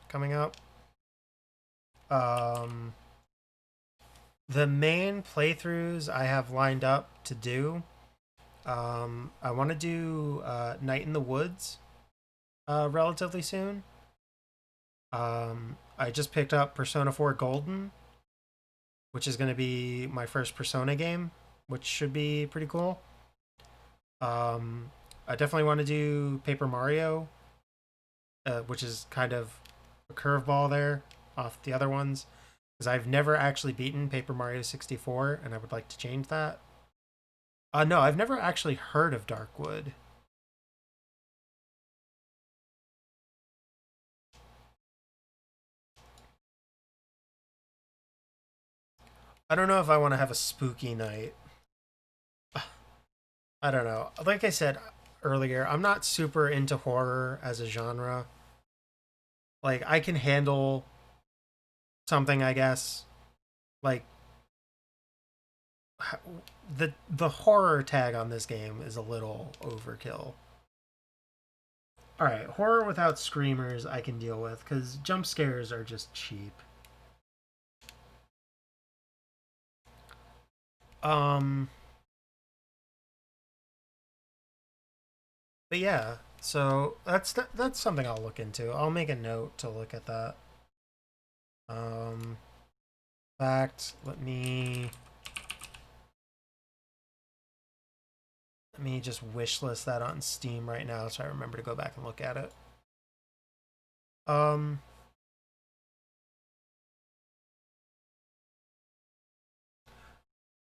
[SPEAKER 1] coming up. Um, the main playthroughs I have lined up to do. I want to do Night in the Woods relatively soon. I just picked up Persona 4 Golden, which is going to be my first Persona game, which should be pretty cool. Um, I definitely want to do Paper Mario, which is kind of a curveball there off the other ones, because I've never actually beaten Paper Mario 64, and I would like to change that. No, I've never actually heard of Darkwood. I don't know if I want to have a spooky night. I don't know. Like I said earlier, I'm not super into horror as a genre. Like I can handle something, I guess. Like the horror tag on this game is a little overkill. All right, horror without screamers I can deal with because jump scares are just cheap. Um, but yeah, so that's something I'll look into. I'll make a note to look at that. Um, fact, let me just wish list that on Steam right now so I remember to go back and look at it. Um,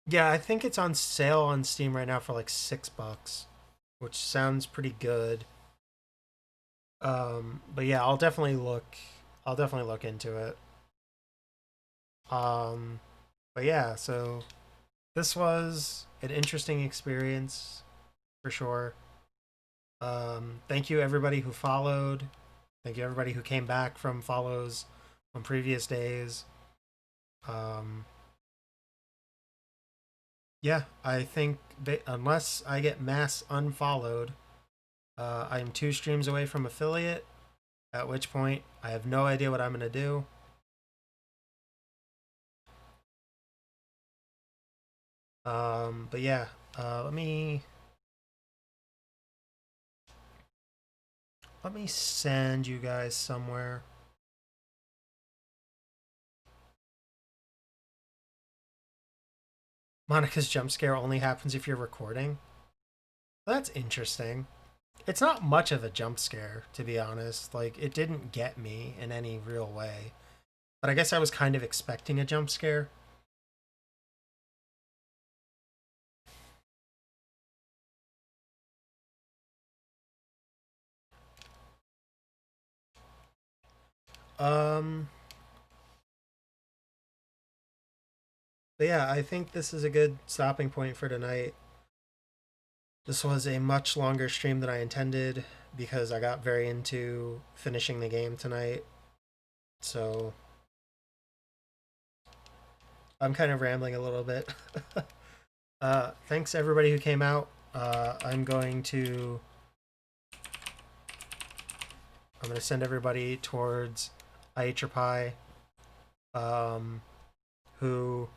[SPEAKER 1] yeah, I think it's on sale on Steam right now for like $6, which sounds pretty good. But yeah, I'll definitely look. I'll definitely look into it. Um, but yeah, so this was an interesting experience for sure. Thank you everybody who followed. Thank you everybody who came back from follows on previous days. Um, yeah, I think unless I get mass unfollowed, I am 2 streams away from affiliate. At which point, I have no idea what I'm gonna do. But yeah, let me send you guys somewhere. Monica's jump scare only happens if you're recording. That's interesting. It's not much of a jump scare, to be honest. Like, it didn't get me in any real way. But I guess I was kind of expecting a jump scare. Um, but yeah, I think this is a good stopping point for tonight. This was a much longer stream than I intended because I got very into finishing the game tonight. So I'm kind of rambling a little bit. Thanks everybody who came out. I'm gonna send everybody towards I Ate Your Pie. Um, who,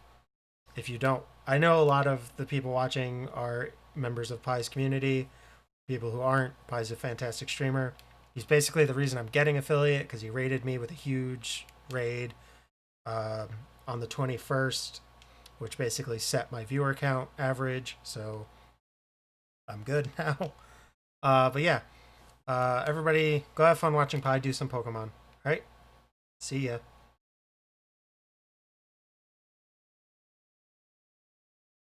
[SPEAKER 1] if you don't, I know a lot of the people watching are members of Pie's community. People who aren't, Pie's a fantastic streamer. He's basically the reason I'm getting affiliate because he raided me with a huge raid um, on the 21st, which basically set my viewer count average. So I'm good now. But yeah, everybody go have fun watching Pie do some Pokemon. All right, see ya.